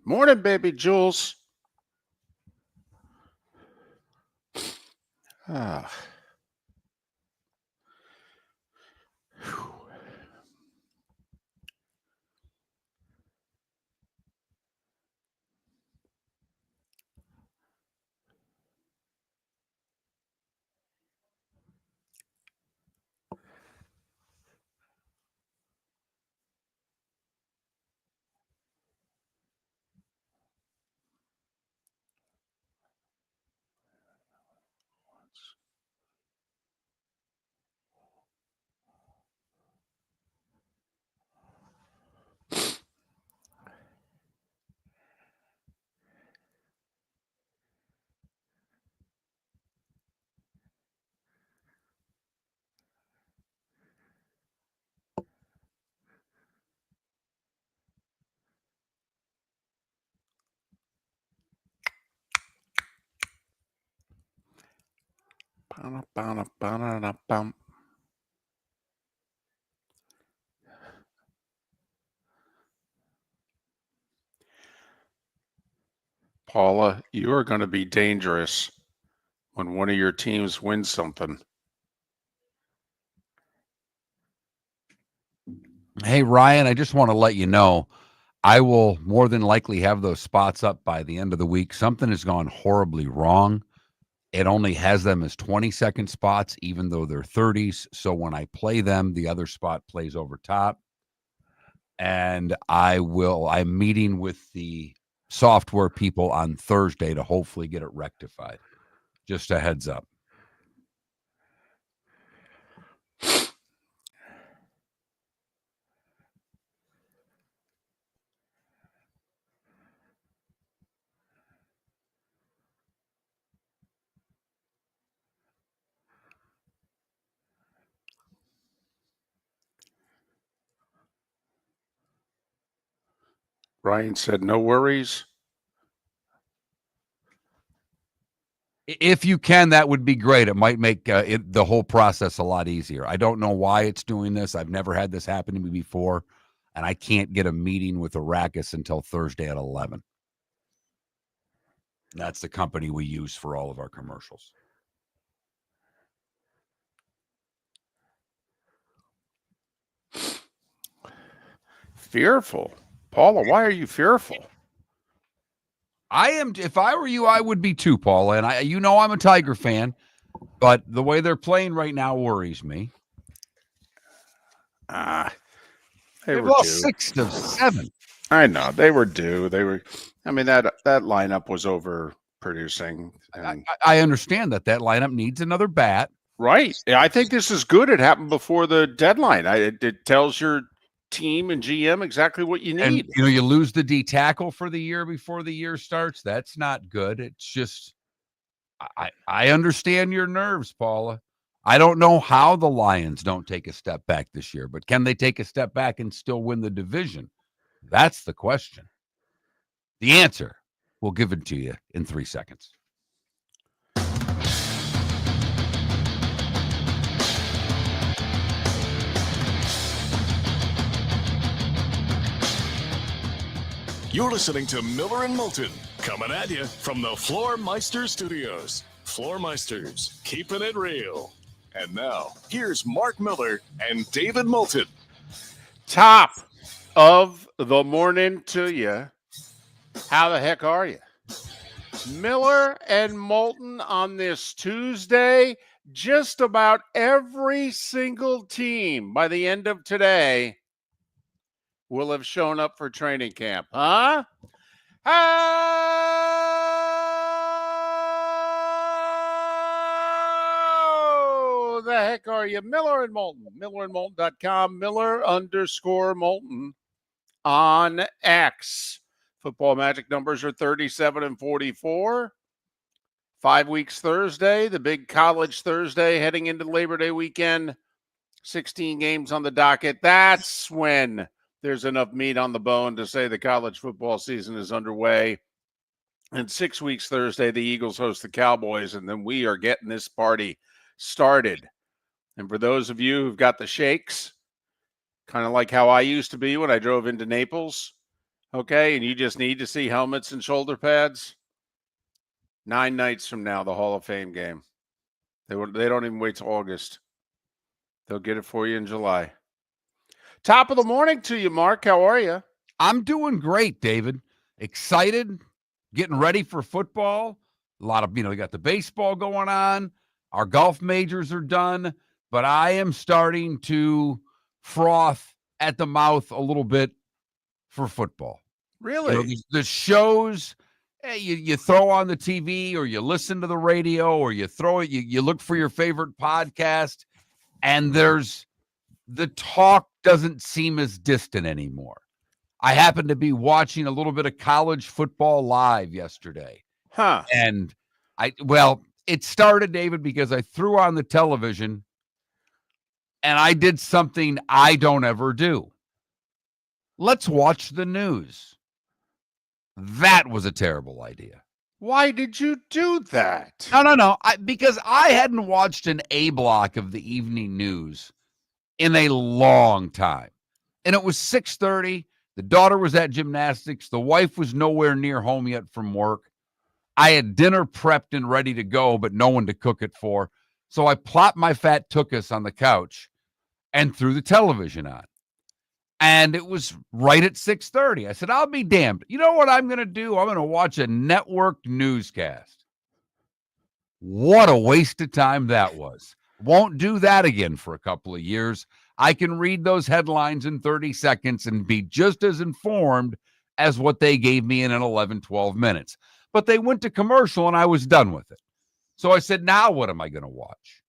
Morning, baby Jules. Ah. Whew. Ba-da-ba-da-ba-da-da-bum. Paula, you are going to be dangerous when one of your teams wins something. Hey, Ryan, I just want to let you know I will more than likely have those spots up by the end of the week. Something has gone horribly wrong. It only has them as 20-second spots, even though they're 30s. So when I play them, the other spot plays over top. And I'm meeting with the software people on Thursday to hopefully get it rectified. Just a heads up. Ryan said, no worries. If you can, that would be great. It might make the whole process a lot easier. I don't know why it's doing this. I've never had this happen to me before, and I can't get a meeting with Arrakis until Thursday at 11. That's the company we use for all of our commercials. Fearful. Paula, why are you fearful? I am. If I were you, I would be too, Paula. And I'm a Tiger fan, but the way they're playing right now worries me. They've lost 6 of 7. I know they were due. I mean that lineup was overproducing. I understand that lineup needs another bat. Right. I think this is good. It happened before the deadline. It tells your team and GM exactly what you need. And you lose the D tackle for the year before the year starts. That's not good. It's just I understand your nerves, Paula. I don't know how the Lions don't take a step back this year, but can they take a step back and still win the division? That's the question. The answer, we'll give it to you in 3 seconds. You're listening to Miller and Moulton, coming at you from the Floormeister Studios. Floormeisters, keeping it real. And now, here's Mark Miller and David Moulton. Top of the morning to you. How the heck are you? Miller and Moulton on this Tuesday. Just about every single team by the end of today will have shown up for training camp. Huh? How the heck are you? Miller and Moulton. MillerandMoulton.com. Miller_Moulton on X. Football magic numbers are 37 and 44. 5 weeks Thursday, the big college Thursday heading into Labor Day weekend. 16 games on the docket. That's when there's enough meat on the bone to say the college football season is underway. And 6 weeks Thursday, the Eagles host the Cowboys, and then we are getting this party started. And for those of you who've got the shakes, kind of like how I used to be when I drove into Naples, okay, and you just need to see helmets and shoulder pads, 9 nights from now, the Hall of Fame game. They don't even wait till August. They'll get it for you in July. Top of the morning to you, Mark. How are you? I'm doing great, David. Excited, getting ready for football. A lot of, you got the baseball going on. Our golf majors are done, but I am starting to froth at the mouth a little bit for football. Really? The shows you throw on the TV, or you listen to the radio, or you throw it, you look for your favorite podcast, and the talk doesn't seem as distant anymore. I happened to be watching a little bit of college football live yesterday. Huh. And it started, David, because I threw on the television and I did something I don't ever do. Let's watch the news. That was a terrible idea. Why did you do that? No. Because I hadn't watched an A block of the evening news in a long time. And it was 6:30. The daughter was at gymnastics. The wife was nowhere near home yet from work. I had dinner prepped and ready to go, but no one to cook it for. So I plopped my fat tuchus on the couch and threw the television on. And it was right at 6:30. I said, I'll be damned. You know what I'm going to do? I'm going to watch a network newscast. What a waste of time that was. Won't do that again for a couple of years. I can read those headlines in 30 seconds and be just as informed as what they gave me in an 11, 12 minutes. But they went to commercial and I was done with it. So I said, now what am I going to watch?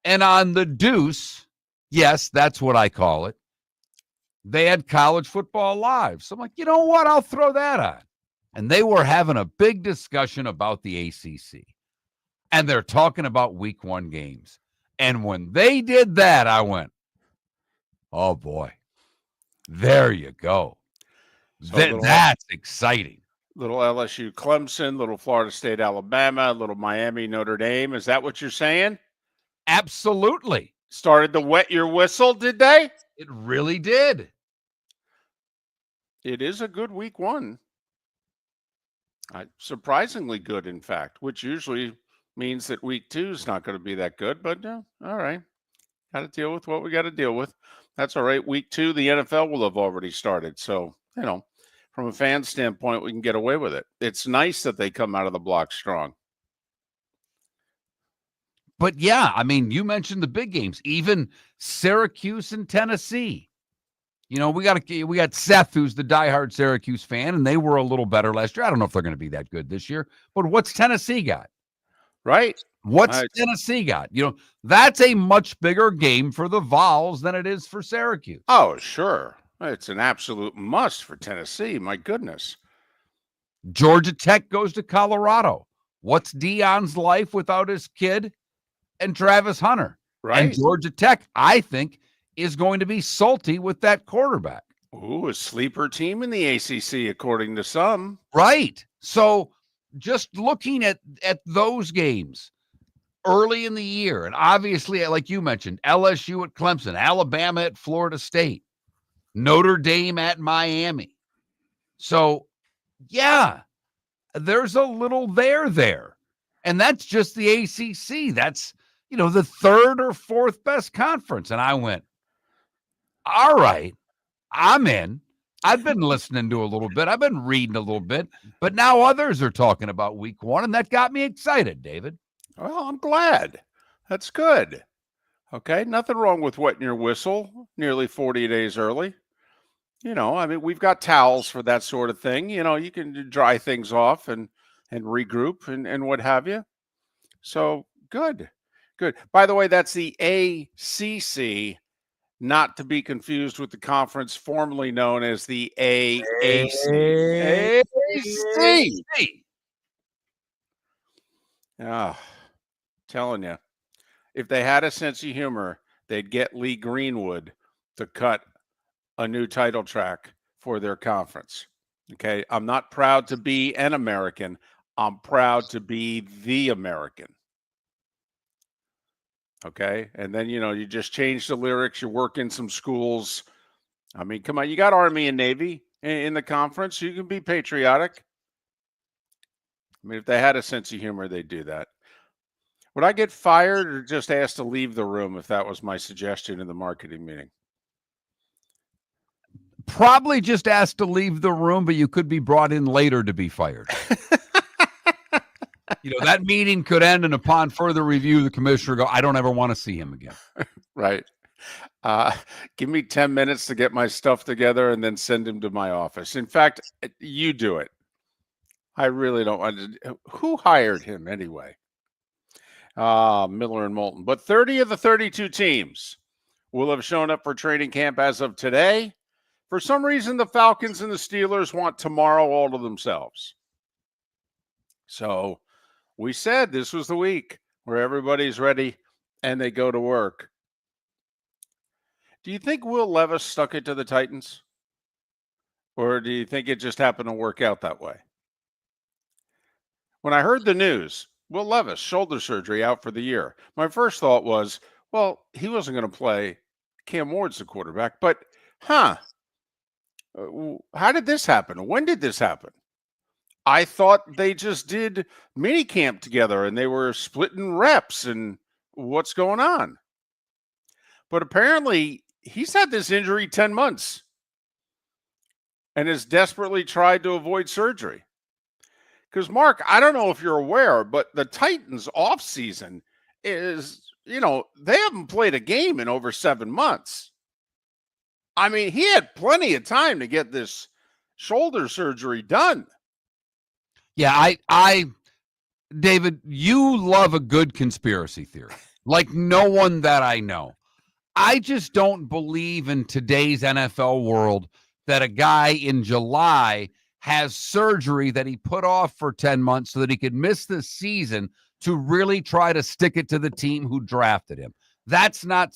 And on the Deuce, yes, that's what I call it, they had college football live. So I'm like, you know what? I'll throw that on. And they were having a big discussion about the ACC. And they're talking about week 1 games. And when they did that, I went, oh, boy, there you go. So That's exciting. Little LSU Clemson, little Florida State Alabama, little Miami Notre Dame. Is that what you're saying? Absolutely. Started to wet your whistle, did they? It really did. It is a good week 1. Surprisingly good, in fact, which usually means that week 2 is not going to be that good. But all right. Got to deal with what we got to deal with. That's all right. Week 2, the NFL will have already started. So, from a fan standpoint, we can get away with it. It's nice that they come out of the block strong. But yeah, I mean, you mentioned the big games, even Syracuse and Tennessee. We got Seth, who's the diehard Syracuse fan, and they were a little better last year. I don't know if they're going to be that good this year, but what's Tennessee got? Right. What's Tennessee got? That's a much bigger game for the Vols than it is for Syracuse. Oh, sure. It's an absolute must for Tennessee. My goodness. Georgia Tech goes to Colorado. What's Deion's life without his kid and Travis Hunter? Right. And Georgia Tech, I think, is going to be salty with that quarterback. Ooh, a sleeper team in the ACC, according to some. Right. So just looking at those games early in the year, and obviously, like you mentioned, LSU at Clemson, Alabama at Florida State, Notre Dame at Miami. So, yeah, there's a little there. And that's just the ACC. That's, the 3rd or 4th best conference. And I went, all right, I'm in. I've been listening to a little bit. I've been reading a little bit. But now others are talking about week 1, and that got me excited, David. Well, I'm glad. That's good. Okay, nothing wrong with wetting your whistle nearly 40 days early. We've got towels for that sort of thing. You can dry things off and regroup and what have you. So good. By the way, that's the ACC, not to be confused with the conference formerly known as the AAC. AAC. Telling you, if they had a sense of humor, they'd get Lee Greenwood to cut a new title track for their conference. Okay. I'm not proud to be an American. I'm proud to be the American. Okay. And then, you just change the lyrics. You work in some schools. I mean, come on. You got Army and Navy. in the conference. You can be patriotic. I mean, if they had a sense of humor, they'd do that. Would I get fired or just asked to leave the room if that was my suggestion in the marketing meeting? Probably just asked to leave the room, but you could be brought in later to be fired. That meeting could end, and upon further review, the commissioner go, I don't ever want to see him again. Right. Give me 10 minutes to get my stuff together and then send him to my office. In fact, you do it. I really don't want to. Who hired him anyway? Miller and Moulton. But 30 of the 32 teams will have shown up for training camp as of today. For some reason, the Falcons and the Steelers want tomorrow all to themselves. So we said this was the week where everybody's ready and they go to work. Do you think Will Levis stuck it to the Titans? Or do you think it just happened to work out that way? When I heard the news, Will Levis, shoulder surgery, out for the year, my first thought was, well, he wasn't going to play. Cam Ward's the quarterback. But, how did this happen? When did this happen? I thought they just did mini camp together and they were splitting reps and what's going on. But apparently he's had this injury 10 months and has desperately tried to avoid surgery. Because, Mark, I don't know if you're aware, but the Titans offseason is, they haven't played a game in over 7 months. I mean, he had plenty of time to get this shoulder surgery done. Yeah, David, you love a good conspiracy theory, like no one that I know. I just don't believe in today's NFL world that a guy in July has surgery that he put off for 10 months so that he could miss the season to really try to stick it to the team who drafted him. That's not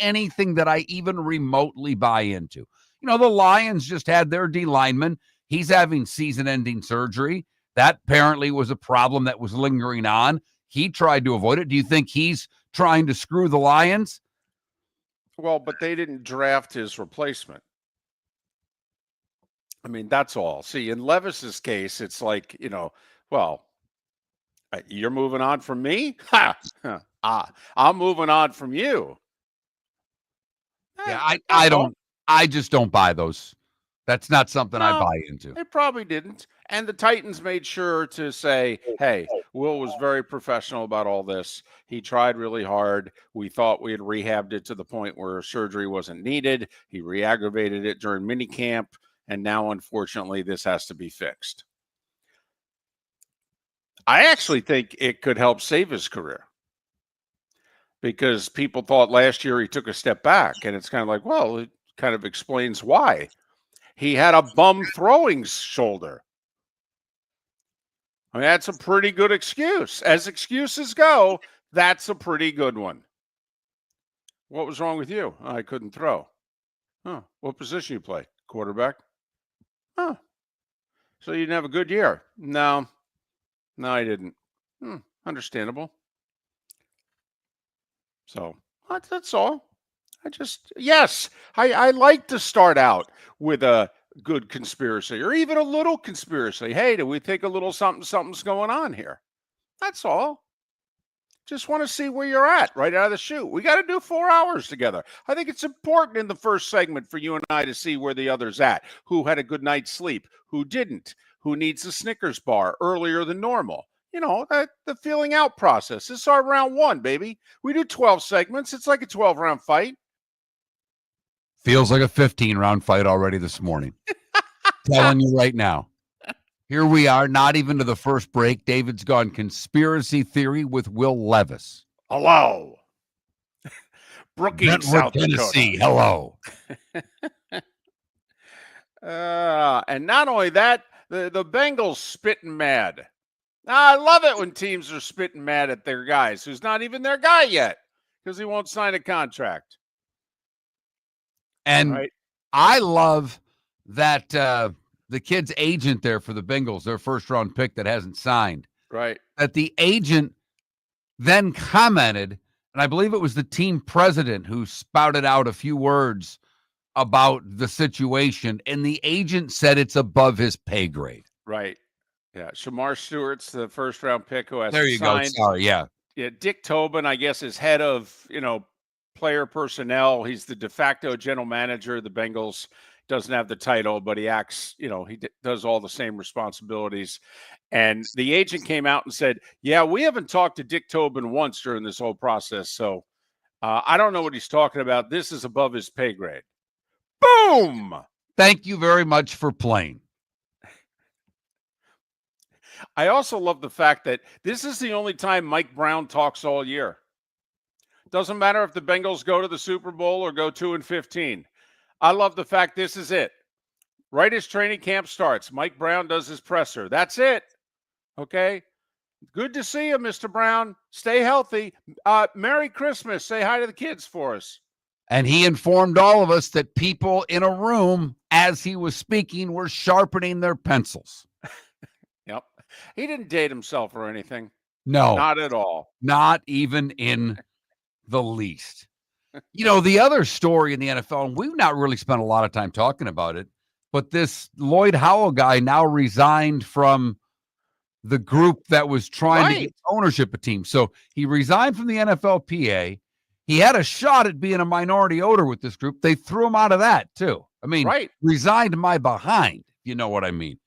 anything that I even remotely buy into. The Lions just had their D lineman. He's having season-ending surgery. That apparently was a problem that was lingering on. He tried to avoid it. Do you think he's trying to screw the Lions? Well, but they didn't draft his replacement. I mean, that's all. See, in Levis's case, it's like, you're moving on from me? I'm moving on from you. Yeah, I just don't buy those. That's not something I buy into. It probably didn't. And the Titans made sure to say, hey, Will was very professional about all this. He tried really hard. We thought we had rehabbed it to the point where surgery wasn't needed. He re-aggravated it during minicamp. And now, unfortunately, this has to be fixed. I actually think it could help save his career. Because people thought last year he took a step back. And it's kind of like, well, it kind of explains why. He had a bum throwing shoulder. I mean, that's a pretty good excuse. As excuses go, that's a pretty good one. What was wrong with you? I couldn't throw. Oh, what position you play? Quarterback? Oh, so you didn't have a good year? No, I didn't. Understandable. So that's all. I like to start out with a good conspiracy or even a little conspiracy. Hey, do we think a little something's going on here? That's all. Just want to see where you're at right out of the chute. We got to do 4 hours together. I think it's important in the first segment for you and I to see where the other's at, who had a good night's sleep, who didn't, who needs a Snickers bar earlier than normal. The feeling out process. This is our round 1, baby. We do 12 segments. It's like a 12-round fight. Feels like a 15-round fight already this morning. Telling you right now. Here we are, not even to the first break. David's gone conspiracy theory with Will Levis. Hello. Brookings, South Tennessee. Dakota. Hello. And not only that, the Bengals spitting mad. I love it when teams are spitting mad at their guys who's not even their guy yet because he won't sign a contract. And right. I love that the kid's agent there for the Bengals, their first-round pick that hasn't signed. Right. That the agent then commented, and I believe it was the team president who spouted out a few words about the situation, and the agent said it's above his pay grade. Right. Yeah. Shamar Stewart's the first round pick who has There you go. signed. Sorry. Yeah. Yeah, Dick Tobin, I guess, is head of, player personnel. He's the de facto general manager. The Bengals doesn't have the title, but he acts, he does all the same responsibilities. And the agent came out and said, yeah, we haven't talked to Dick Tobin once during this whole process. So I don't know what he's talking about. This is above his pay grade. Boom. Thank you very much for playing. I also love the fact that this is the only time Mike Brown talks all year. Doesn't matter if the Bengals go to the Super Bowl or go 2-15. I love the fact this is it. Right as training camp starts, Mike Brown does his presser. That's it. Okay? Good to see you, Mr. Brown. Stay healthy. Merry Christmas. Say hi to the kids for us. And he informed all of us that people in a room, as he was speaking, were sharpening their pencils. Yep. He didn't date himself or anything. No. Not at all. Not even in the least. The other story in the NFL, and we've not really spent a lot of time talking about it, but this Lloyd Howell guy now resigned from the group that was trying to get ownership of teams. So he resigned from the NFLPA. He had a shot at being a minority owner with this group. They threw him out of that too. I mean, resigned my behind, you know what I mean?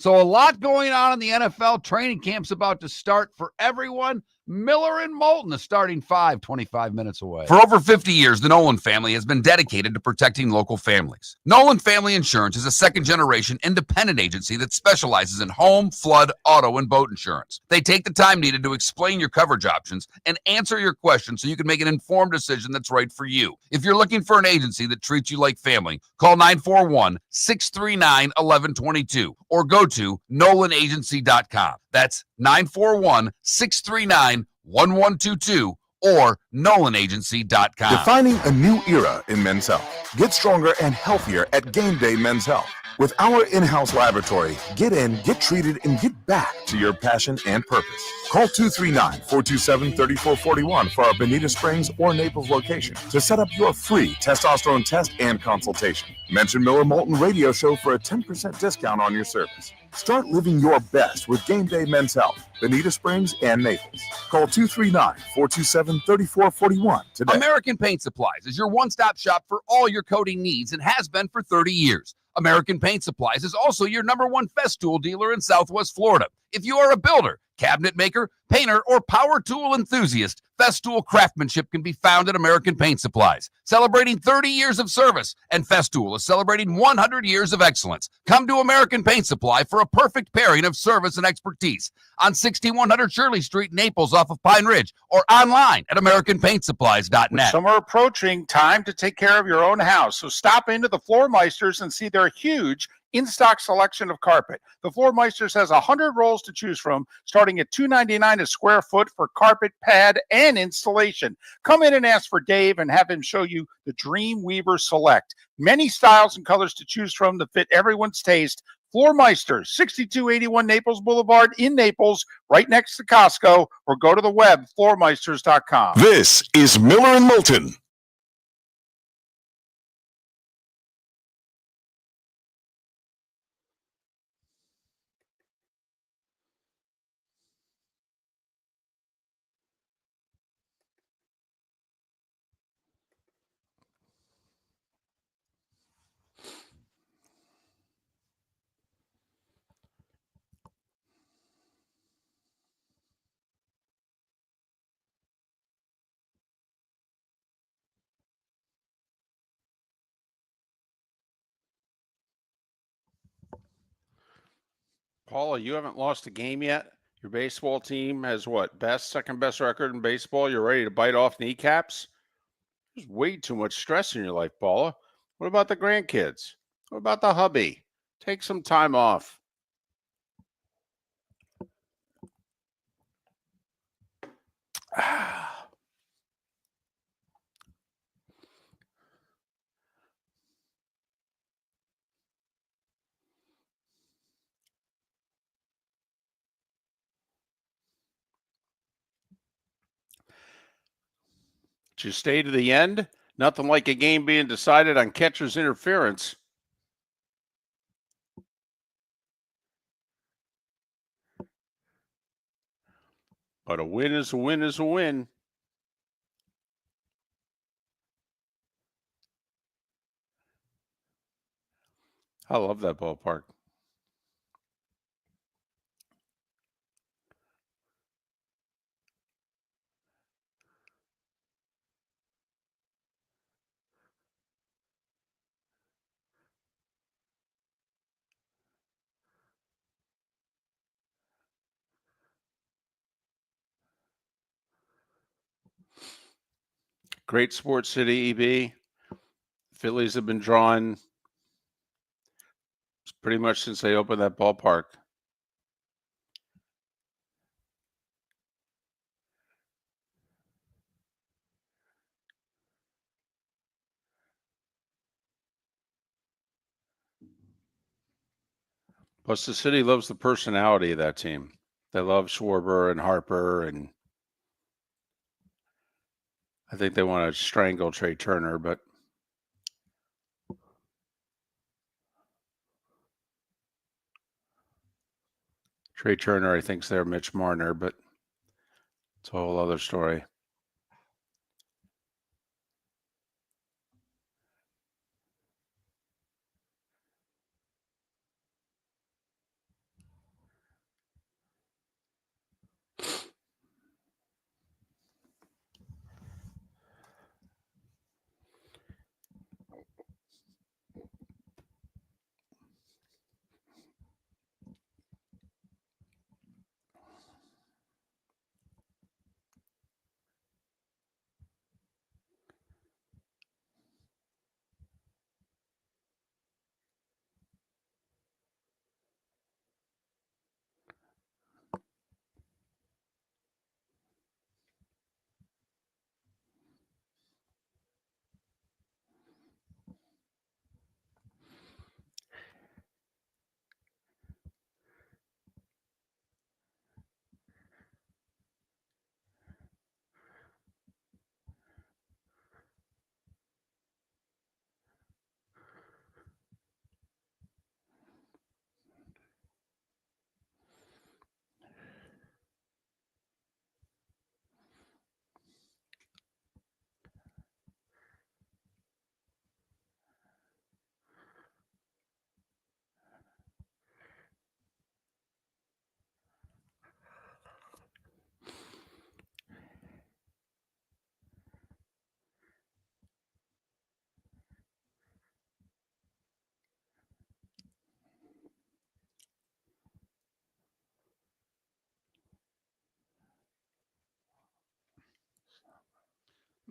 So a lot going on in the NFL. Training camp's about to start for everyone. Miller and Moulton, the starting 5, 25 minutes away. For over 50 years, the Nolan family has been dedicated to protecting local families. Nolan Family Insurance is a second-generation independent agency that specializes in home, flood, auto, and boat insurance. They take the time needed to explain your coverage options and answer your questions so you can make an informed decision that's right for you. If you're looking for an agency that treats you like family, call 941-639-1122 or go to nolanagency.com. That's 941-639-1122 or nolanagency.com. Defining a new era in men's health. Get stronger and healthier at Game Day Men's Health. With our in-house laboratory, get in, get treated, and get back to your passion and purpose. Call 239-427-3441 for our Bonita Springs or Naples location to set up your free testosterone test and consultation. Mention Miller Moulton Radio Show for a 10% discount on your service. Start living your best with Game Day Men's Health, Bonita Springs and Naples. Call 239-427-3441 today. American Paint Supplies is your one-stop shop for all your coating needs and has been for 30 years. American Paint Supplies is also your #1 Festool dealer in Southwest Florida. If you are a builder, cabinet maker, painter, or power tool enthusiast, Festool craftsmanship can be found at American Paint Supplies. Celebrating 30 years of service, and Festool is celebrating 100 years of excellence. Come to American Paint Supply for a perfect pairing of service and expertise on 6100 Shirley Street, Naples, off of Pine Ridge, or online at AmericanPaintSupplies.net. With summer approaching, time to take care of your own house. So stop into the Floor Meisters and see their huge in-stock selection of carpet. The Floor Meisters has 100 rolls to choose from, starting at $2.99 a square foot for carpet, pad, and installation. Come in and ask for Dave and have him show you the Dream Weaver Select. Many styles and colors to choose from to fit everyone's taste. Floor Meisters, 6281 Naples Boulevard in Naples, right next to Costco, or go to the web, floormeisters.com. This is Miller and Moulton. Paula, you haven't lost a game yet. Your baseball team has what? Second best record in baseball. You're ready to bite off kneecaps? There's way too much stress in your life, Paula. What about the grandkids? What about the hubby? Take some time off. Did you stay to the end? Nothing like a game being decided on catcher's interference. But a win is a win is a win. I love that ballpark. Great sports city, EB. Phillies have been drawing pretty much since they opened that ballpark. Plus, the city loves the personality of that team. They love Schwarber and Harper, and I think they want to strangle Trey Turner, but Trey Turner, I think, is their Mitch Marner, but it's a whole other story.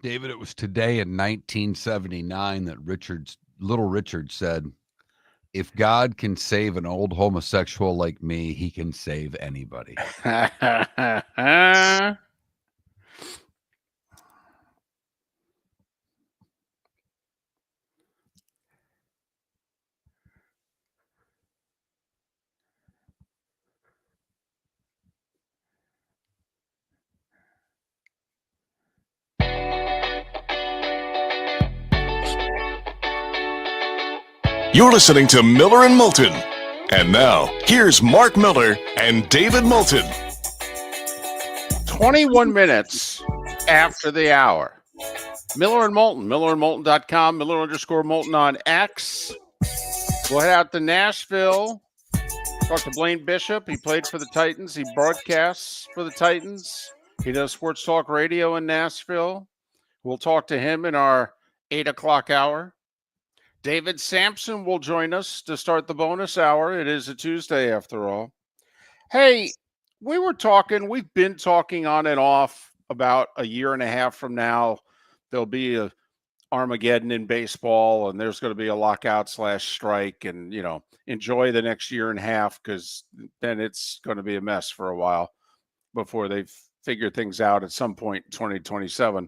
David, it was today in 1979 that Little Richard said, if God can save an old homosexual like me, he can save anybody. You're listening to Miller and Moulton. And now, here's Mark Miller and David Moulton. 21 minutes after the hour. Miller and Moulton, millerandmoulton.com, Miller_Moulton on X. We'll head out to Nashville. Talk to Blaine Bishop. He played for the Titans. He broadcasts for the Titans. He does sports talk radio in Nashville. We'll talk to him in our 8 o'clock hour. David Samson will join us to start the bonus hour. It is a Tuesday after all. Hey, we've been talking on and off about a year and a half from now. There'll be a Armageddon in baseball, and there's going to be a lockout/strike, and enjoy the next year and a half, because then it's going to be a mess for a while before they figure things out at some point in 2027.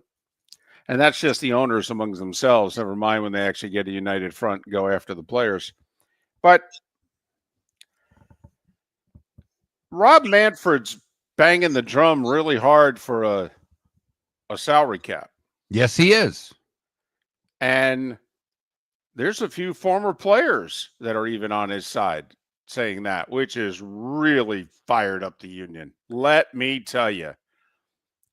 And that's just the owners among themselves, never mind when they actually get a united front and go after the players. But Rob Manfred's banging the drum really hard for a salary cap. Yes, he is. And there's a few former players that are even on his side saying that, which is really fired up the union. Let me tell you,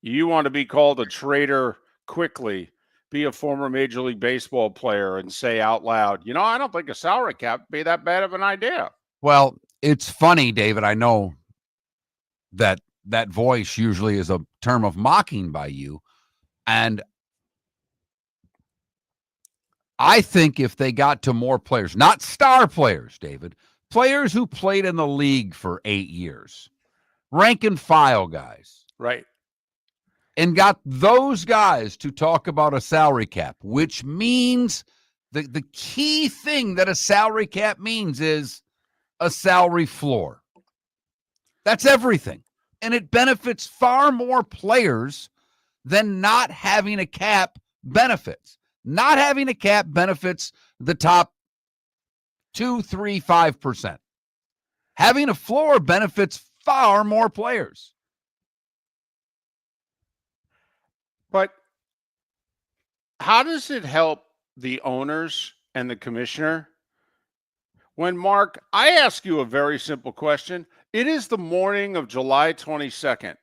you want to be called a traitor quickly, be a former Major League Baseball player and say out loud, I don't think a salary cap would be that bad of an idea. Well, it's funny, David. I know that voice usually is a term of mocking by you. And I think if they got to more players, not star players, David, players who played in the league for 8 years, rank and file guys. Right. And got those guys to talk about a salary cap, which means the key thing that a salary cap means is a salary floor. That's everything. And it benefits far more players than not having a cap benefits. Not having a cap benefits the top 2, 3, 5%. Having a floor benefits far more players. But how does it help the owners and the commissioner when, Mark, I ask you a very simple question. It is the morning of July 22nd.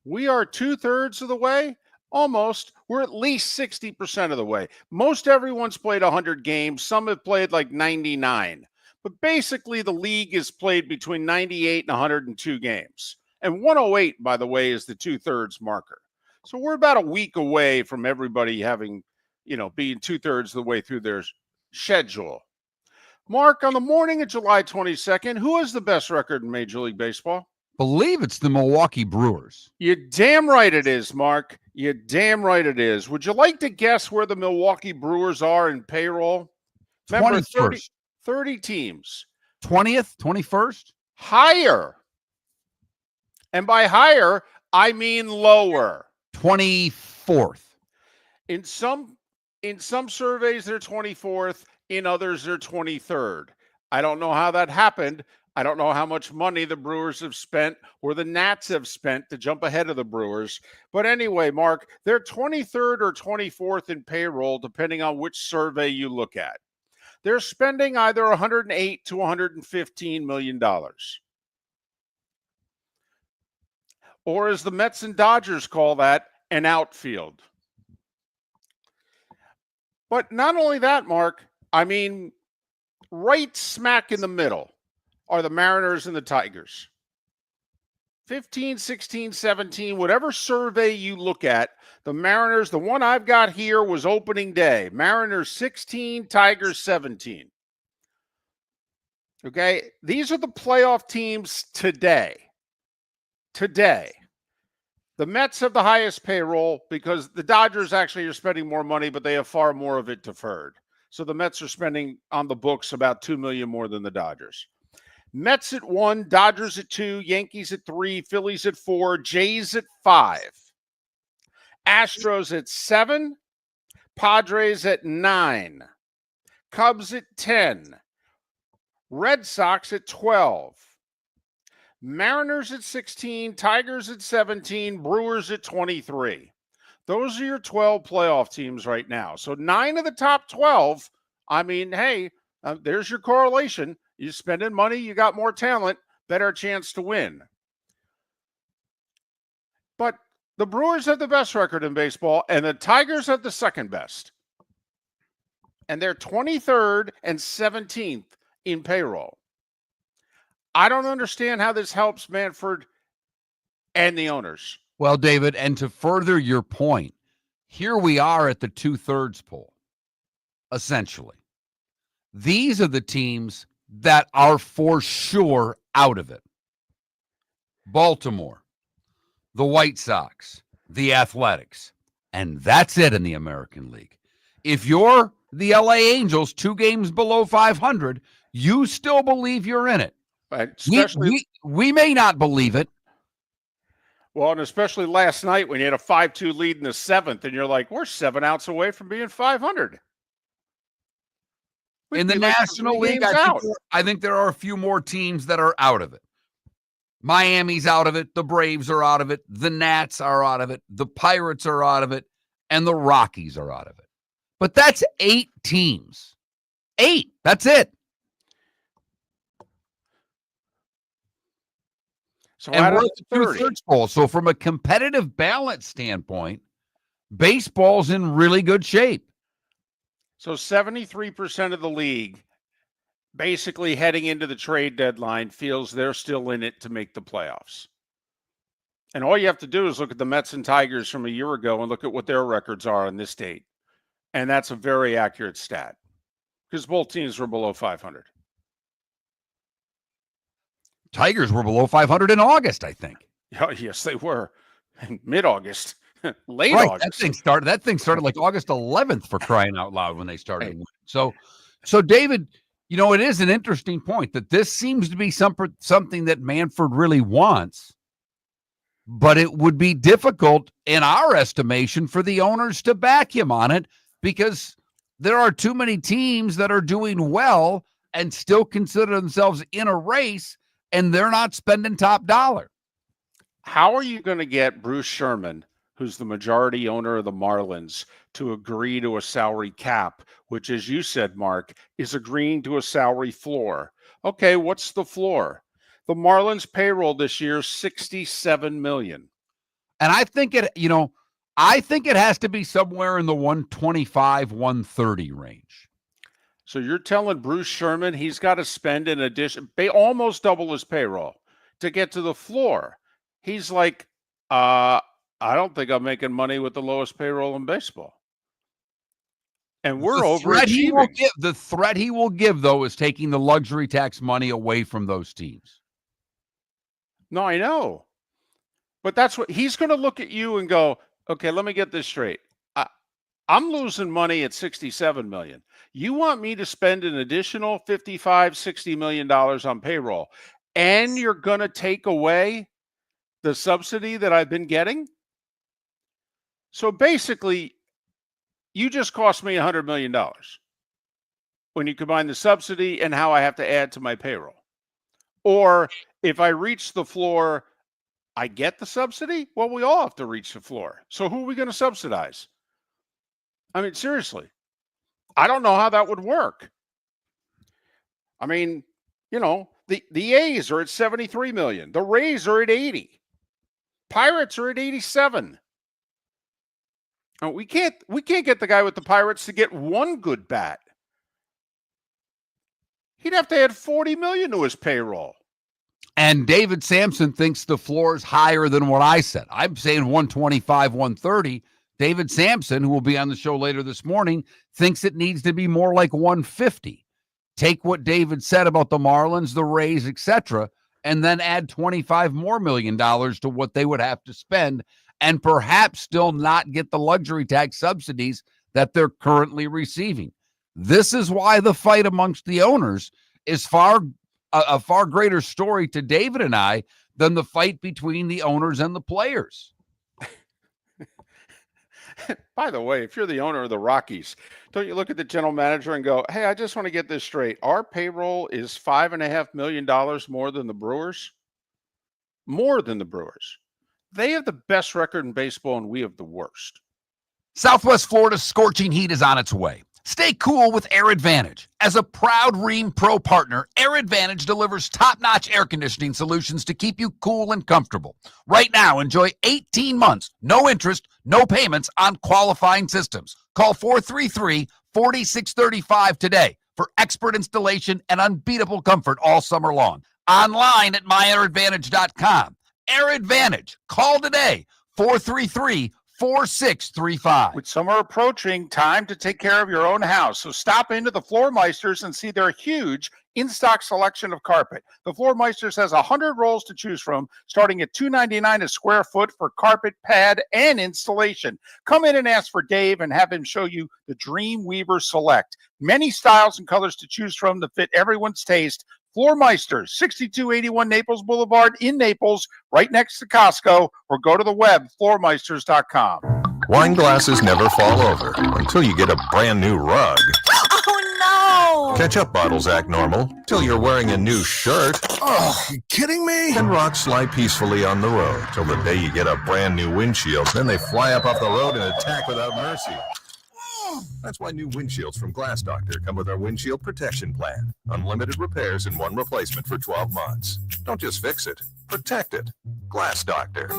We are 2/3 of the way. Almost. We're at least 60% of the way. Most everyone's played 100 games. Some have played like 99. But basically, the league is played between 98 and 102 games. And 108, by the way, is the 2/3 marker. So we're about a week away from everybody having, being 2/3 of the way through their schedule. Mark, on the morning of July 22nd, who has the best record in Major League Baseball? Believe it's the Milwaukee Brewers. You're damn right it is, Mark. You're damn right it is. Would you like to guess where the Milwaukee Brewers are in payroll? Remember, 30 teams. 20th, 21st? Higher. And by higher, I mean lower. 24th. In some surveys, they're 24th. In others, they're 23rd. I don't know how that happened. I don't know how much money the Brewers have spent or the Nats have spent to jump ahead of the Brewers. But anyway, Mark, they're 23rd or 24th in payroll, depending on which survey you look at. They're spending either $108 to $115 million. Or as the Mets and Dodgers call that, an outfield. But not only that, Mark, I mean, right smack in the middle are the Mariners and the Tigers. 15, 16, 17, whatever survey you look at, the Mariners, the one I've got here was opening day. Mariners 16, Tigers 17. Okay, these are the playoff teams today. Today. The Mets have the highest payroll because the Dodgers actually are spending more money, but they have far more of it deferred. So the Mets are spending on the books about $2 million more than the Dodgers. Mets at 1, Dodgers at 2, Yankees at 3, Phillies at 4, Jays at 5, Astros at 7, Padres at 9, Cubs at 10, Red Sox at 12, Mariners at 16, Tigers at 17, Brewers at 23. Those are your 12 playoff teams right now. So 9 of the top 12, I mean, hey, there's your correlation. You spending money, you got more talent, better chance to win. But the Brewers have the best record in baseball, and the Tigers have the second best. And they're 23rd and 17th in payroll. I don't understand how this helps Manfred and the owners. Well, David, and to further your point, here we are at the 2/3 poll, essentially. These are the teams that are for sure out of it. Baltimore, the White Sox, the Athletics, and that's it in the American League. If you're the LA Angels 2 games below 500, you still believe you're in it. We may not believe it. Well, and especially last night when you had a 5-2 lead in the 7th, and you're like, we're 7 outs away from being 500. In the National League, I think there are a few more teams that are out of it. Miami's out of it. The Braves are out of it. The Nats are out of it. The Pirates are out of it. And the Rockies are out of it. But that's 8 teams. 8. That's it. So And out we're of at the the 30, two-thirds bowl. So from a competitive balance standpoint, baseball's in really good shape. so 73% of the league, basically heading into the trade deadline, feels they're still in it to make the playoffs. And all you have to do is look at the Mets and Tigers from a year ago and look at what their records are on this date. And that's a very accurate stat because both teams were below 500. Tigers were below 500 in August, I think. Oh, yes, they were. In mid-August, late Right, August. That thing started like August 11th, for crying out loud, when they started. Right. So David, it is an interesting point that this seems to be something that Manfred really wants, but it would be difficult in our estimation for the owners to back him on it because there are too many teams that are doing well and still consider themselves in a race, and they're not spending top dollar. How are you going to get Bruce Sherman, who's the majority owner of the Marlins, to agree to a salary cap, which, as you said, Mark, is agreeing to a salary floor? Okay, what's the floor? The Marlins payroll this year, $67 million. And I think it has to be somewhere in the 125, 130 range. So you're telling Bruce Sherman he's got to spend in addition, almost double his payroll to get to the floor. He's like, I don't think I'm making money with the lowest payroll in baseball. And we're overachieving. The threat he will give, though, is taking the luxury tax money away from those teams. No, I know. But that's what he's going to look at you and go, okay, let me get this straight. I'm losing money at $67 million. You want me to spend an additional $55, $60 million on payroll, and you're going to take away the subsidy that I've been getting? So basically, you just cost me $100 million when you combine the subsidy and how I have to add to my payroll. Or if I reach the floor, I get the subsidy? Well, we all have to reach the floor. So who are we going to subsidize? I mean, seriously, I don't know how that would work. I mean, the A's are at 73 million. The Rays are at 80. Pirates are at 87. And we can't get the guy with the Pirates to get one good bat. He'd have to add 40 million to his payroll. And David Samson thinks the floor is higher than what I said. I'm saying 125, 130. David Samson, who will be on the show later this morning, thinks it needs to be more like 150. Take what David said about the Marlins, the Rays, etc., and then add $25 more million to what they would have to spend, and perhaps still not get the luxury tax subsidies that they're currently receiving. This is why the fight amongst the owners is a far greater story to David and I than the fight between the owners and the players. By the way, if you're the owner of the Rockies, don't you look at the general manager and go, hey, I just want to get this straight. Our payroll is $5.5 million more than the Brewers? More than the Brewers. They have the best record in baseball, and we have the worst. Southwest Florida's scorching heat is on its way. Stay cool with Air Advantage. As a proud Rheem Pro partner, Air Advantage delivers top-notch air conditioning solutions to keep you cool and comfortable. Right now, enjoy 18 months, no interest, no payments on qualifying systems. Call 433-4635 today for expert installation and unbeatable comfort all summer long. Online at myairadvantage.com. Air Advantage. Call today, 433-4635. With summer approaching, time to take care of your own house. So stop into the Floor Meisters and see their huge in-stock selection of carpet. The Floor Meisters has 100 rolls to choose from, starting at $2.99 a square foot for carpet, pad, and installation. Come in and ask for Dave and have him show you the Dream Weaver Select. Many styles and colors to choose from that fit everyone's taste. Floor Meisters, 6281 Naples Boulevard in Naples, right next to Costco, or go to the web, floormeisters.com. Wine glasses never fall over until you get a brand new rug. Oh, no! Ketchup bottles act normal till you're wearing a new shirt. Oh, you kidding me? And rocks lie peacefully on the road till the day you get a brand new windshield. Then they fly up off the road and attack without mercy. That's why new windshields from Glass Doctor come with our windshield protection plan. Unlimited repairs and one replacement for 12 months. Don't just fix it, protect it. Glass Doctor,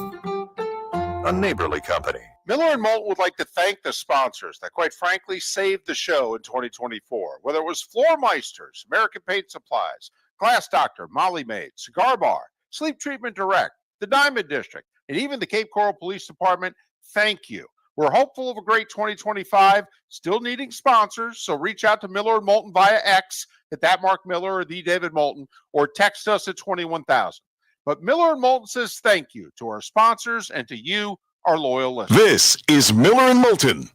a neighborly company. Miller and Moulton would like to thank the sponsors that, quite frankly, saved the show in 2024. Whether it was Floor Meisters, American Paint Supplies, Glass Doctor, Molly Maid, Cigar Bar, Sleep Treatment Direct, the Diamond District, and even the Cape Coral Police Department, thank you. We're hopeful of a great 2025, still needing sponsors, so reach out to Miller and Moulton via X at that Mark Miller or the David Moulton, or text us at 21,000. But Miller and Moulton says thank you to our sponsors and to you, our loyal listeners. This is Miller and Moulton.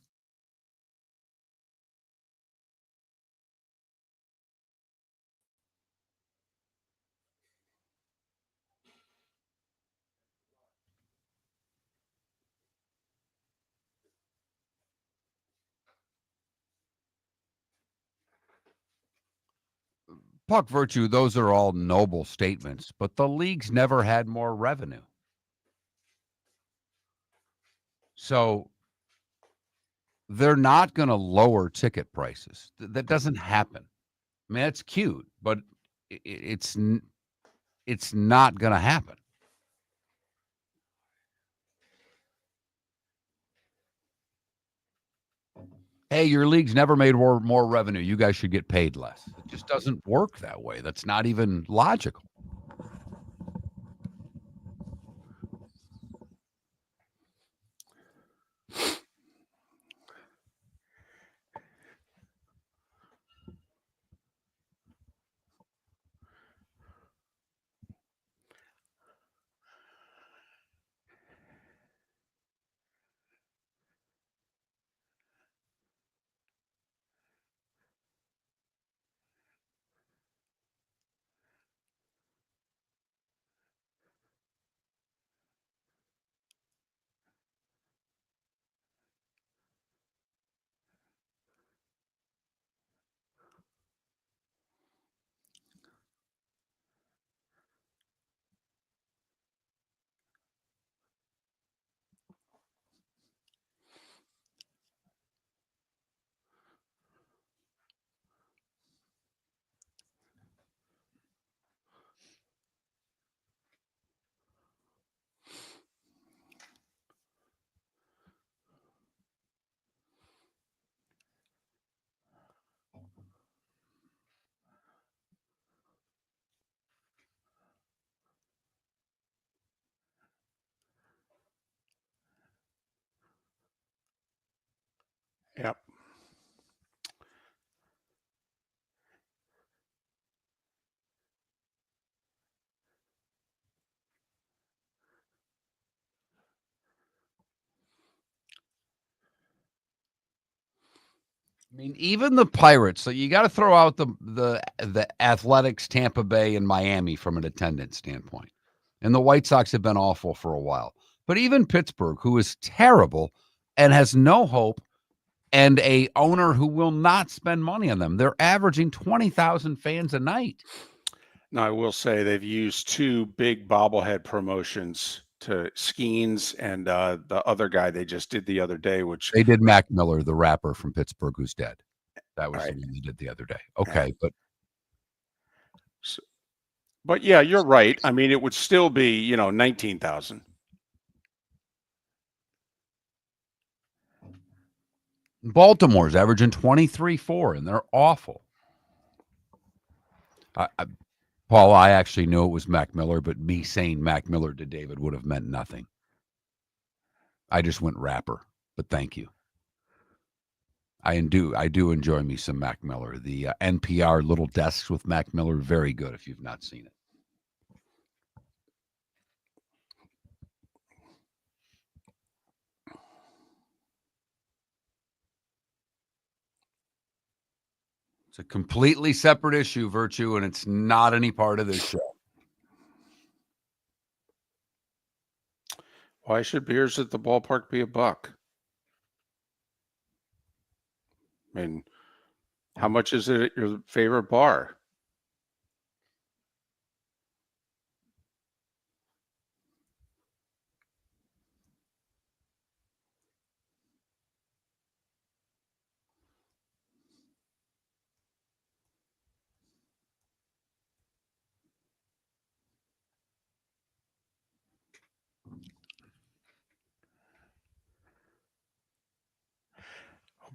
Puck Virtue, those are all noble statements, but the league's never had more revenue. So they're not going to lower ticket prices. That doesn't happen. I mean, it's cute, but it's not going to happen. Hey, your league's never made more revenue. You guys should get paid less. It just doesn't work that way. That's not even logical. Yep. I mean, even the Pirates. So you got to throw out the Athletics, Tampa Bay, and Miami from an attendance standpoint. And the White Sox have been awful for a while. But even Pittsburgh, who is terrible and has no hope, and a owner who will not spend money on them, they're averaging 20,000 fans a night. Now, I will say they've used two big bobblehead promotions to Skeens and the other guy they just did the other day, which They did Mac Miller, the rapper from Pittsburgh, who's dead. That was Right. the one they did the other day. Okay, but yeah, you're right. I mean, it would still be, 19,000. Baltimore's averaging 23.4, and they're awful. Paul, I actually knew it was Mac Miller, but me saying Mac Miller to David would have meant nothing. I just went rapper, but thank you. I do enjoy me some Mac Miller. The NPR Little Desks with Mac Miller, very good if you've not seen it. It's a completely separate issue, Virtue, and it's not any part of this show. Why should beers at the ballpark be $1? I mean, how much is it at your favorite bar?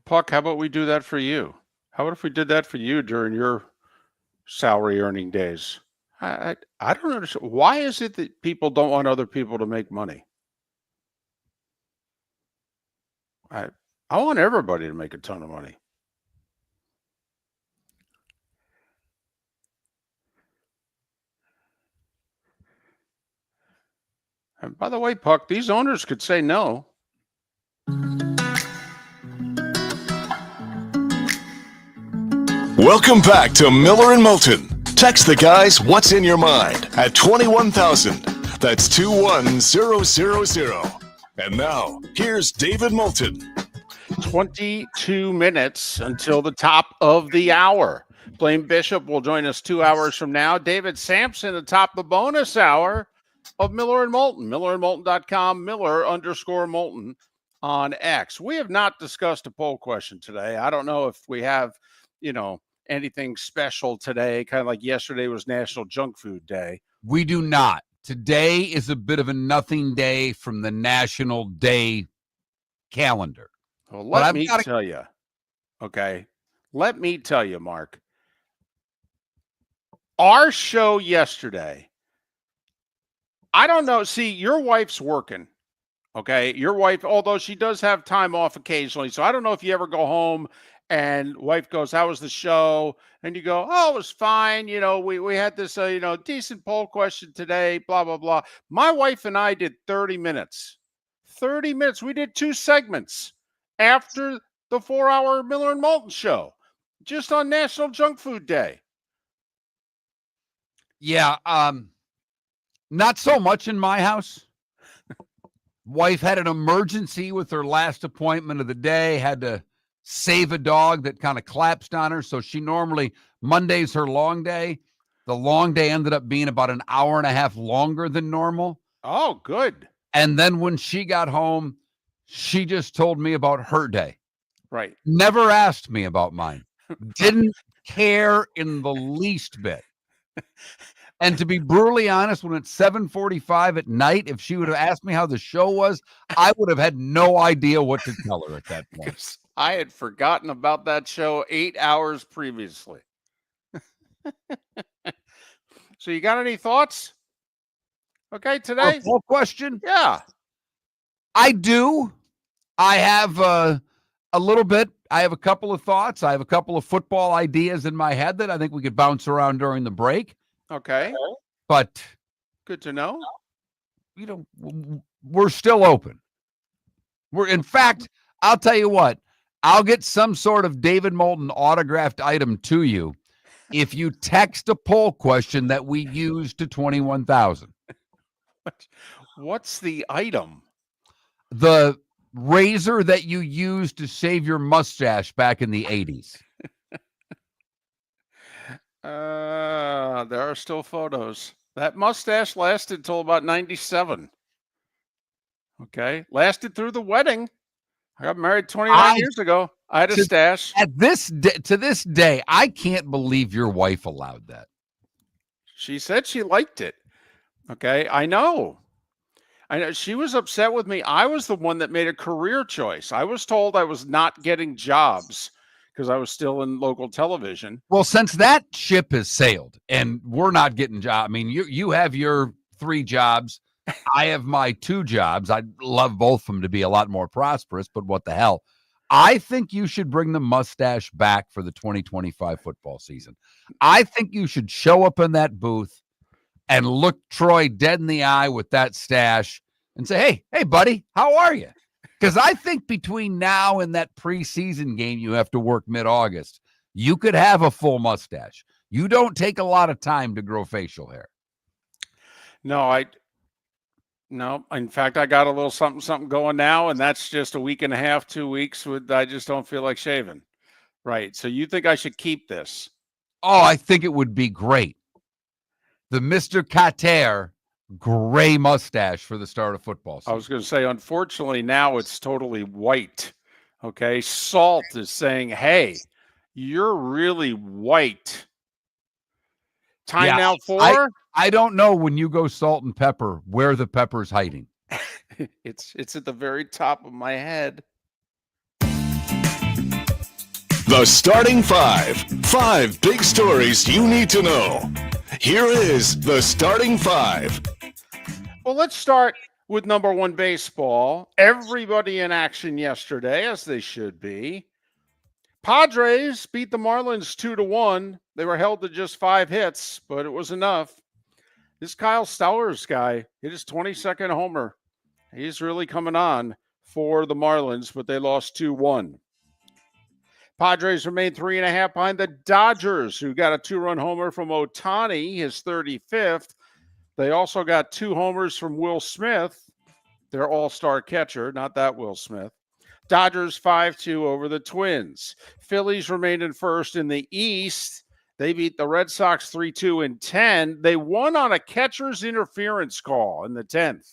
Puck, how about we do that for you? How about if we did that for you during your salary earning days? I don't understand. Why is it that people don't want other people to make money? I want everybody to make a ton of money. And by the way, Puck, these owners could say no. Welcome back to Miller and Moulton. Text the guys what's in your mind at 21,000. That's 21000. And now, here's David Moulton. 22 minutes until the top of the hour. Blaine Bishop will join us 2 hours from now. David Samson atop the bonus hour of Miller and Moulton. MillerandMoulton.com, Miller_Moulton on X. We have not discussed a poll question today. I don't know if we have, anything special today, kind of like yesterday was National Junk Food Day. We do not. Today is a bit of a nothing day from the National Day calendar. Well, let me tell you, Mark. Our show yesterday, I don't know. See, your wife's working, okay? Your wife, although she does have time off occasionally, so I don't know if you ever go home and wife goes, how was the show? And you go, oh, it was fine. We had this, decent poll question today, blah, blah, blah. My wife and I did 30 minutes. 30 minutes. We did 2 segments after the 4-hour Miller and Moulton show, just on National Junk Food Day. Yeah, not so much in my house. Wife had an emergency with her last appointment of the day, had to save a dog that kind of collapsed on her. So she normally, Monday's her long day. The long day ended up being about an hour and a half longer than normal. Oh, good. And then when she got home, she just told me about her day. Right. Never asked me about mine. Didn't care in the least bit. And to be brutally honest, when it's 7:45 at night, if she would have asked me how the show was, I would have had no idea what to tell her at that point. I had forgotten about that show 8 hours previously. So you got any thoughts? Okay, today? Full question? Yeah. I do. I have a little bit. I have a couple of thoughts. I have a couple of football ideas in my head that I think we could bounce around during the break. Okay. But good to know. We're still open. In fact, I'll tell you what, I'll get some sort of David Moulton autographed item to you if you text a poll question that we use to 21,000. What's the item? The razor that you used to shave your mustache back in the 80s. There are still photos. That mustache lasted till about 97. Okay. Lasted through the wedding. I got married 29 years ago. I had a stash. To this day, I can't believe your wife allowed that. She said she liked it. Okay. I know. She was upset with me. I was the one that made a career choice. I was told I was not getting jobs because I was still in local television. Well, since that ship has sailed and we're not getting jobs, I mean, you have your 3 jobs. I have my 2 jobs. I'd love both of them to be a lot more prosperous, but what the hell? I think you should bring the mustache back for the 2025 football season. I think you should show up in that booth and look Troy dead in the eye with that stash and say, hey, buddy, how are you? Because I think between now and that preseason game you have to work mid-August, you could have a full mustache. You don't take a lot of time to grow facial hair. No. In fact, I got a little something going now, and that's just a week and a half, 2 weeks. I just don't feel like shaving. Right. So you think I should keep this? Oh, I think it would be great. The Mr. Kater gray mustache for the start of football season. I was going to say, unfortunately, now it's totally white. Okay. Salt is saying, hey, you're really white. Time now for? I don't know when you go salt and pepper where the pepper's hiding. It's at the very top of my head. The starting five. 5 big stories you need to know. Here is the starting five. Well, let's start with number one baseball. Everybody in action yesterday, as they should be. Padres beat the Marlins 2-1. They were held to just 5 hits, but it was enough. This Kyle Stowers guy hit his 22nd homer. He's really coming on for the Marlins, but they lost 2-1. Padres remain 3.5 behind the Dodgers, who got a 2-run homer from Ohtani, his 35th. They also got 2 homers from Will Smith, their all-star catcher, not that Will Smith. Dodgers 5-2 over the Twins. Phillies remained in first in the East. They beat the Red Sox 3-2 in 10. They won on a catcher's interference call in the 10th.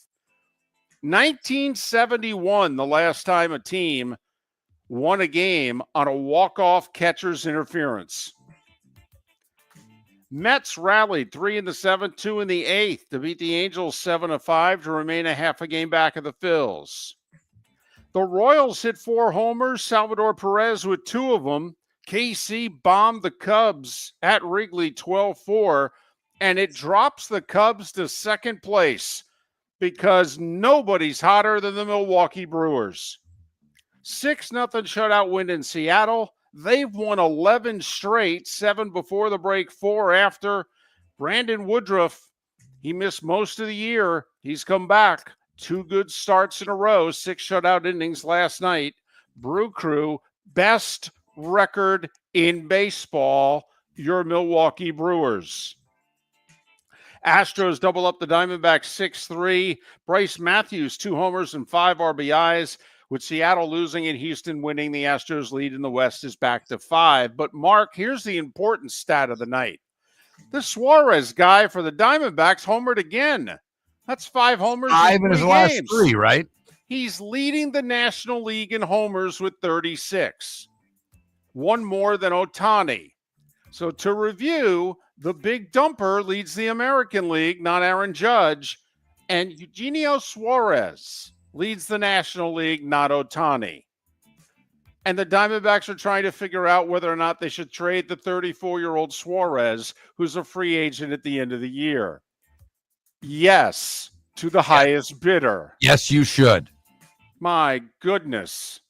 1971, the last time a team won a game on a walk-off catcher's interference. Mets rallied 3 in the 7th, 2 in the 8th to beat the Angels 7-5 to remain a half a game back of the Phils. The Royals hit 4 homers, Salvador Perez with 2 of them. KC bombed the Cubs at Wrigley 12-4, and it drops the Cubs to second place because nobody's hotter than the Milwaukee Brewers. 6-0 shutout win in Seattle. They've won 11 straight, 7 before the break, 4 after. Brandon Woodruff, he missed most of the year. He's come back. 2 good starts in a row, 6 shutout innings last night. Brew Crew, best record in baseball, your Milwaukee Brewers. Astros double up the Diamondbacks 6-3. Bryce Matthews, 2 homers and 5 RBIs. With Seattle losing and Houston winning, the Astros lead in the West is back to 5. But, Mark, here's the important stat of the night. The Suarez guy for the Diamondbacks homered again. That's 5 homers 5 in his last 3, right? He's leading the National League in homers with 36. 1 more than Ohtani. So to review, the big dumper leads the American League, not Aaron Judge, and Eugenio Suarez leads the National League, not Ohtani. And the Diamondbacks are trying to figure out whether or not they should trade the 34-year-old Suarez, who's a free agent at the end of the year. Yes, to the highest bidder. Yes, you should. My goodness.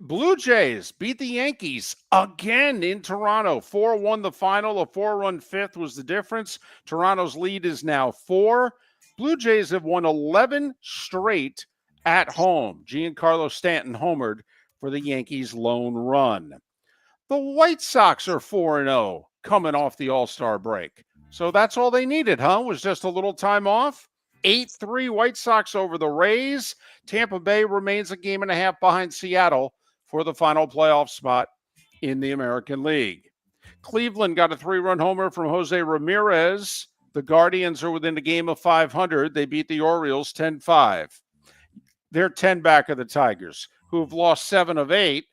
Blue Jays beat the Yankees again in Toronto. 4-1 the final. A 4-run fifth was the difference. Toronto's lead is now 4. Blue Jays have won 11 straight at home. Giancarlo Stanton homered for the Yankees' lone run. The White Sox are 4-0 coming off the All-Star break. So that's all they needed, huh? Was just a little time off. 8-3 White Sox over the Rays. Tampa Bay remains a game and a half behind Seattle for the final playoff spot in the American League. Cleveland got a 3-run homer from Jose Ramirez. The Guardians are within a game of 500. They beat the Orioles 10-5. They're 10 back of the Tigers, who have lost 7 of 8.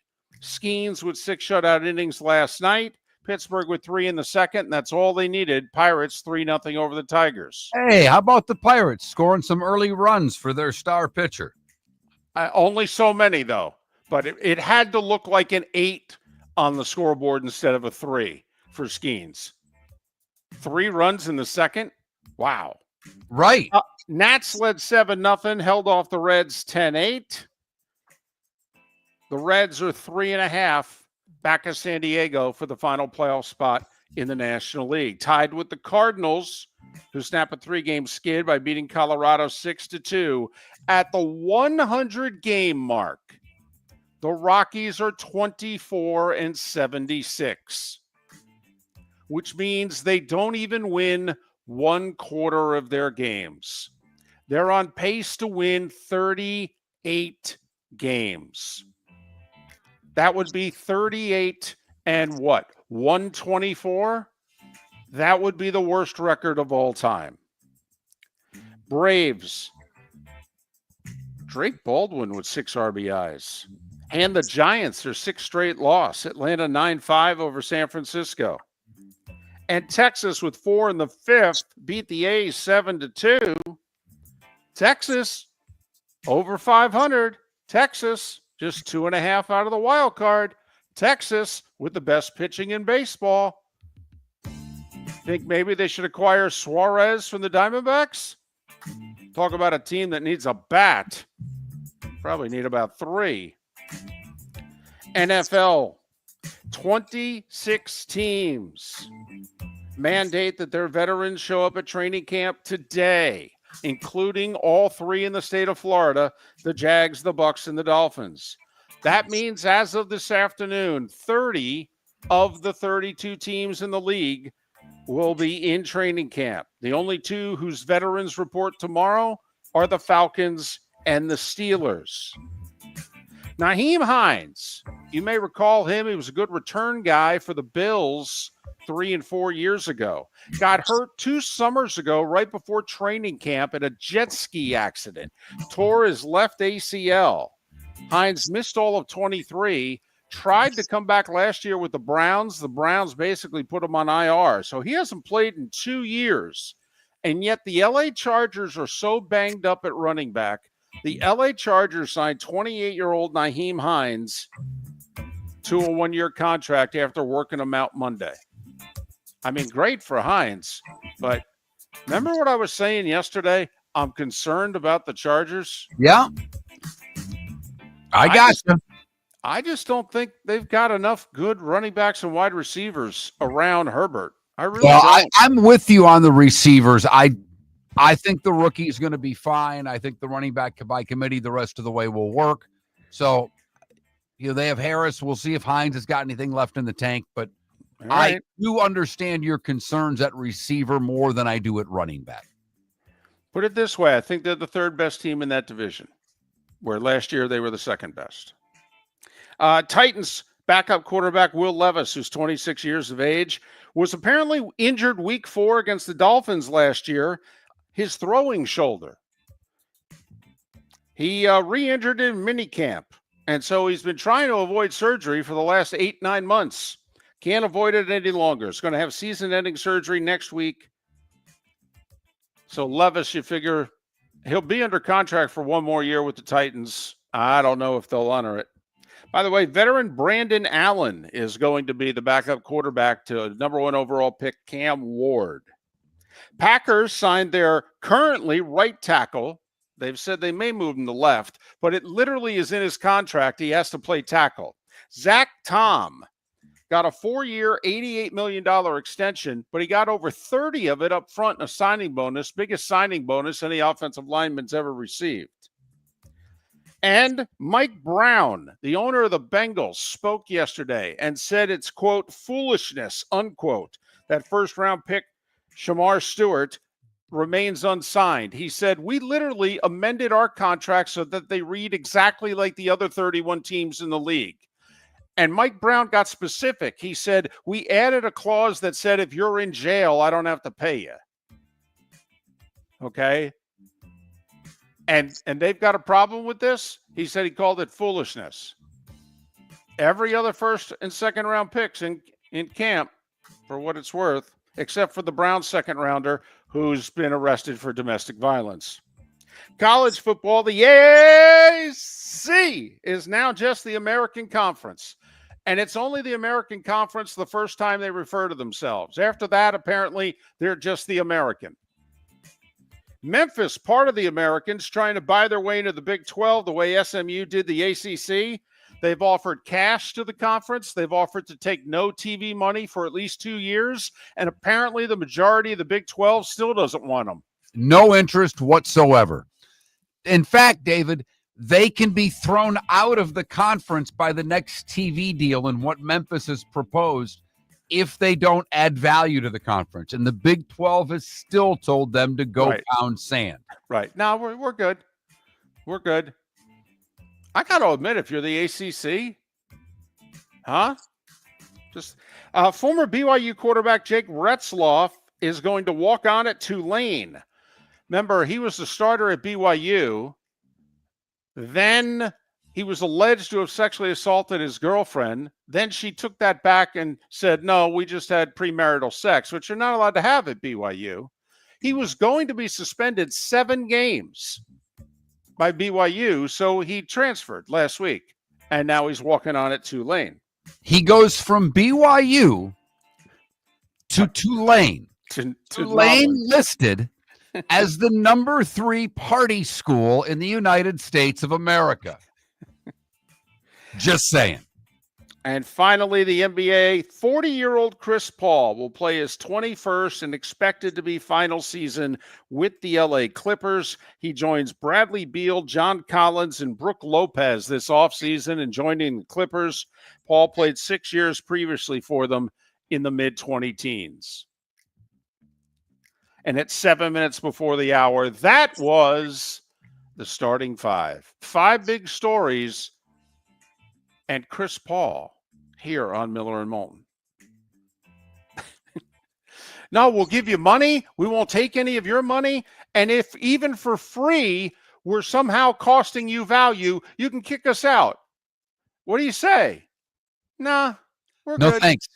Skeens with 6 shutout innings last night. Pittsburgh with 3 in the second, and that's all they needed. Pirates 3-0 over the Tigers. Hey, how about the Pirates scoring some early runs for their star pitcher? Only so many, though. But it had to look like an 8 on the scoreboard instead of a 3 for Skeens. 3 runs in the second? Wow. Right. Nats led 7-0, held off the Reds 10-8. The Reds are 3.5 back of San Diego for the final playoff spot in the National League. Tied with the Cardinals, who snap a 3-game skid by beating Colorado 6-2. At the 100-game mark, the Rockies are 24-76, which means they don't even win 1/4 of their games. They're on pace to win 38 games. That would be 38 and what? 124? That would be the worst record of all time. Braves. Drake Baldwin with 6 RBIs. And the Giants, their 6th straight loss. Atlanta 9-5 over San Francisco. And Texas with 4 in the 5th beat the A's 7-2. Texas over 500. Texas just 2.5 out of the wild card. Texas with the best pitching in baseball. Think maybe they should acquire Suarez from the Diamondbacks? Talk about a team that needs a bat. Probably need about 3. NFL, 26 teams mandate that their veterans show up at training camp today, including all 3 in the state of Florida, the Jags, the Bucks, and the Dolphins. That means as of this afternoon, 30 of the 32 teams in the league will be in training camp. The only 2 whose veterans report tomorrow are the Falcons and the Steelers. Nyheim Hines, you may recall him. He was a good return guy for the Bills 3 and 4 years ago. Got hurt 2 summers ago right before training camp in a jet ski accident. Tore his left ACL. Hines missed all of 23. Tried to come back last year with the Browns. The Browns basically put him on IR. So he hasn't played in 2 years. And yet the LA Chargers are so banged up at running back. The LA Chargers signed 28-year-old Nyheim Hines to a 1-year contract after working him out Monday. I mean, great for Hines. But remember what I was saying yesterday? I'm concerned about the Chargers. Yeah. I got you. I just don't think they've got enough good running backs and wide receivers around Herbert. I really don't. I'm with you on the receivers. I think the rookie is going to be fine. I think the running back by committee the rest of the way will work. So, they have Harris. We'll see if Hines has got anything left in the tank. But right. I do understand your concerns at receiver more than I do at running back. Put it this way. I think they're the 3rd best team in that division, where last year they were the 2nd best. Titans backup quarterback Will Levis, who's 26 years of age, was apparently injured week 4 against the Dolphins last year, his throwing shoulder. He re-injured in minicamp, and so he's been trying to avoid surgery for the last 8-9 months. Can't avoid it any longer. It's going to have season-ending surgery next week. So Levis, you figure he'll be under contract for 1 more year with the Titans. I don't know if they'll honor it. By the way, veteran Brandon Allen is going to be the backup quarterback to number 1 overall pick Cam Ward. Packers signed their currently right tackle. They've said they may move him to left, but it literally is in his contract. He has to play tackle. Zach Tom got a 4-year, $88 million extension, but he got over 30 of it up front in a signing bonus, biggest signing bonus any offensive lineman's ever received. And Mike Brown, the owner of the Bengals, spoke yesterday and said it's, quote, foolishness, unquote, that first-round pick Shamar Stewart remains unsigned. He said, we literally amended our contract so that they read exactly like the other 31 teams in the league. And Mike Brown got specific. He said, we added a clause that said, if you're in jail, I don't have to pay you. Okay? And they've got a problem with this. He said he called it foolishness. Every other 1st and 2nd round picks in camp, for what it's worth, except for the Browns 2nd rounder who's been arrested for domestic violence. College football, the AAC is now just the American Conference. And it's only the American Conference the first time they refer to themselves. After that, apparently, they're just the American. Memphis, part of the Americans, trying to buy their way into the Big 12 the way SMU did the ACC. They've offered cash to the conference. They've offered to take no TV money for at least 2 years. And apparently the majority of the Big 12 still doesn't want them. No interest whatsoever. In fact, David, they can be thrown out of the conference by the next TV deal and what Memphis has proposed if they don't add value to the conference. And the Big 12 has still told them to go pound sand. Right. Now we're good. We're good. I got to admit, if you're the ACC, just former BYU quarterback Jake Retzloff is going to walk on at Tulane. Remember, he was the starter at BYU. Then he was alleged to have sexually assaulted his girlfriend. Then she took that back and said, no, we just had premarital sex, which you're not allowed to have at BYU. He was going to be suspended 7 games by BYU, so he transferred last week, and now he's walking on at Tulane. He goes from BYU to Tulane. Tulane listed as the number 3 party school in the United States of America. Just saying. And finally, the NBA, 40-year-old Chris Paul will play his 21st and expected to be final season with the LA Clippers. He joins Bradley Beal, John Collins, and Brooke Lopez this offseason and joining the Clippers. Paul played 6 years previously for them in the mid-20 teens. And at 7 minutes before the hour, that was the starting five. 5 big stories and Chris Paul here on Miller and Moulton. No, we'll give you money. We won't take any of your money. And if even for free, we're somehow costing you value, you can kick us out. What do you say? Nah, we're No, good. thanks.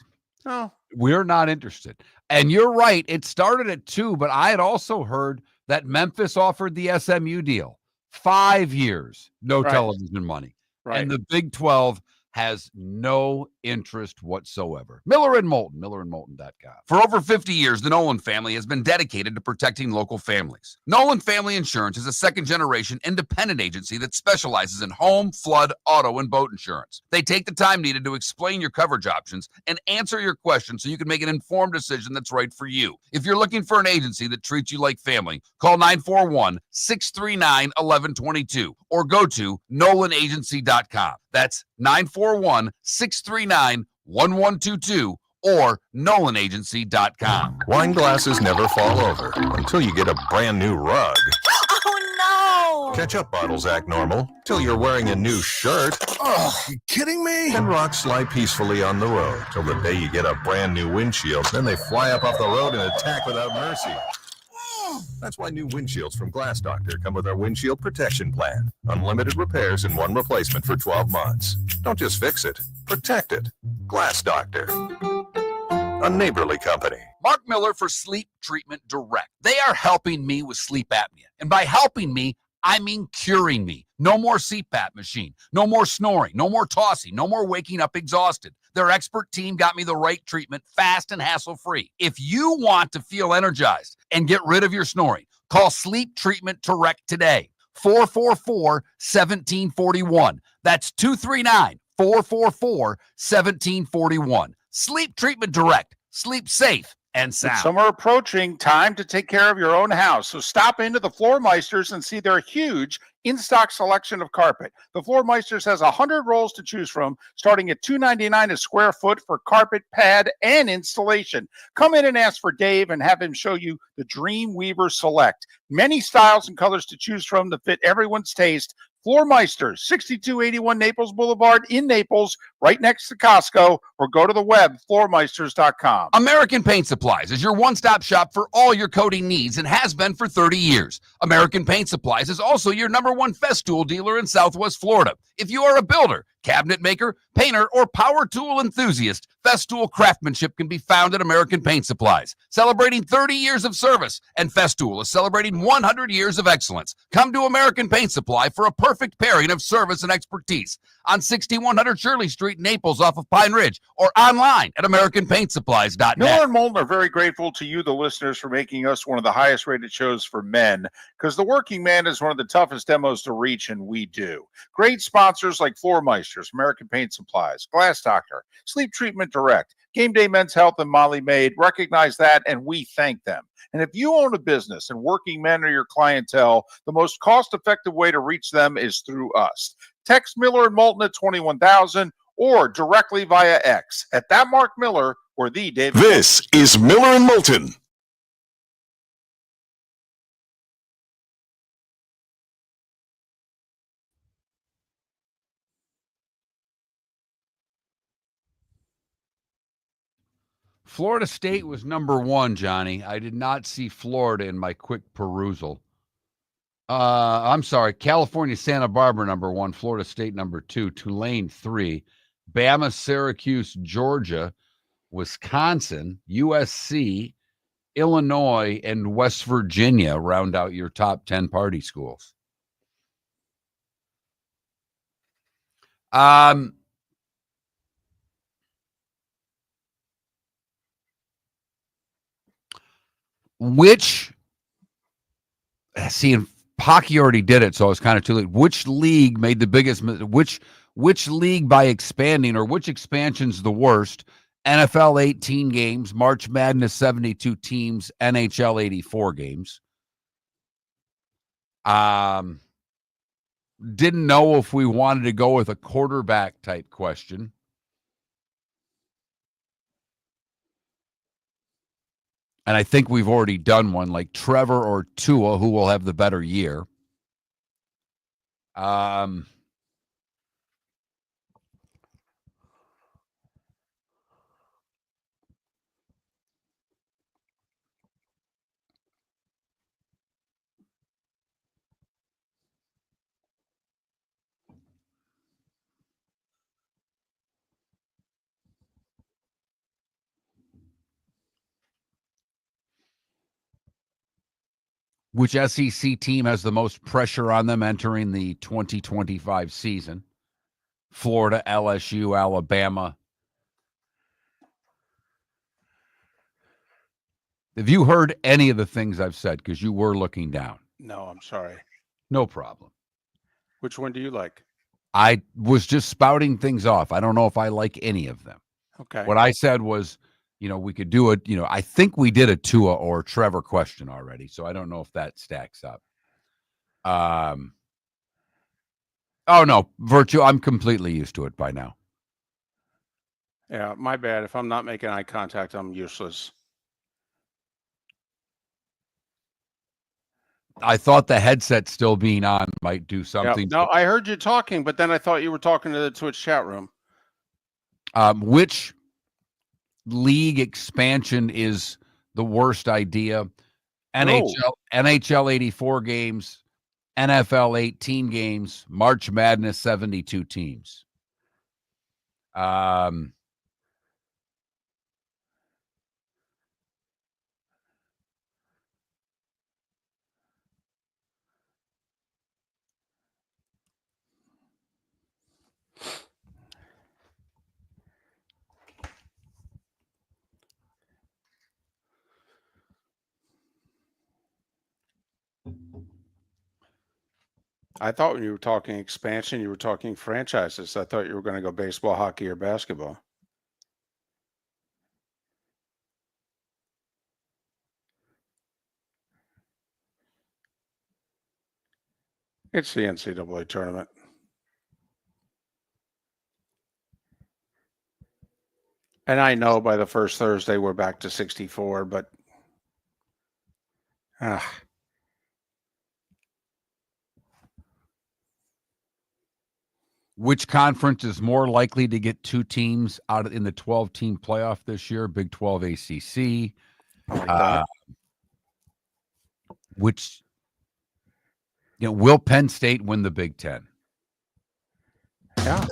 No. We're not interested. And you're right. It started at 2, but I had also heard that Memphis offered the SMU deal. 5 years, no television money. Right. And the Big 12 has no interest whatsoever. Miller and Moulton, millerandmoulton.com. For over 50 years, the Nolan family has been dedicated to protecting local families. Nolan Family Insurance is a second-generation independent agency that specializes in home, flood, auto, and boat insurance. They take the time needed to explain your coverage options and answer your questions so you can make an informed decision that's right for you. If you're looking for an agency that treats you like family, call 941-639-1122 or go to nolanagency.com. That's 941-639-1122 or nolanagency.com. Wine glasses never fall over until you get a brand new rug. Oh, no. Ketchup bottles act normal till you're wearing a new shirt. Oh, you kidding me? And rocks slide peacefully on the road till the day you get a brand new windshield. Then they fly up off the road and attack without mercy. That's why new windshields from Glass Doctor come with our windshield protection plan. Unlimited repairs and 1 replacement for 12 months. Don't just fix it, protect it. Glass Doctor. A neighborly company. Mark Miller for Sleep Treatment Direct. They are helping me with sleep apnea. And by helping me, I mean curing me. No more CPAP machine. No more snoring. No more tossing. No more waking up exhausted. Their expert team got me the right treatment fast and hassle-free. If you want to feel energized and get rid of your snoring, call Sleep Treatment Direct today. 444-1741. That's 239-444-1741. Sleep Treatment Direct. Sleep safe and sound. Summer approaching, time to take care of your own house. So stop into the Floor Meisters and see their huge in-stock selection of carpet. The Floor Meisters has 100 rolls to choose from, starting at $2.99 a square foot for carpet, pad, and installation. Come in and ask for Dave and have him show you the Dream Weaver Select. Many styles and colors to choose from to fit everyone's taste. Floor Meisters, 6281 Naples Boulevard in Naples, right next to Costco, or go to the web, floormeisters.com. American Paint Supplies is your one-stop shop for all your coating needs and has been for 30 years. American Paint Supplies is also your #1 Festool dealer in Southwest Florida. If you are a builder, cabinet maker, painter, or power tool enthusiast, Festool craftsmanship can be found at American Paint Supplies. Celebrating 30 years of service, and Festool is celebrating 100 years of excellence. Come to American Paint Supply for a perfect pairing of service and expertise on 6100 Shirley Street, Naples, off of Pine Ridge, or online at AmericanPaintSupplies.net. Miller and Moulton are very grateful to you, the listeners, for making us one of the highest rated shows for men, because the working man is one of the toughest demos to reach, and we do. Great sponsors like Floor Meisters, American Paint Supplies, Glass Doctor, Sleep Treatment Direct, Game Day Men's Health, and Molly Maid recognize that, and we thank them. And if you own a business and working men are your clientele, the most cost-effective way to reach them is through us. Text Miller and Moulton at 21,000 or directly via X at that Mark Miller or the David. This is Miller and Moulton. Florida State was #1, Johnny. I did not see Florida in my quick perusal. I'm sorry. California, Santa Barbara, #1. Florida State, #2. Tulane, 3. Bama, Syracuse, Georgia, Wisconsin, USC, Illinois, and West Virginia round out your top 10 party schools. and hockey already did it, so it's kind of too late. Which league made the biggest, which league by expanding, or which expansion's the worst? NFL 18 games, March Madness 72 teams, NHL 84 games. Didn't know if we wanted to go with a quarterback type question. And I think we've already done one, like Trevor or Tua, who will have the better year. Which SEC team has the most pressure on them entering the 2025 season? Florida, LSU, Alabama. Have you heard any of the things I've said? Because you were looking down. No, I'm sorry. No problem. Which one do you like? I was just spouting things off. I don't know if I like any of them. Okay. What I said was, we could do it. I think we did a Tua or Trevor question already, so I don't know if that stacks up. Oh, no, Virtue, I'm completely used to it by now. Yeah, my bad. If I'm not making eye contact, I'm useless. I thought the headset still being on might do something. No, I heard you talking, but then I thought you were talking to the Twitch chat room. Which league expansion is the worst idea? NHL 84 games, NFL 18 games, March Madness 72 teams. I thought when you were talking expansion, you were talking franchises. I thought you were going to go baseball, hockey, or basketball. It's the NCAA tournament. And I know by the first Thursday we're back to 64, but Which conference is more likely to get two teams out in the 12-team playoff this year? Big 12 ACC. Which, will Penn State win the Big Ten? Yeah.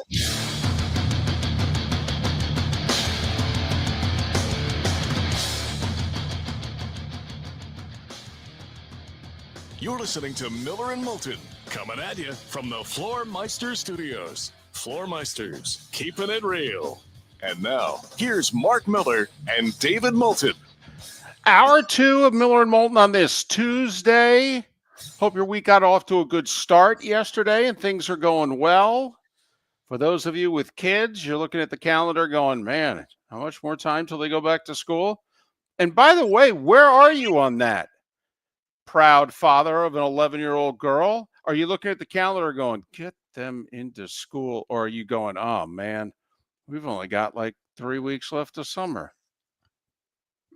You're listening to Miller and Moulton, coming at you from the Floor Meister Studios. Floor Meisters, keeping it real. And now, here's Mark Miller and David Moulton. Hour 2 of Miller and Moulton on this Tuesday. Hope your week got off to a good start yesterday and things are going well. For those of you with kids, you're looking at the calendar going, man, how much more time till they go back to school? And by the way, where are you on that? Proud father of an 11-year-old girl? Are you looking at the calendar going, get them into school? Or are you going, oh, man, we've only got like 3 weeks left of summer?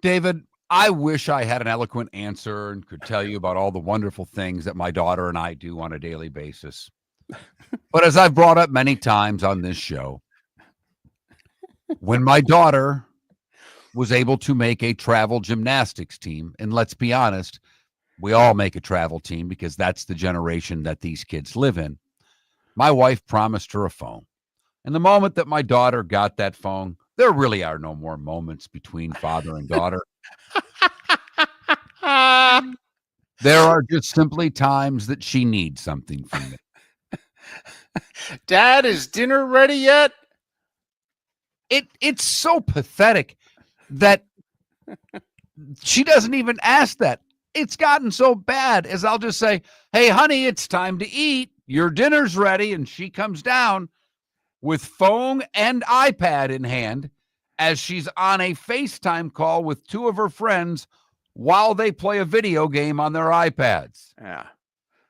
David, I wish I had an eloquent answer and could tell you about all the wonderful things that my daughter and I do on a daily basis. But as I've brought up many times on this show, when my daughter was able to make a travel gymnastics team, and let's be honest, we all make a travel team because that's the generation that these kids live in. My wife promised her a phone. And the moment that my daughter got that phone, there really are no more moments between father and daughter. There are just simply times that she needs something from me. Dad, is dinner ready yet? It's so pathetic that she doesn't even ask that. It's gotten so bad as I'll just say, hey, honey, it's time to eat. Your dinner's ready. And she comes down with phone and iPad in hand as she's on a FaceTime call with two of her friends while they play a video game on their iPads. Yeah.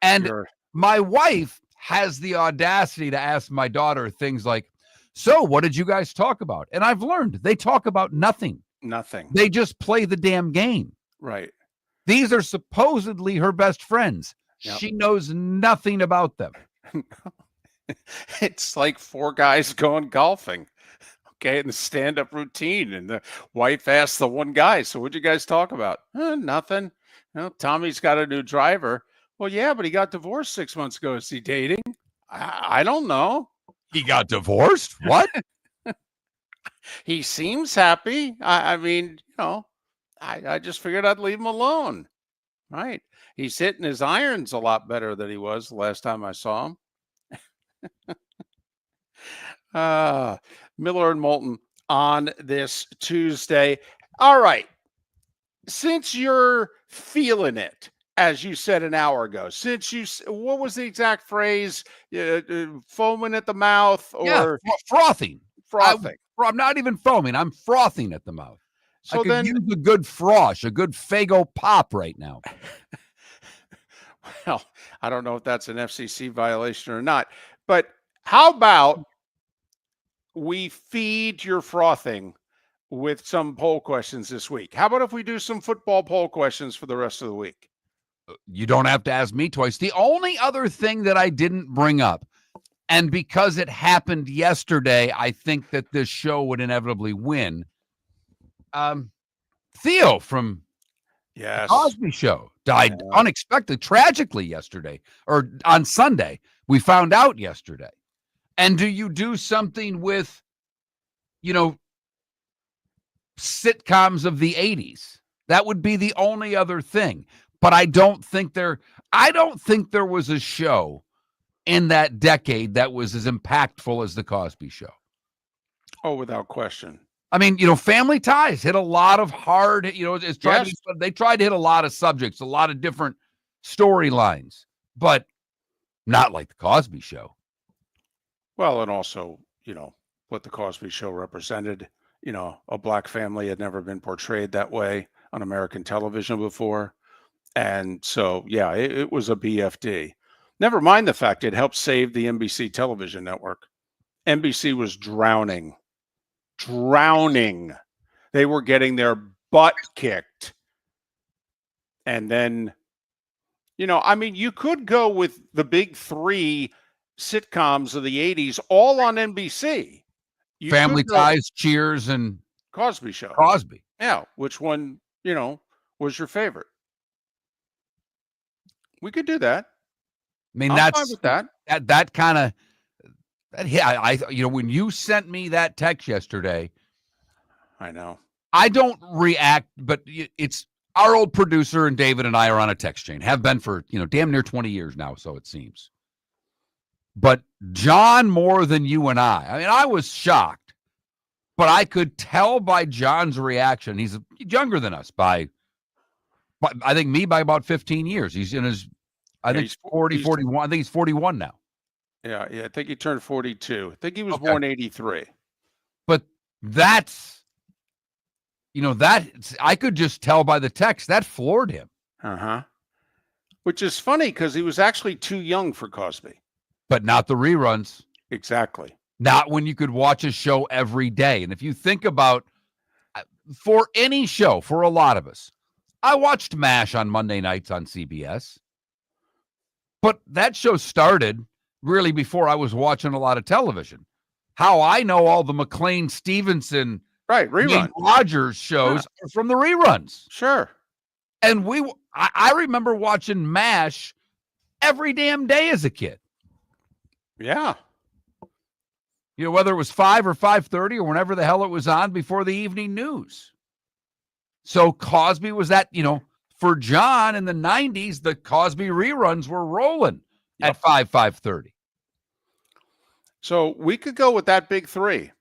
And my wife has the audacity to ask my daughter things like, so what did you guys talk about? And I've learned they talk about nothing. Nothing. They just play the damn game. Right. These are supposedly her best friends. Yep. She knows nothing about them. It's like four guys going golfing. Okay, in the stand-up routine, and the wife asks the one guy, so what'd you guys talk about? Nothing. Tommy's got a new driver. Well, yeah, but he got divorced 6 months ago. Is he dating? I don't know. He got divorced? What? He seems happy. I mean, I just figured I'd leave him alone. Right. He's hitting his irons a lot better than he was the last time I saw him. Miller and Moulton on this Tuesday. All right. Since you're feeling it, as you said an hour ago, what was the exact phrase? Foaming at the mouth or frothing? Frothing. I'm not even foaming. I'm frothing at the mouth. So I could use a good frosh, a good Faygo pop right now. Well, I don't know if that's an FCC violation or not, but how about we feed your frothing with some poll questions this week? How about if we do some football poll questions for the rest of the week? You don't have to ask me twice. The only other thing that I didn't bring up, and because it happened yesterday, I think that this show would inevitably win. Theo from The Cosby Show died unexpectedly, tragically yesterday, or on Sunday. We found out yesterday. And do you do something with, sitcoms of the 80s? That would be the only other thing. But I don't think there was a show in that decade that was as impactful as The Cosby Show. Oh, without question. I mean, Family Ties hit a lot of hard, they tried to hit a lot of subjects, a lot of different storylines, but not like The Cosby Show. Well, and also, what The Cosby Show represented, a black family had never been portrayed that way on American television before. And so, yeah, it was a BFD. Never mind the fact it helped save the NBC television network. NBC was drowning. They were getting their butt kicked. And then, you could go with the big three sitcoms of the 80s, all on NBC. Family Ties, Cheers, and Cosby Show. Cosby. Yeah. Which one, was your favorite? We could do that. I mean, I'm fine with that. That kind of, when you sent me that text yesterday, I know. I don't react, but it's our old producer and David and I are on a text chain, have been for, damn near 20 years now, so it seems. But John, more than you and I was shocked, but I could tell by John's reaction. He's younger than us by I think me by about 15 years. He's in his, he's 41. I think he's 41 now. Yeah. I think he turned 42. I think he was born 83. But that's, that I could just tell by the text that floored him. Which is funny because he was actually too young for Cosby. But not the reruns. Exactly. Not when you could watch a show every day. And if you think about, for any show, for a lot of us, I watched MASH on Monday nights on CBS. But that show started really before I was watching a lot of television. How I know all the McLean Stevenson, rerun Rogers shows are from the reruns. Sure. And I remember watching MASH every damn day as a kid. Yeah. Whether it was 5 or 5:30 or whenever the hell it was on before the evening news. So Cosby was that, for John in the 90s, the Cosby reruns were rolling at 5:30. So we could go with that big three.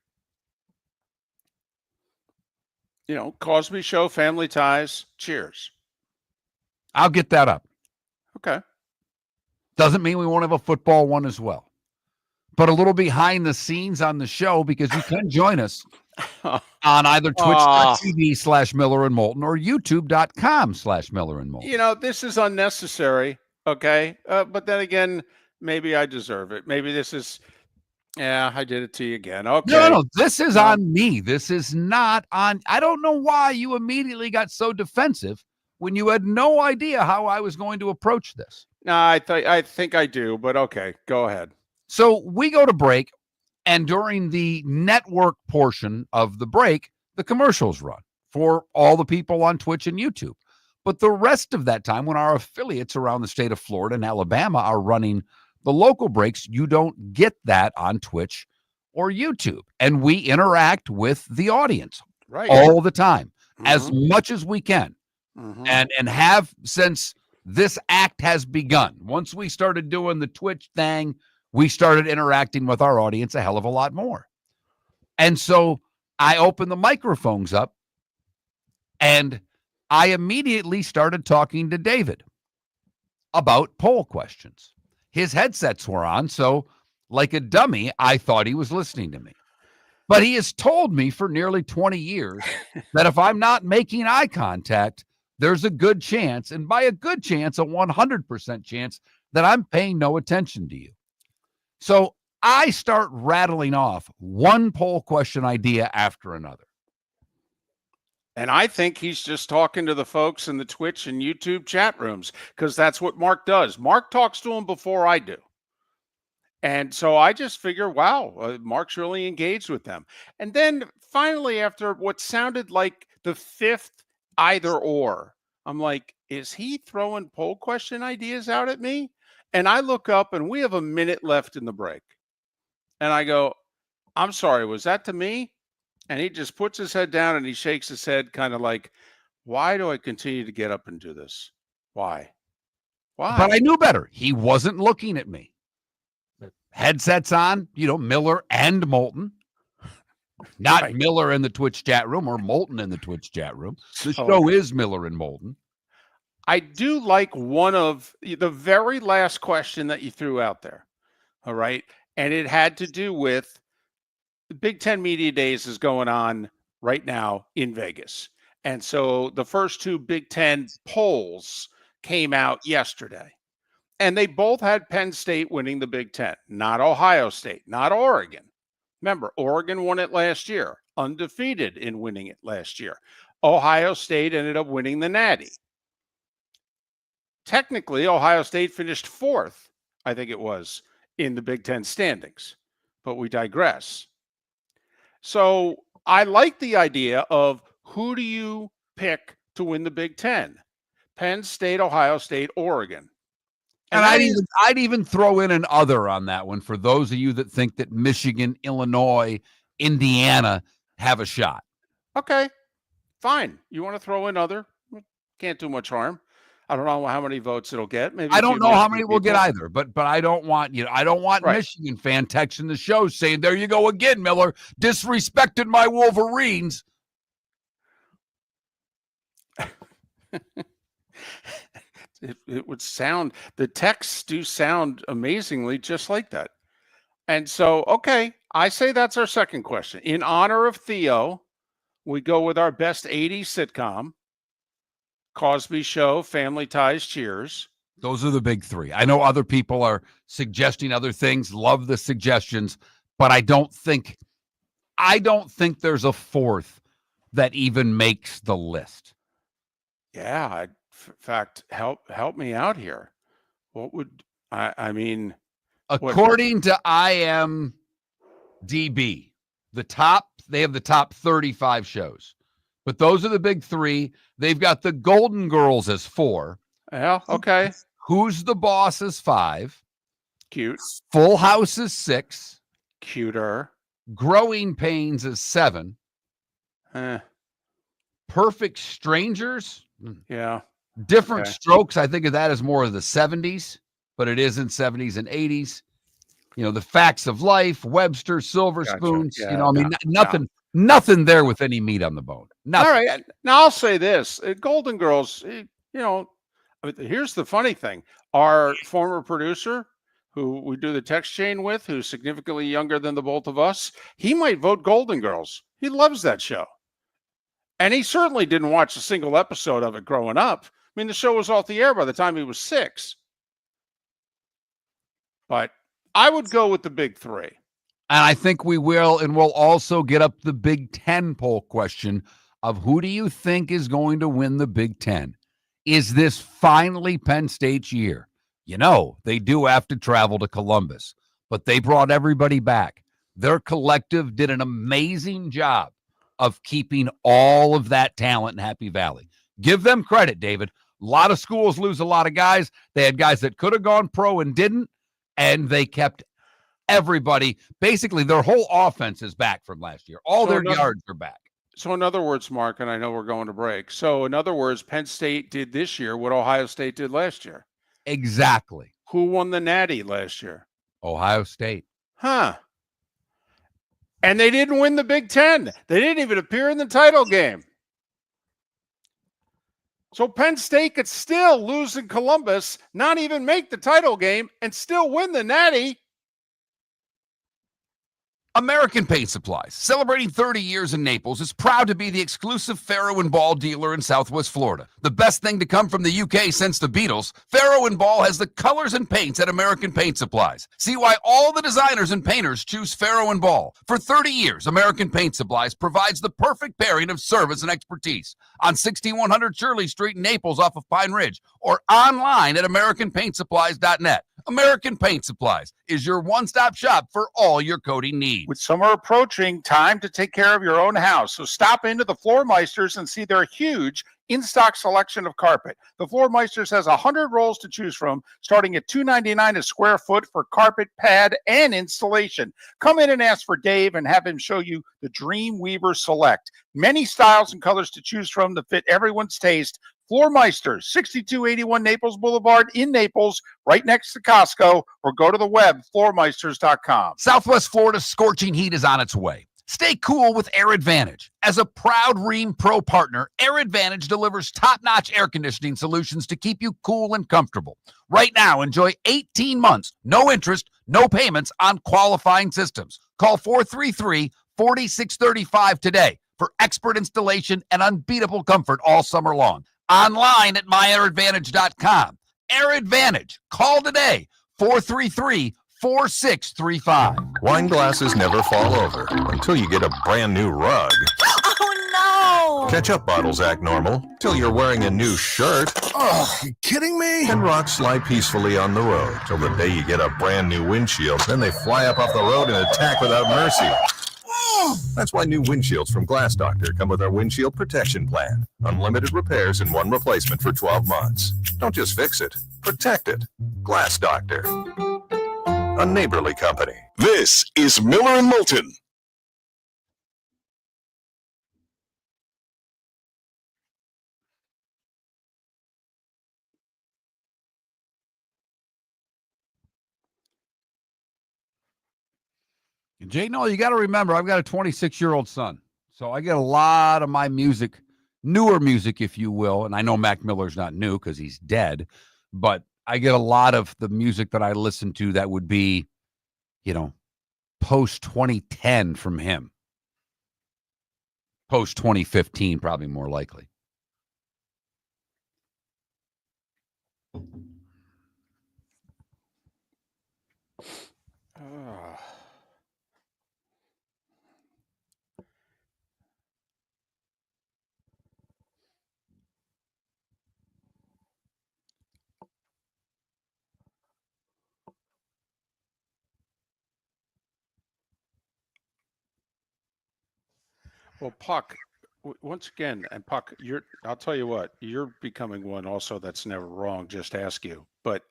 Cosby Show, Family Ties, Cheers. I'll get that up. Okay. Doesn't mean we won't have a football one as well. But a little behind the scenes on the show, because you can join us on either twitch.tv/Miller and Moulton or youtube.com/Miller and Moulton. This is unnecessary. Okay. But then again, maybe I deserve it. Maybe this is, I did it to you again. Okay. No. This is on me. This is not on. I don't know why you immediately got so defensive when you had no idea how I was going to approach this. No, I think I do, but okay, go ahead. So we go to break, and during the network portion of the break, the commercials run for all the people on Twitch and YouTube. But the rest of that time, when our affiliates around the state of Florida and Alabama are running the local breaks, you don't get that on Twitch or YouTube. And we interact with the audience all the time, as much as we can, and have since this act has begun. Once we started doing the Twitch thing, we started interacting with our audience a hell of a lot more. And so I opened the microphones up, and I immediately started talking to David about poll questions. His headsets were on, so like a dummy, I thought he was listening to me. But he has told me for nearly 20 years that if I'm not making eye contact, there's a good chance, and by a good chance, a 100% chance, that I'm paying no attention to you. So I start rattling off one poll question idea after another. And I think he's just talking to the folks in the Twitch and YouTube chat rooms, because that's what Mark does. Mark talks to them before I do. And so I just figure, wow, Mark's really engaged with them. And then finally, after what sounded like the fifth either or, I'm like, is he throwing poll question ideas out at me? And I look up and we have a minute left in the break. And I go, I'm sorry, was that to me? And he just puts his head down and he shakes his head kind of like, why do I continue to get up and do this? Why? But I knew better. He wasn't looking at me. Headsets on, Miller and Moulton. Not Miller in the Twitch chat room or Moulton in the Twitch chat room. The show is Miller and Moulton. I do like one of the very last question that you threw out there. All right. And it had to do with the Big Ten Media Days is going on right now in Vegas. And so the first two Big Ten polls came out yesterday. And they both had Penn State winning the Big Ten, not Ohio State, not Oregon. Remember, Oregon won it last year, undefeated in winning it last year. Ohio State ended up winning the Natty. Technically, Ohio State finished fourth, I think it was, in the Big Ten standings. But we digress. So I like the idea of who do you pick to win the Big Ten? Penn State, Ohio State, Oregon. And I'd even throw in an other on that one for those of you that think that Michigan, Illinois, Indiana have a shot. Okay, fine. You want to throw in other? Can't do much harm. I don't know how many votes it'll get. Maybe I don't know how many we'll get either, but I don't want I don't want Michigan fan texting the show saying, "There you go again, Miller, disrespected my Wolverines." It would sound, the texts do sound amazingly just like that. And so, okay, I say that's our second question. In honor of Theo, we go with our best 80s sitcom, Cosby Show, Family Ties, Cheers. Those are the big three. I know other people are suggesting other things. Love the suggestions, but I don't think there's a fourth that even makes the list. Yeah, in fact, help me out here. What would I mean? According to IMDb, they have the top 35 shows. But those are the big three. They've got the Golden Girls as 4. Yeah, okay. Who's the Boss is 5. Cute. Full House is 6. Cuter. Growing Pains is 7. Perfect Strangers. Yeah. Different Strokes. I think of that as more of the 70s, but it is in 70s and 80s. The Facts of Life, Webster, Silver Spoons. Yeah, nothing. Nothing there with any meat on the bone. Nothing. All right. Now I'll say this: Golden Girls. Here's the funny thing: our former producer, who we do the text chain with, who's significantly younger than the both of us, he might vote Golden Girls. He loves that show, and he certainly didn't watch a single episode of it growing up. I mean, the show was off the air by the time he was 6. But I would go with the big 3. And I think we will, and we'll also get up the Big Ten poll question of who do you think is going to win the Big Ten? Is this finally Penn State's year? They do have to travel to Columbus, but they brought everybody back. Their collective did an amazing job of keeping all of that talent in Happy Valley. Give them credit, David. A lot of schools lose a lot of guys. They had guys that could have gone pro and didn't, and they kept everybody. Basically, their whole offense is back from last year. All their yards are back. So in other words, Mark, and I know we're going to break. So in other words, Penn State did this year what Ohio State did last year. Exactly. Who won the Natty last year? Ohio State. Huh. And they didn't win the Big Ten. They didn't even appear in the title game. So Penn State could still lose in Columbus, not even make the title game, and still win the Natty. American Paint Supplies, celebrating 30 years in Naples, is proud to be the exclusive Farrow & Ball dealer in Southwest Florida. The best thing to come from the UK since the Beatles, Farrow & Ball has the colors and paints at American Paint Supplies. See why all the designers and painters choose Farrow & Ball. For 30 years, American Paint Supplies provides the perfect pairing of service and expertise on 6100 Shirley Street in Naples off of Pine Ridge, or online at AmericanPaintSupplies.net. American Paint Supplies is your one-stop shop for all your coating needs. With summer approaching, time to take care of your own house. So stop into the Floor Meisters and see their huge in-stock selection of carpet. The Floor Meisters has 100 rolls to choose from, starting at $2.99 a square foot for carpet, pad, and installation. Come in and ask for Dave and have him show you the Dream Weaver Select. Many styles and colors to choose from to fit everyone's taste. Floor Meisters, 6281 Naples Boulevard in Naples, right next to Costco, or go to the web, floormeisters.com. Southwest Florida's scorching heat is on its way. Stay cool with Air Advantage. As a proud Ream Pro partner, Air Advantage delivers top-notch air conditioning solutions to keep you cool and comfortable. Right now, enjoy 18 months, no interest, no payments on qualifying systems. Call 433-4635 today for expert installation and unbeatable comfort all summer long. Online at myairadvantage.com. Air Advantage. Call today, 433-4635. Wine glasses never fall over until you get a brand new rug. Oh no! Ketchup bottles act normal till you're wearing a new shirt. Oh, you kidding me? And rocks slide peacefully on the road till the day you get a brand new windshield. Then they fly up off the road and attack without mercy. That's why new windshields from Glass Doctor come with our windshield protection plan. Unlimited repairs and one replacement for 12 months. Don't just fix it, protect it. Glass Doctor. A neighborly company. This is Miller and Moulton. Jay, no, you got to remember, I've got a 26-year-old son. So I get a lot of my music, newer music, if you will. And I know Mac Miller's not new because he's dead. But I get a lot of the music that I listen to that would be, post 2010 from him. Post 2015, probably more likely. Well, Puck, once again, and Puck, I'll tell you what, you're becoming one also that's never wrong, just ask you. But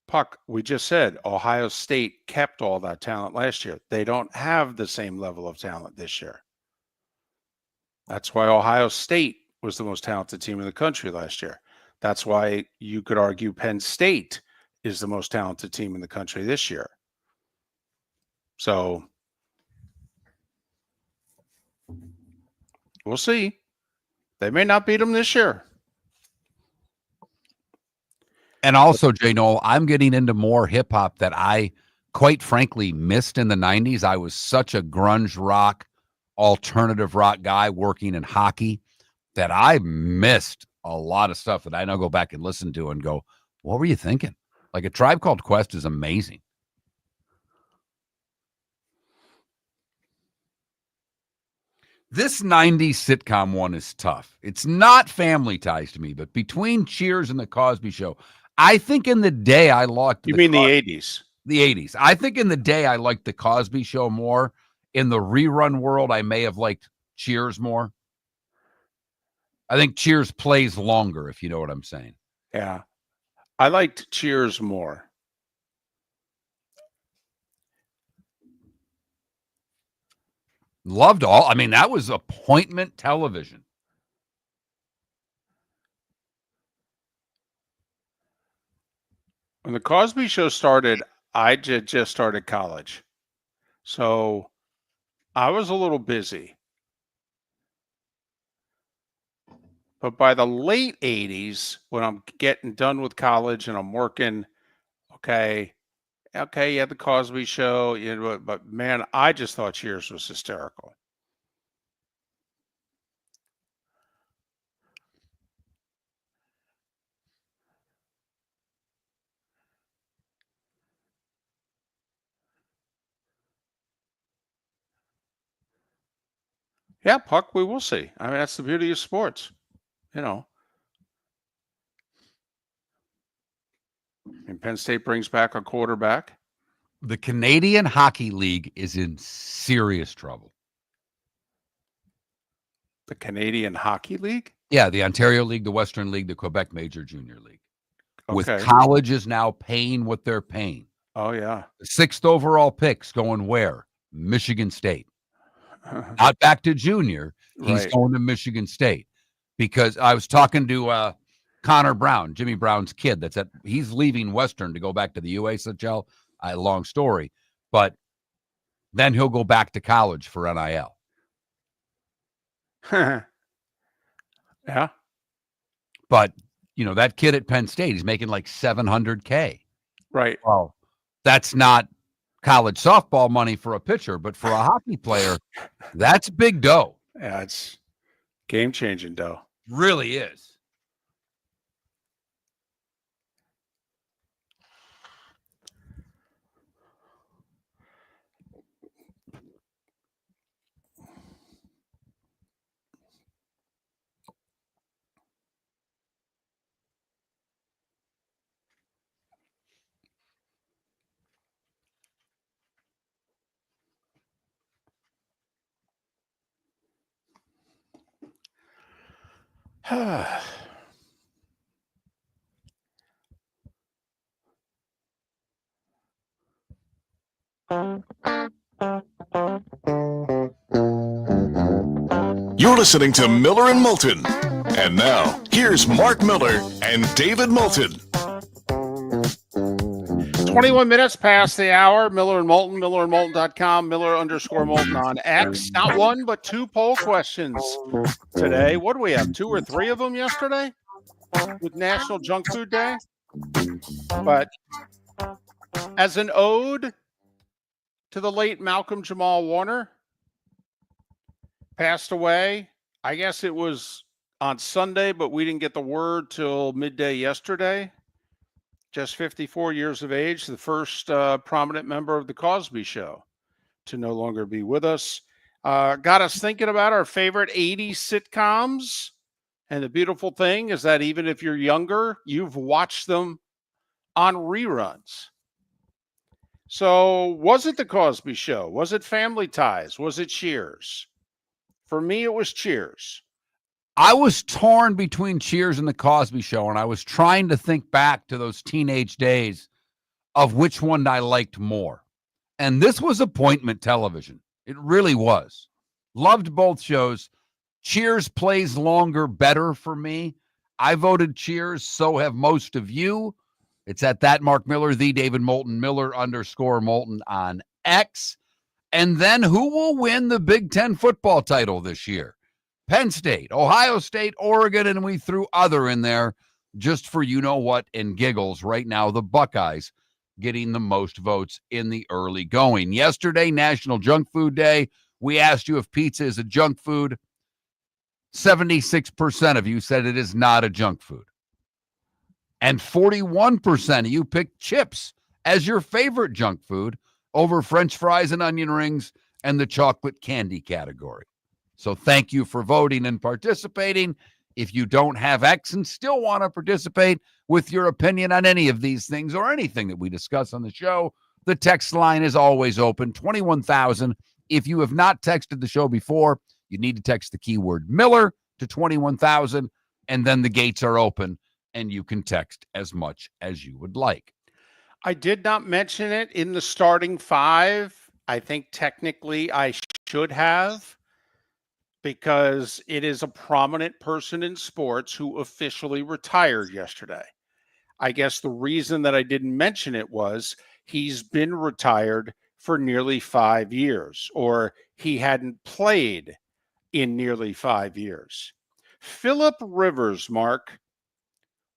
Puck, we just said Ohio State kept all that talent last year. They don't have the same level of talent this year. That's why Ohio State was the most talented team in the country last year. That's why you could argue Penn State is the most talented team in the country this year. So We'll see. They may not beat them this year. And also, Jay Noel, I'm getting into more hip hop that I, quite frankly, missed in the 90s. I was such a grunge rock, alternative rock guy working in hockey that I missed a lot of stuff that I now go back and listen to and go, what were you thinking? Like A Tribe Called Quest is amazing. This 90s sitcom one is tough. It's not Family Ties to me, but between Cheers and The Cosby Show, I think in the day I liked You mean the 80s? The 80s. I think in the day I liked The Cosby Show more. In the rerun world, I may have liked Cheers more. I think Cheers plays longer, if you know what I'm saying. Yeah. I liked Cheers more. Loved all. I mean, that was appointment television. When the Cosby Show started, I just started college. So I was a little busy. But by the late 80s, when I'm getting done with college and I'm working, okay, yeah, the Cosby Show, you know, but man, I just thought Cheers was hysterical. Yeah, Puck, we will see. I mean, that's the beauty of sports, you know. And Penn State brings back a quarterback. The Canadian Hockey League is in serious trouble. The Canadian Hockey League? Yeah, the Ontario League, the Western League, the Quebec Major Junior League. With Okay. colleges now paying what they're paying. Oh, yeah. The 6th overall pick's going where? Michigan State. Not back to junior. He's Right. going to Michigan State. Because I was talking to Connor Brown, Jimmy Brown's kid. He's leaving Western to go back to the USHL. Long story. But then he'll go back to college for NIL. Yeah. But, you know, that kid at Penn State, he's making like $700K. Right. Well, that's not college softball money for a pitcher, but for a hockey player, that's big dough. Yeah, it's game-changing dough. Really is. You're listening to Miller and Moulton. And now, here's Mark Miller and David Moulton. 21 minutes past the hour. Miller and Moulton, millerandmoulton.com, Miller_Moulton on X. Not one, but two poll questions today. What do we have? 2 or 3 of them yesterday with National Junk Food Day? But as an ode to the late Malcolm Jamal Warner, passed away. I guess it was on Sunday, but we didn't get the word till midday yesterday. Just 54 years of age, the first prominent member of the Cosby Show to no longer be with us. Got us thinking about our favorite 80s sitcoms. And the beautiful thing is that even if you're younger, you've watched them on reruns. So was it the Cosby Show? Was it Family Ties? Was it Cheers? For me, it was Cheers. I was torn between Cheers and the Cosby Show, and I was trying to think back to those teenage days of which one I liked more. And this was appointment television. It really was. Loved both shows. Cheers plays longer, better for me. I voted Cheers. So have most of you. It's at that Mark Miller, the David Moulton, Miller_Moulton on X. And then who will win the Big Ten football title this year? Penn State, Ohio State, Oregon, and we threw other in there just for you-know-what and giggles. Right now, the Buckeyes getting the most votes in the early going. Yesterday, National Junk Food Day. We asked you if pizza is a junk food. 76% of you said it is not a junk food. And 41% of you picked chips as your favorite junk food over French fries and onion rings and the chocolate candy category. So thank you for voting and participating. If you don't have X and still want to participate with your opinion on any of these things or anything that we discuss on the show, the text line is always open, 21,000. If you have not texted the show before, you need to text the keyword Miller to 21,000, and then the gates are open, and you can text as much as you would like. I did not mention it in the starting five. I think technically I should have, because it is a prominent person in sports who officially retired yesterday. I guess the reason that I didn't mention it was he's been retired for nearly 5 years, or he hadn't played in nearly 5 years. Philip Rivers, Mark,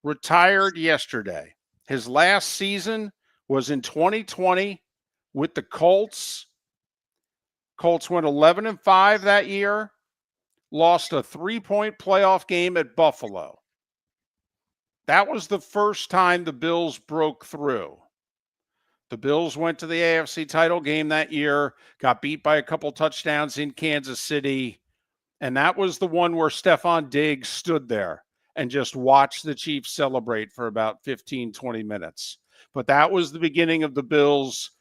retired yesterday. His last season was in 2020 with the Colts. Colts went 11-5 that year, lost a 3-point playoff game at Buffalo. That was the first time the Bills broke through. The Bills went to the AFC title game that year, got beat by a couple touchdowns in Kansas City, and that was the one where Stephon Diggs stood there and just watched the Chiefs celebrate for about 15, 20 minutes. But that was the beginning of the Bills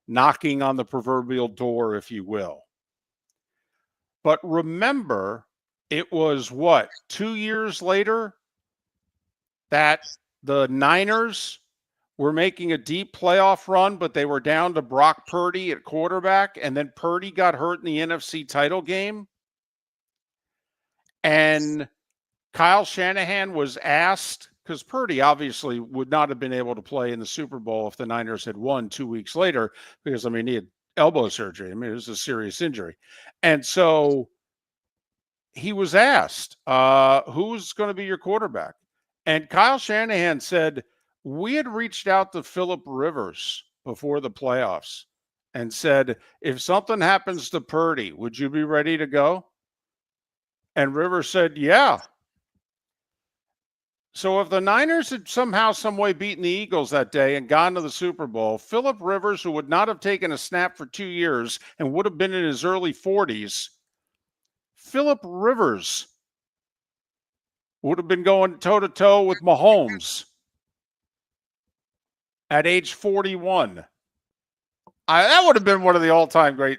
knocking on the proverbial door, if you will. But remember, it was 2 years later that the Niners were making a deep playoff run, but they were down to Brock Purdy at quarterback, and then Purdy got hurt in the NFC title game. And Kyle Shanahan was asked, because Purdy obviously would not have been able to play in the Super Bowl if the Niners had won 2 weeks later, because, he had elbow surgery. It was a serious injury. And so he was asked, who's going to be your quarterback? And Kyle Shanahan said, we had reached out to Philip Rivers before the playoffs and said, if something happens to Purdy, would you be ready to go? And Rivers said, yeah. So if the Niners had somehow, some way beaten the Eagles that day and gone to the Super Bowl, Philip Rivers, who would not have taken a snap for 2 years and would have been in his early 40s, Philip Rivers would have been going toe-to-toe with Mahomes at age 41. That would have been one of the all-time great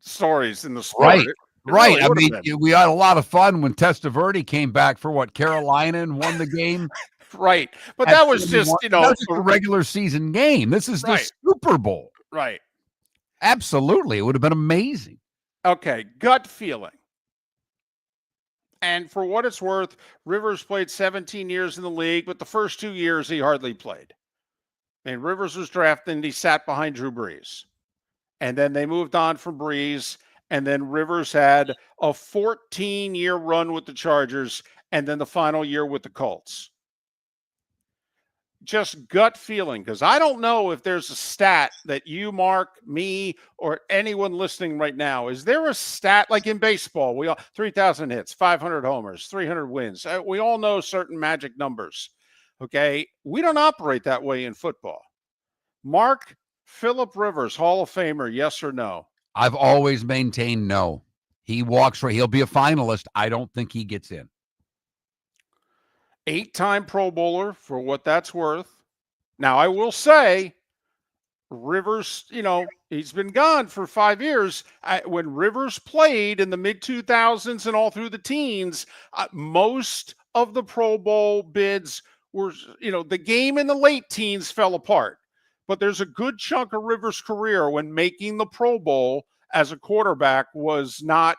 stories in the sport. Right. Right. Really we had a lot of fun when Testaverde came back for Carolina and won the game. Right. But that was just, that was just a regular season game. This is the Super Bowl. Right. Absolutely. It would have been amazing. Okay. Gut feeling. And for what it's worth, Rivers played 17 years in the league, but the first 2 years he hardly played. Rivers was drafted and he sat behind Drew Brees. And then they moved on from Brees. And then Rivers had a 14-year run with the Chargers and then the final year with the Colts. Just gut feeling, because I don't know if there's a stat that you, Mark, me, or anyone listening right now. Is there a stat like in baseball? We all 3,000 hits, 500 homers, 300 wins. We all know certain magic numbers. Okay, we don't operate that way in football. Mark, Philip Rivers, Hall of Famer, yes or no? I've always maintained no. He walks right. He'll be a finalist. I don't think he gets in. 8-time Pro Bowler, for what that's worth. Now, I will say, Rivers, he's been gone for 5 years. When Rivers played in the mid-2000s and all through the teens, most of the Pro Bowl bids were, the game in the late teens fell apart. But there's a good chunk of Rivers' career when making the Pro Bowl as a quarterback was not,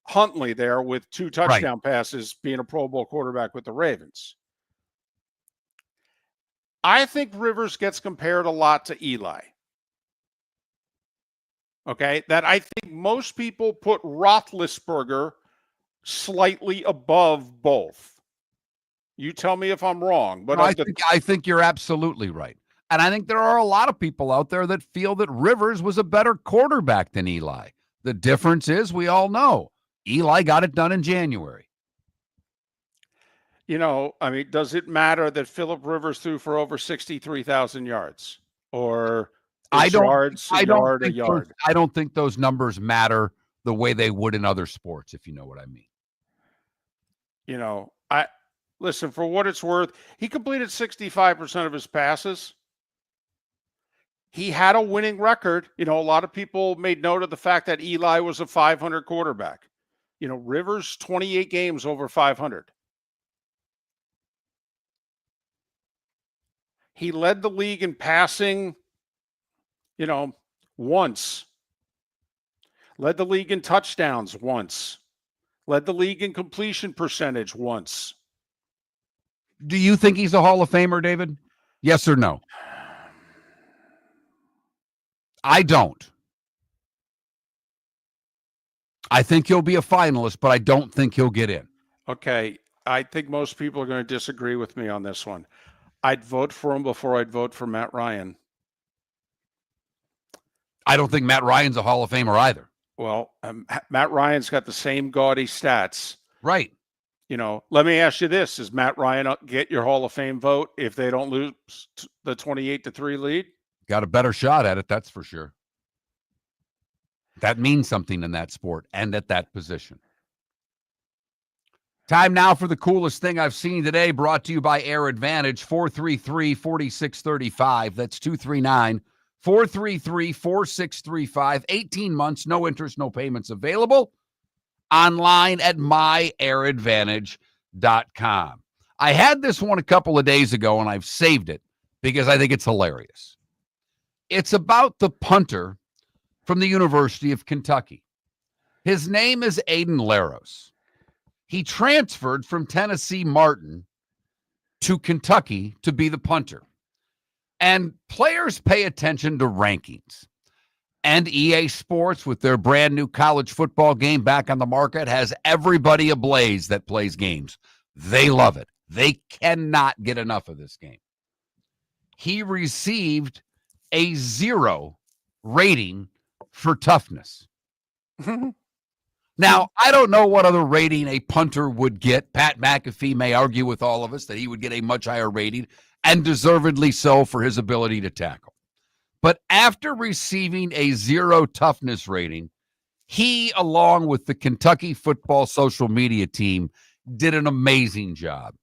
Huntley there with 2 touchdown passes being a Pro Bowl quarterback with the Ravens. I think Rivers gets compared a lot to Eli. okay, that I think most people put Roethlisberger slightly above both. You tell me if I'm wrong, but I think you're absolutely right. And I think there are a lot of people out there that feel that Rivers was a better quarterback than Eli. The difference is, we all know, Eli got it done in January. Does it matter that Phillip Rivers threw for over 63,000 yards? Or I don't think those numbers matter the way they would in other sports, if you know what I mean. Listen, for what it's worth, he completed 65% of his passes. He had a winning record. A lot of people made note of the fact that Eli was a 500 quarterback. Rivers, 28 games over 500. He led the league in passing, once. Led the league in touchdowns once. Led the league in completion percentage once. Do you think he's a Hall of Famer, David? Yes or no? I don't. I think he'll be a finalist, but I don't think he'll get in. Okay. I think most people are going to disagree with me on this one. I'd vote for him before I'd vote for Matt Ryan. I don't think Matt Ryan's a Hall of Famer either. Well, Matt Ryan's got the same gaudy stats. Right. Let me ask you this. Does Matt Ryan get your Hall of Fame vote if they don't lose the 28-3 lead? Got a better shot at it, that's for sure. That means something in that sport and at that position. Time now for the coolest thing I've seen today, brought to you by Air Advantage, 433-4635. That's 239-433-4635. 18 months, no interest, no payments available. Online at myairadvantage.com. I had this one a couple of days ago, and I've saved it because I think it's hilarious. It's about the punter from the University of Kentucky. His name is Aiden Laros. He transferred from Tennessee Martin to Kentucky to be the punter. And players pay attention to rankings. And EA Sports, with their brand new college football game back on the market, has everybody ablaze that plays games. They love it. They cannot get enough of this game. He received a 0 rating for toughness. Now, I don't know what other rating a punter would get. Pat McAfee may argue with all of us that he would get a much higher rating, and deservedly so, for his ability to tackle. But after receiving a 0 toughness rating, he, along with the Kentucky football social media team, did an amazing job.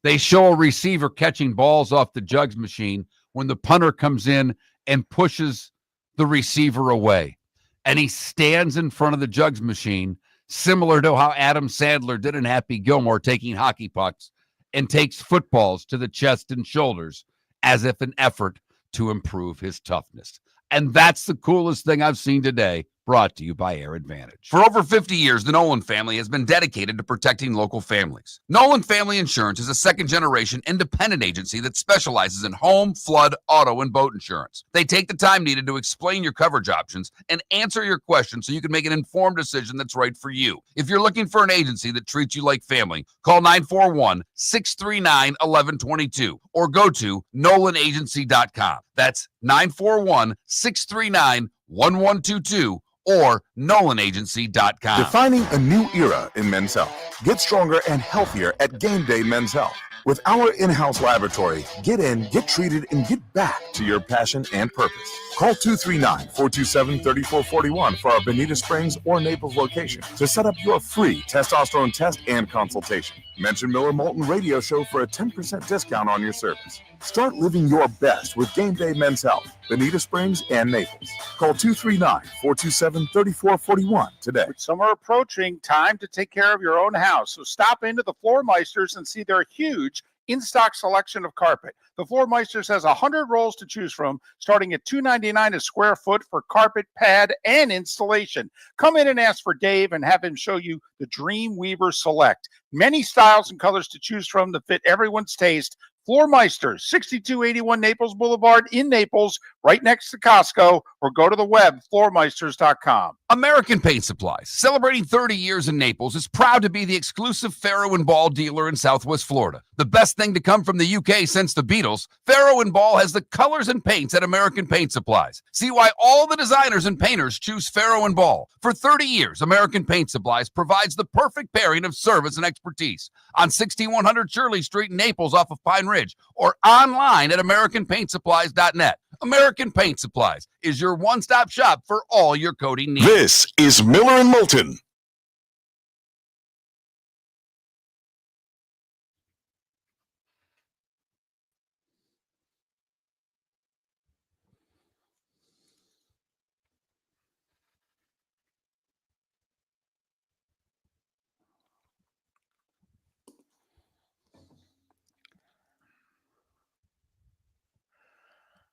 They show a receiver catching balls off the jugs machine when the punter comes in and pushes the receiver away. And he stands in front of the jugs machine, similar to how Adam Sandler did in Happy Gilmore, taking hockey pucks, and takes footballs to the chest and shoulders as if an effort to improve his toughness. And that's the coolest thing I've seen today, brought to you by Air Advantage. For over 50 years, the Nolan family has been dedicated to protecting local families. Nolan Family Insurance is a second-generation independent agency that specializes in home, flood, auto, and boat insurance. They take the time needed to explain your coverage options and answer your questions so you can make an informed decision that's right for you. If you're looking for an agency that treats you like family, call 941-639-1122 or go to nolanagency.com. That's 941-639-1122 or nolanagency.com. Defining a new era in men's health. Get stronger and healthier at Game Day Men's Health. With our in-house laboratory, get in, get treated, and get back to your passion and purpose. Call 239-427-3441 for our Bonita Springs or Naples location to set up your free testosterone test and consultation. Mention Miller Moulton Radio Show for a 10% discount on your service. Start living your best with Game Day Men's Health, Bonita Springs and Naples. Call 239-427-3441 today. With summer approaching, time to take care of your own house. So stop into the Floor Meisters and see their huge in-stock selection of carpet. The Floor Meisters has 100 rolls to choose from, starting at $2.99 a square foot for carpet, pad, and installation. Come in and ask for Dave and have him show you the Dream Weaver Select. Many styles and colors to choose from to fit everyone's taste. Floor Meisters, 6281 Naples Boulevard in Naples, right next to Costco, or go to the web, floormeisters.com. American Paint Supplies, celebrating 30 years in Naples, is proud to be the exclusive Faro and Ball dealer in Southwest Florida. The best thing to come from the UK since the Beatles, Faro and Ball has the colors and paints at American Paint Supplies. See why all the designers and painters choose Faro and Ball. For 30 years, American Paint Supplies provides the perfect pairing of service and expertise. On 6100 Shirley Street in Naples off of Pine Ridge, or online at AmericanPaintSupplies.net. American Paint Supplies is your one-stop shop for all your coating needs. This is Miller and Moulton.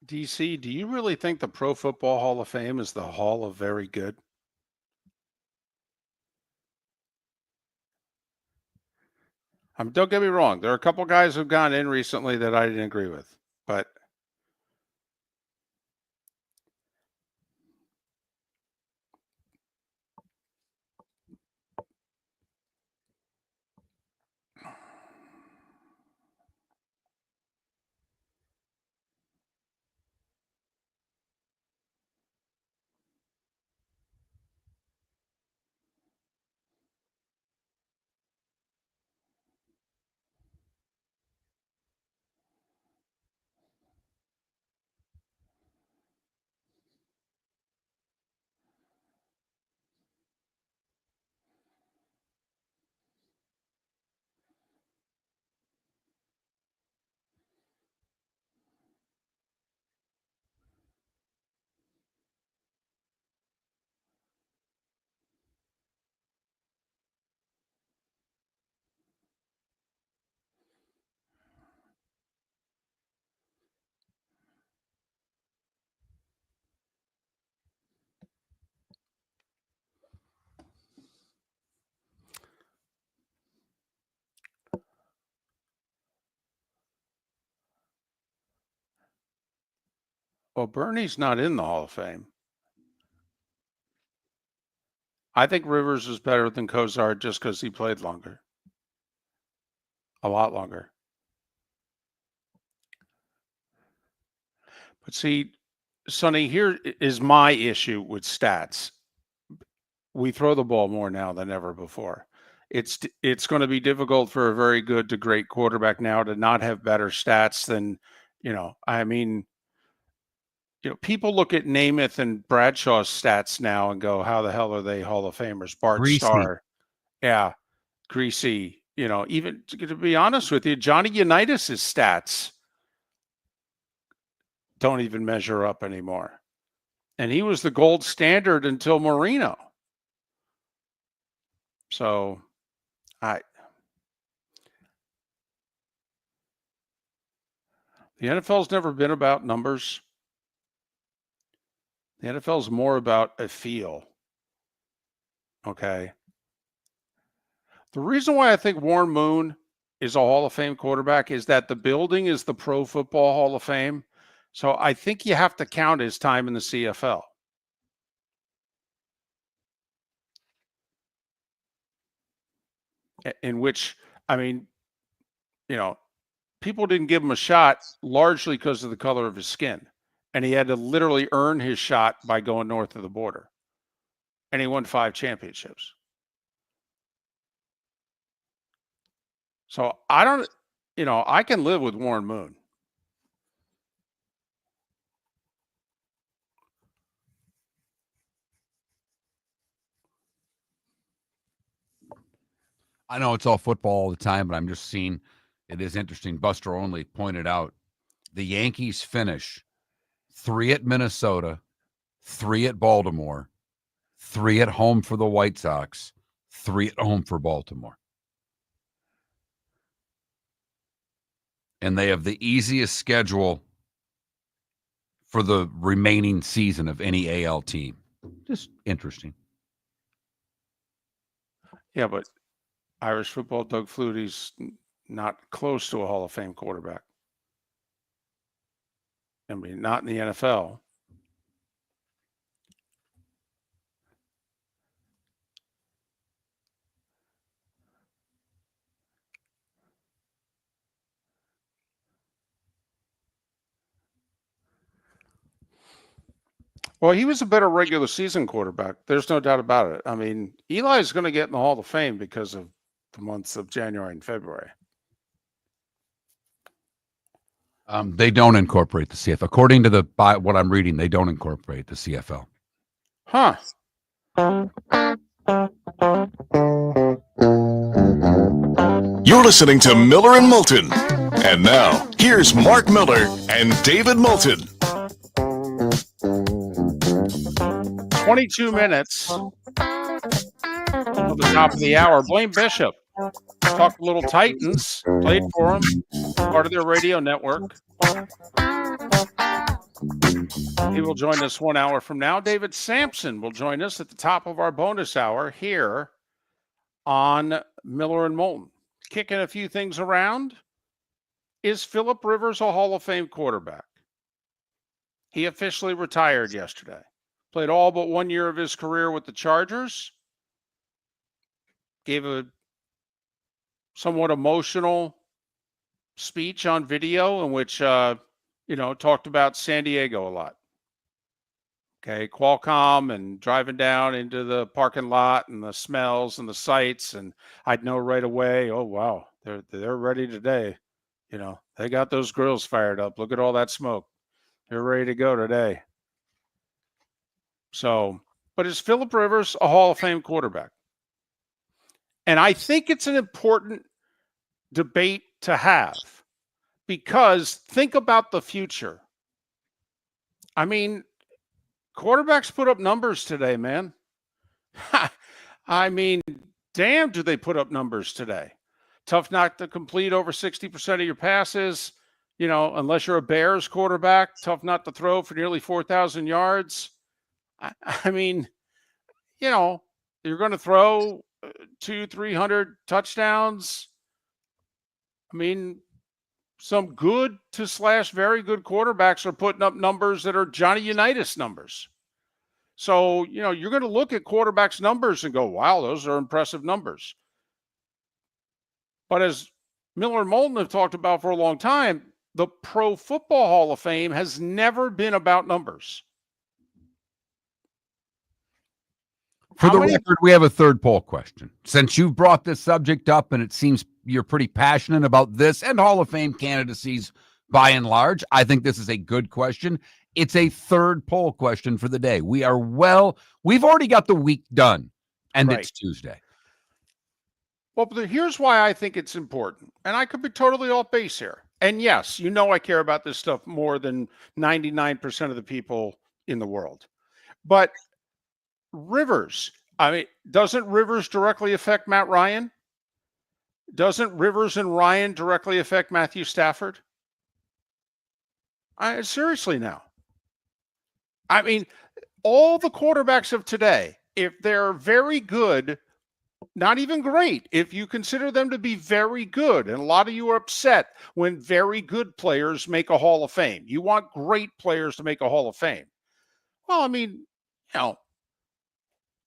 DC, do you really think the Pro Football Hall of Fame is the Hall of Very Good? Don't get me wrong. There are a couple guys who've gone in recently that I didn't agree with, but well, Bernie's not in the Hall of Fame. I think Rivers is better than Kozar just because he played longer. A lot longer. But see, Sonny, here is my issue with stats. We throw the ball more now than ever before. It's going to be difficult for a very good to great quarterback now to not have better stats than, people look at Namath and Bradshaw's stats now and go, how the hell are they Hall of Famers? Bart Greasy. Starr. Yeah. Greasy. Even to be honest with you, Johnny Unitas' stats don't even measure up anymore. And he was the gold standard until Marino. So the NFL's never been about numbers. The NFL's more about a feel. Okay. The reason why I think Warren Moon is a Hall of Fame quarterback is that the building is the Pro Football Hall of Fame. So I think you have to count his time in the CFL. In which, people didn't give him a shot largely because of the color of his skin. And he had to literally earn his shot by going north of the border. And he won 5 championships. So I can live with Warren Moon. I know it's all football all the time, but I'm just seeing it is interesting. Buster Only pointed out the Yankees finish 3 at Minnesota, 3 at Baltimore, 3 at home for the White Sox, 3 at home for Baltimore. And they have the easiest schedule for the remaining season of any AL team. Just interesting. Yeah, but Irish football, Doug Flutie's not close to a Hall of Fame quarterback. I mean, not in the NFL. Well, he was a better regular season quarterback. There's no doubt about it. I mean, Eli is going to get in the Hall of Fame because of the months of January and February. They don't incorporate the CFL. According to what I'm reading, they don't incorporate the CFL. Huh. You're listening to Miller and Moulton. And now, here's Mark Miller and David Moulton. 22 minutes till the top of the hour. Blaine Bishop talked a little Titans, played for them, part of their radio network. He will join us 1 hour from now. David Samson will join us at the top of our bonus hour here on Miller and Moulton. Kicking a few things around. Is Phillip Rivers a Hall of Fame quarterback? He officially retired yesterday. Played all but 1 year of his career with the Chargers. Gave a somewhat emotional speech on video in which, talked about San Diego a lot. Okay, Qualcomm and driving down into the parking lot and the smells and the sights, and I'd know right away, oh, wow, they're ready today. They got those grills fired up. Look at all that smoke. They're ready to go today. So, but is Phillip Rivers a Hall of Fame quarterback? And I think it's an important debate to have because think about the future. I mean, quarterbacks put up numbers today, man. I mean, damn, do they put up numbers today? Tough not to complete over 60% of your passes, unless you're a Bears quarterback. Tough not to throw for nearly 4,000 yards. I mean, you're going to throw 200-300 touchdowns. I mean, some good to / very good quarterbacks are putting up numbers that are Johnny Unitas numbers. So, you're going to look at quarterbacks' numbers and go, wow, those are impressive numbers. But as Miller and Moulton have talked about for a long time, the Pro Football Hall of Fame has never been about numbers. For the record, we have a third poll question. Since you've brought this subject up and it seems you're pretty passionate about this and Hall of Fame candidacies by and large, I think this is a good question. It's a third poll question for the day. We've already got the week done, and right. It's Tuesday. Well, but here's why I think it's important. And I could be totally off base here. And yes, I care about this stuff more than 99% of the people in the world. But Rivers, doesn't Rivers directly affect Matt Ryan? Doesn't Rivers and Ryan directly affect Matthew Stafford? Seriously now. I mean, all the quarterbacks of today, if they're very good, not even great, if you consider them to be very good, and a lot of you are upset when very good players make a Hall of Fame. You want great players to make a Hall of Fame. Well,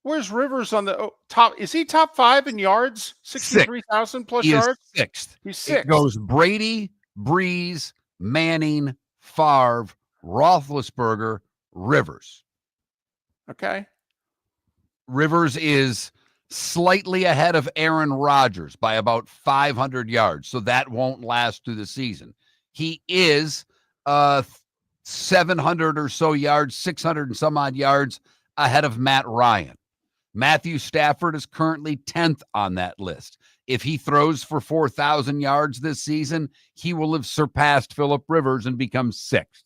where's Rivers on the top? Is he top 5 in yards? 63,000 plus yards? Sixth. He's sixth. It goes Brady, Breeze, Manning, Favre, Roethlisberger, Rivers. Okay. Rivers is slightly ahead of Aaron Rodgers by about 500 yards, so that won't last through the season. He is 700 or so yards, 600 and some odd yards ahead of Matt Ryan. Matthew Stafford is currently 10th on that list. If he throws for 4,000 yards this season, he will have surpassed Phillip Rivers and become 6th.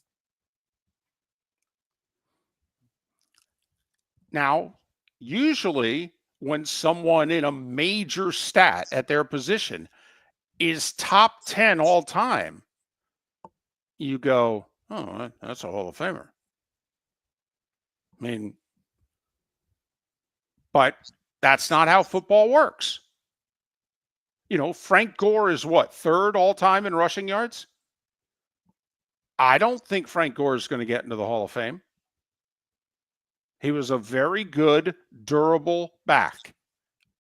Now, usually when someone in a major stat at their position is top 10 all time, you go, oh, that's a Hall of Famer. But that's not how football works. Frank Gore is what, 3rd all time in rushing yards? I don't think Frank Gore is going to get into the Hall of Fame. He was a very good, durable back.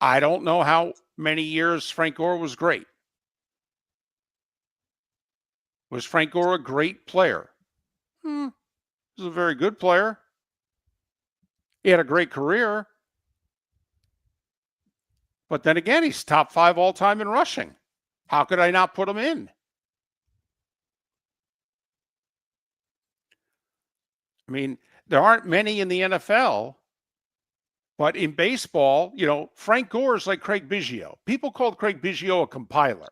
I don't know how many years Frank Gore was great. Was Frank Gore a great player? He was a very good player. He had a great career. But then again, he's top 5 all-time in rushing. How could I not put him in? I mean, there aren't many in the NFL, but in baseball, Frank Gore is like Craig Biggio. People called Craig Biggio a compiler.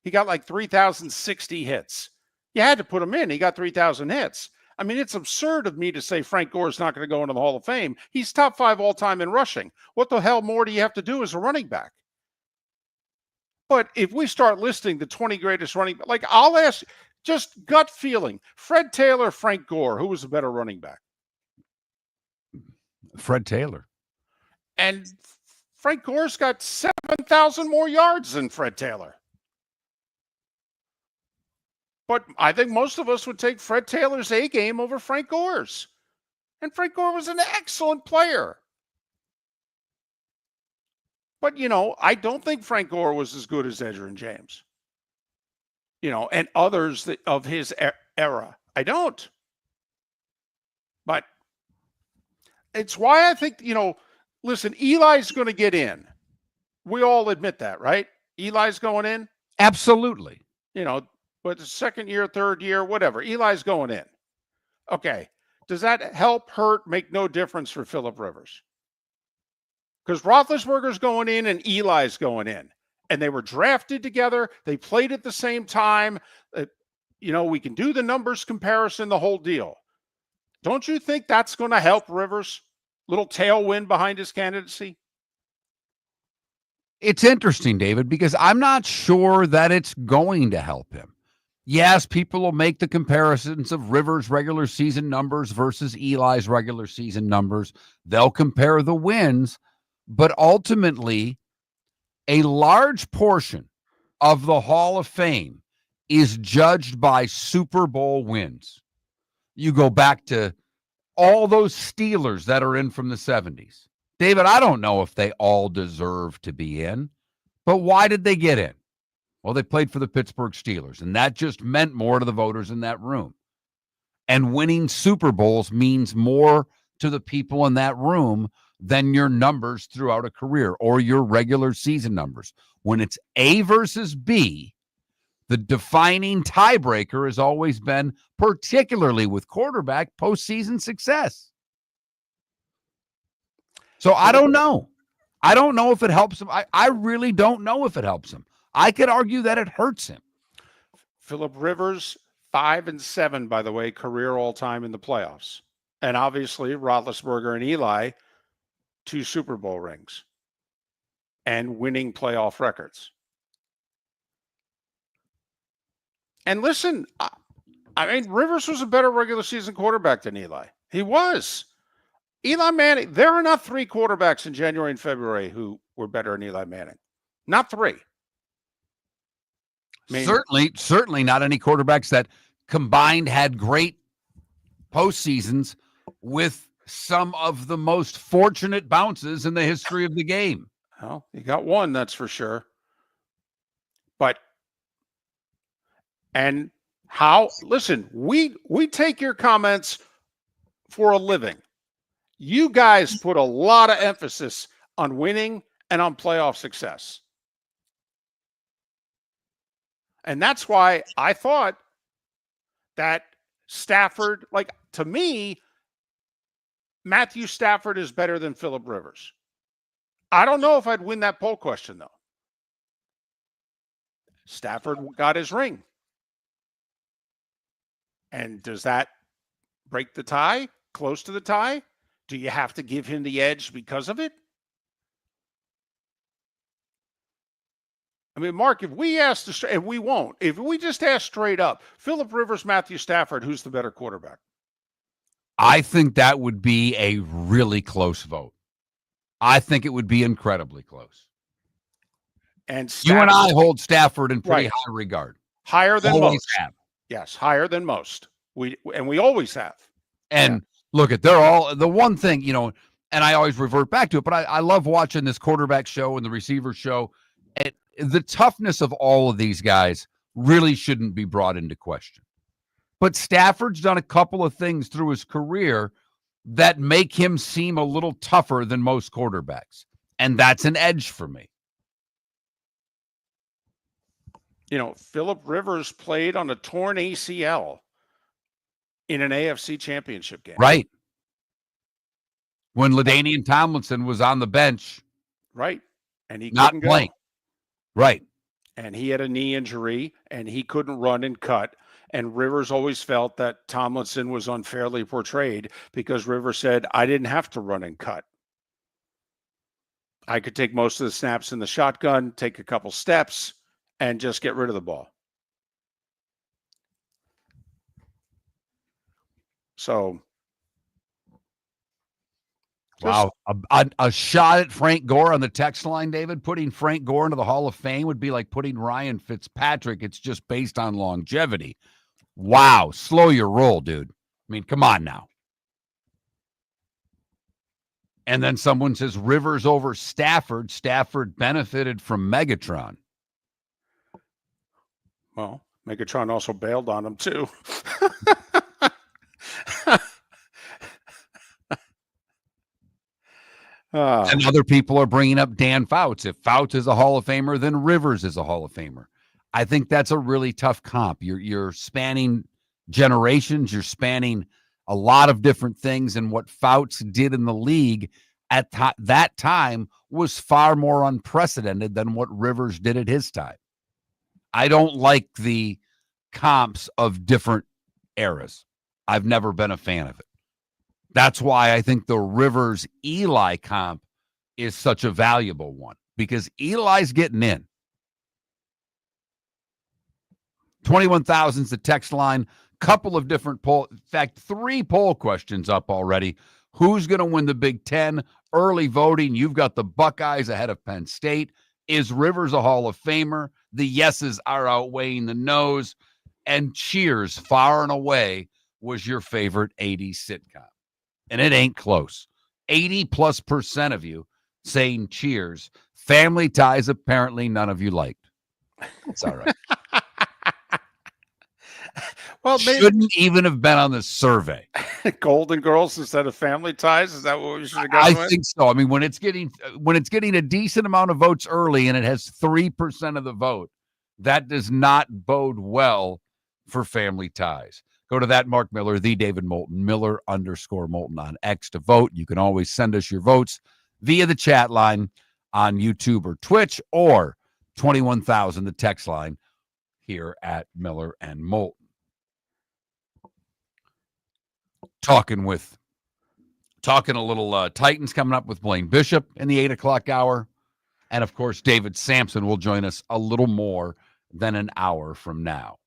He got like 3,060 hits. You had to put him in. He got 3,000 hits. I mean, it's absurd of me to say Frank Gore is not going to go into the Hall of Fame. He's top 5 all-time in rushing. What the hell more do you have to do as a running back? But if we start listing the 20 greatest running back, like I'll ask, just gut feeling, Fred Taylor, Frank Gore, who was a better running back? Fred Taylor. And Frank Gore's got 7,000 more yards than Fred Taylor. But I think most of us would take Fred Taylor's A game over Frank Gore's. And Frank Gore was an excellent player. But, I don't think Frank Gore was as good as Edgerrin James. And others of his era. I don't. But it's why I think, listen, Eli's going to get in. We all admit that, right? Eli's going in. Absolutely. But the second year, third year, whatever. Eli's going in. Okay. Does that help, hurt, make no difference for Phillip Rivers? Because Roethlisberger's going in and Eli's going in. And they were drafted together. They played at the same time. We can do the numbers comparison, the whole deal. Don't you think that's going to help Rivers? Little tailwind behind his candidacy? It's interesting, David, because I'm not sure that it's going to help him. Yes, people will make the comparisons of Rivers' regular season numbers versus Eli's regular season numbers. They'll compare the wins, but ultimately, a large portion of the Hall of Fame is judged by Super Bowl wins. You go back to all those Steelers that are in from the 70s. David, I don't know if they all deserve to be in, but why did they get in? Well, they played for the Pittsburgh Steelers, and that just meant more to the voters in that room. And winning Super Bowls means more to the people in that room than your numbers throughout a career or your regular season numbers. When it's A versus B, the defining tiebreaker has always been, particularly with quarterback, postseason success. So I don't know. I don't know if it helps him. I really don't know if it helps him. I could argue that it hurts him. Phillip Rivers, 5-7, by the way, career all-time in the playoffs. And obviously, Roethlisberger and Eli, 2 Super Bowl rings and winning playoff records. And listen, Rivers was a better regular season quarterback than Eli. He was. Eli Manning, there are not 3 quarterbacks in January and February who were better than Eli Manning. Not 3. Certainly not any quarterbacks that combined had great postseasons with some of the most fortunate bounces in the history of the game. Well, you got one, that's for sure. Listen, we take your comments for a living. You guys put a lot of emphasis on winning and on playoff success. And that's why I thought that Stafford, to me, Matthew Stafford is better than Phillip Rivers. I don't know if I'd win that poll question, though. Stafford got his ring. And does that break the tie? Close to the tie? Do you have to give him the edge because of it? I mean, Mark, if we ask, and we won't, if we just ask straight up, Phillip Rivers, Matthew Stafford, who's the better quarterback? I think that would be a really close vote. I think it would be incredibly close. And you and I hold Stafford in pretty high regard. Higher than Always most. have. Yes, higher than most. We always have. And look, they're all the one thing, and I always revert back to it, but I love watching this quarterback show and the receiver show. The toughness of all of these guys really shouldn't be brought into question. But Stafford's done a couple of things through his career that make him seem a little tougher than most quarterbacks. And that's an edge for me. Phillip Rivers played on a torn ACL in an AFC championship game. Right. When LaDainian Tomlinson was on the bench. Right. And he not couldn't playing. go. Right. And he had a knee injury and he couldn't run and cut. And Rivers always felt that Tomlinson was unfairly portrayed because Rivers said, I didn't have to run and cut. I could take most of the snaps in the shotgun, take a couple steps, and just get rid of the ball. So. Wow. A shot at Frank Gore on the text line, David. Putting Frank Gore into the Hall of Fame would be like putting Ryan Fitzpatrick. It's just based on longevity. Wow. Slow your roll, dude. I mean, come on now. And then someone says Rivers over Stafford. Stafford benefited from Megatron. Well, Megatron also bailed on him, too. And other people are bringing up Dan Fouts. If Fouts is a Hall of Famer, then Rivers is a Hall of Famer. I think that's a really tough comp. You're spanning generations. You're spanning a lot of different things. And what Fouts did in the league at that time was far more unprecedented than what Rivers did at his time. I don't like the comps of different eras. I've never been a fan of it. That's why I think the Rivers Eli comp is such a valuable one, because Eli's getting in. 21,000 is the text line. Couple of different poll. In fact, 3 poll questions up already. Who's going to win the Big Ten? Early voting. You've got the Buckeyes ahead of Penn State. Is Rivers a Hall of Famer? The yeses are outweighing the no's. And Cheers, far and away, was your favorite 80s sitcom. And it ain't close. 80+% of you saying Cheers. Family Ties, apparently none of you liked. It's all right. Well, shouldn't even have been on the survey. Golden Girls instead of Family Ties. Is that what we should have gone with? I think so. I mean, when it's getting a decent amount of votes early and it has 3% of the vote, that does not bode well for Family Ties. Go to that Mark Miller, the David Moulton, Miller_Moulton on X to vote. You can always send us your votes via the chat line on YouTube or Twitch, or 21,000, the text line here at Miller and Moulton. Talking a little Titans coming up with Blaine Bishop in the 8 o'clock hour. And of course, David Samson will join us a little more than an hour from now.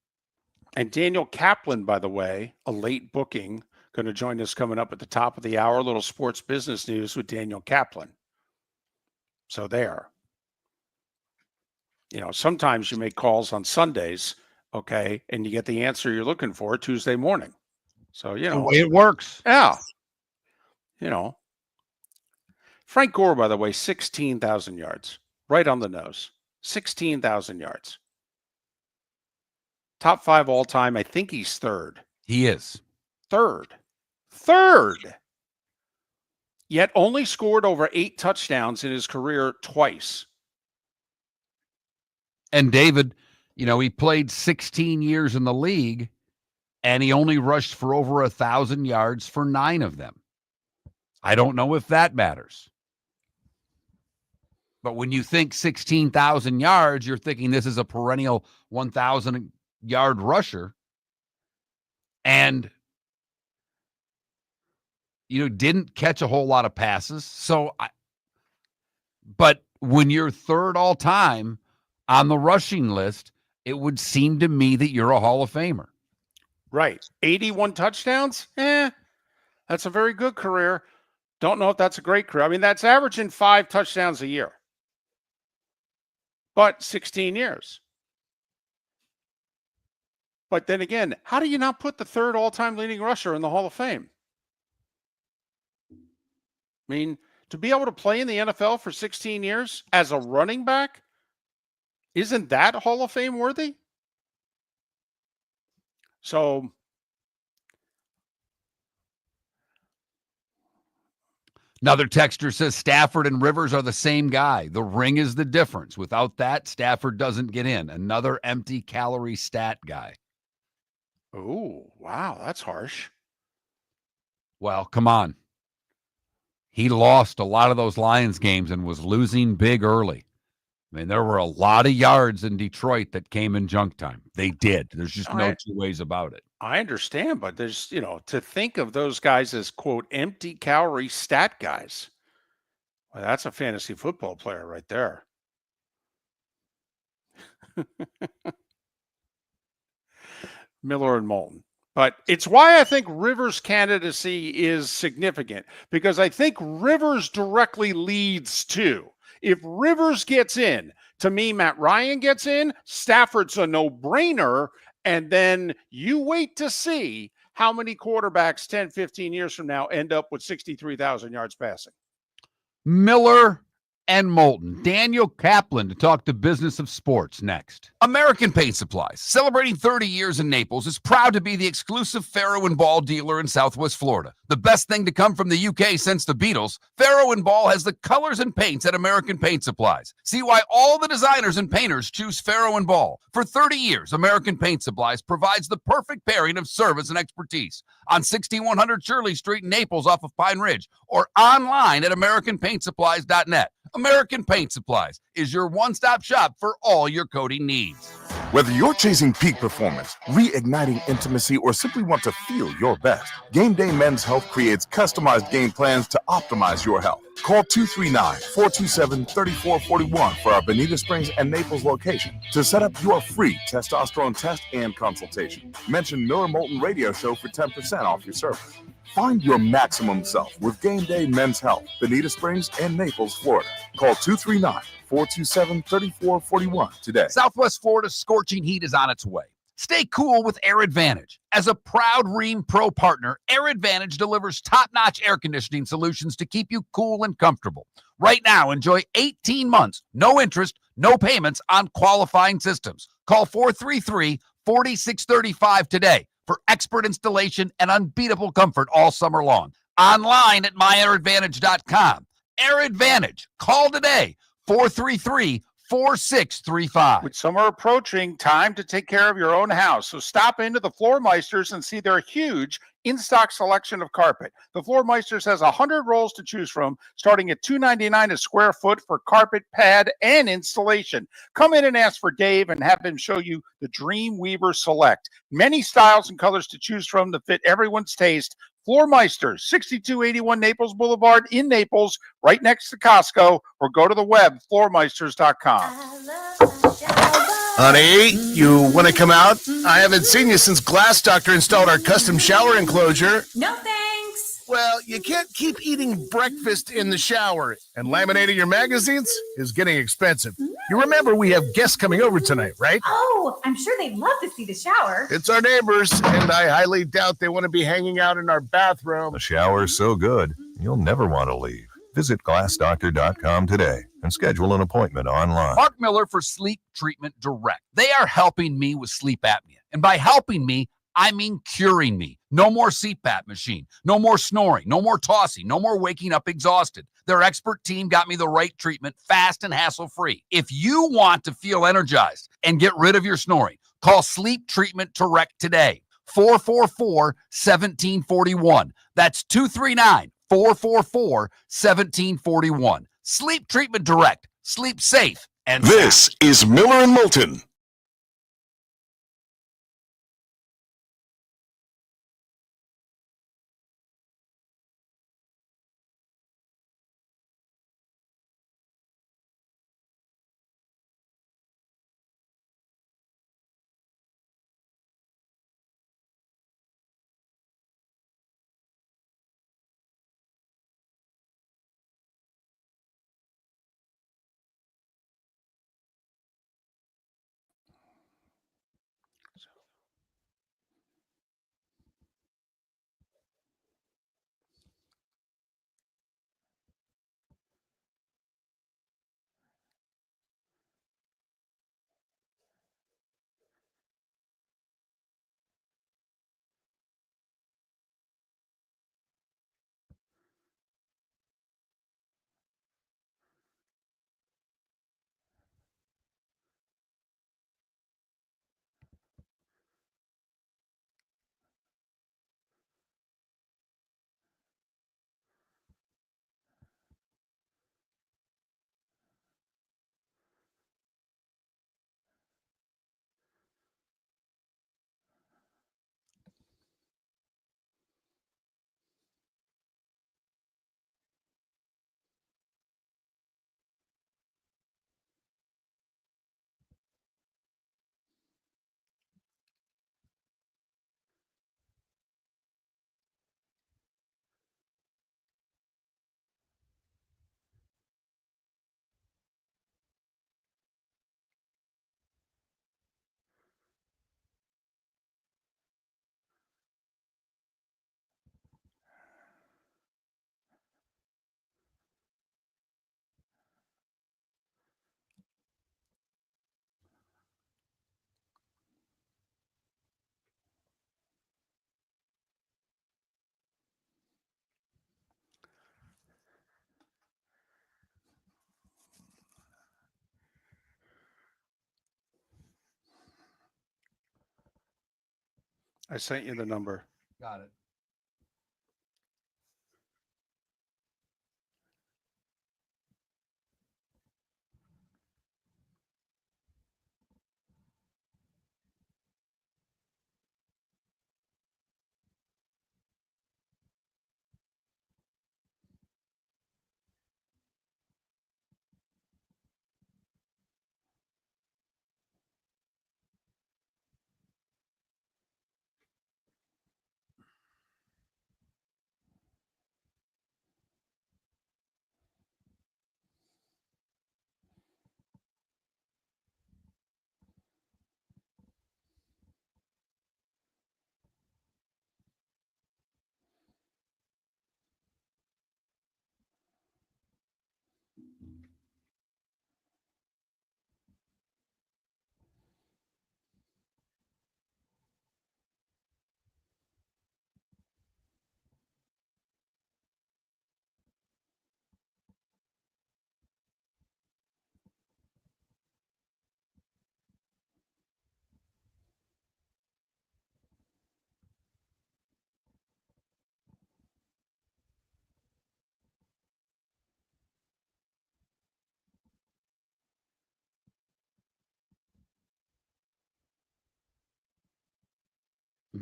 And Daniel Kaplan, by the way, a late booking, going to join us coming up at the top of the hour. A little sports business news with Daniel Kaplan. So there. Sometimes you make calls on Sundays, okay, and you get the answer you're looking for Tuesday morning. So, The way it works. Yeah. Frank Gore, by the way, 16,000 yards. Right on the nose. 16,000 yards. Top 5 all time. I think he's third. He is. Third. Yet only scored over 8 touchdowns in his career twice. And David, he played 16 years in the league, and he only rushed for over 1,000 yards for 9 of them. I don't know if that matters. But when you think 16,000 yards, you're thinking this is a perennial 1,000-yard rusher. And, didn't catch a whole lot of passes. But when you're third all time on the rushing list, it would seem to me that you're a Hall of Famer. Right. 81 touchdowns? That's a very good career. Don't know if that's a great career. I mean, that's averaging 5 touchdowns a year. But 16 years. But then again, how do you not put the third all-time leading rusher in the Hall of Fame? I mean, to be able to play in the NFL for 16 years as a running back, isn't that Hall of Fame worthy? So Another texter says Stafford and Rivers are the same guy. The ring is the difference. Without that, Stafford doesn't get in. Another empty calorie stat guy. oh, wow, that's harsh. Well, come on. He lost a lot of those Lions games and was losing big early. I mean, there were a lot of yards in Detroit that came in junk time. They did. There's just no two ways about it. I understand, but there's, to think of those guys as, quote, empty calorie stat guys. Well, that's a fantasy football player right there. Miller and Moulton. But it's why I think Rivers' candidacy is significant, because I think Rivers directly leads to, if Rivers gets in, to me, Matt Ryan gets in, Stafford's a no-brainer, and then you wait to see how many quarterbacks 10, 15 years from now end up with 63,000 yards passing. Miller and Moulton. Daniel Kaplan to talk the business of sports next. American Paint Supplies, celebrating 30 years in Naples, is proud to be the exclusive Faro and Ball dealer in Southwest Florida. The best thing to come from the UK since the Beatles, Faro and Ball has the colors and paints at American Paint Supplies. See why all the designers and painters choose Faro and Ball. For 30 years, American Paint Supplies provides the perfect pairing of service and expertise on 6100 Shirley Street in Naples off of Pine Ridge, or online at AmericanPaintSupplies.net. American Paint Supplies is your one-stop shop for all your coating needs. Whether you're chasing peak performance, reigniting intimacy, or simply want to feel your best, Game Day Men's Health creates customized game plans to optimize your health. Call 239-427-3441 for our Bonita Springs and Naples location to set up your free testosterone test and consultation. Mention Miller Moulton Radio Show for 10% off your service. Find your maximum self with Game Day Men's Health, Bonita Springs and Naples, Florida. Call 239-427-3441 today. Southwest Florida's scorching heat is on its way. Stay cool with Air Advantage. As a proud Rheem Pro partner, Air Advantage delivers top-notch air conditioning solutions to keep you cool and comfortable. Right now, enjoy 18 months, no interest, no payments on qualifying systems. Call 433-4635 today for expert installation and unbeatable comfort all summer long. Online at myairadvantage.com. Air Advantage. Call today, 433-4635. With summer approaching, time to take care of your own house. So stop into the Floor Meisters and see their huge in-stock selection of carpet. The Floor Meisters has 100 rolls to choose from, starting at $2.99 a square foot for carpet, pad, and installation. Come in and ask for Dave and have him show you the Dream Weaver Select. Many styles and colors to choose from to fit everyone's taste. Floor Meisters, 6281 Naples Boulevard in Naples, right next to Costco, or go to the web, floormeisters.com. Honey, you want to come out? I haven't seen you since Glass Doctor installed our custom shower enclosure. No thanks. Well, you can't keep eating breakfast in the shower, and laminating your magazines is getting expensive. You remember we have guests coming over tonight, right? Oh, I'm sure they'd love to see the shower. It's our neighbors, and I highly doubt they want to be hanging out in our bathroom. The shower's so good, you'll never want to leave. Visit glassdoctor.com today and schedule an appointment online. Mark Miller for Sleep Treatment Direct. They are helping me with sleep apnea. And by helping me, I mean curing me. No more CPAP machine, no more snoring, no more tossing, no more waking up exhausted. Their expert team got me the right treatment, fast and hassle-free. If you want to feel energized and get rid of your snoring, call Sleep Treatment Direct today. 444-1741. That's 239-444-1741. Sleep Treatment Direct. Sleep safe and This is Miller and Moulton. I sent you the number. Got it.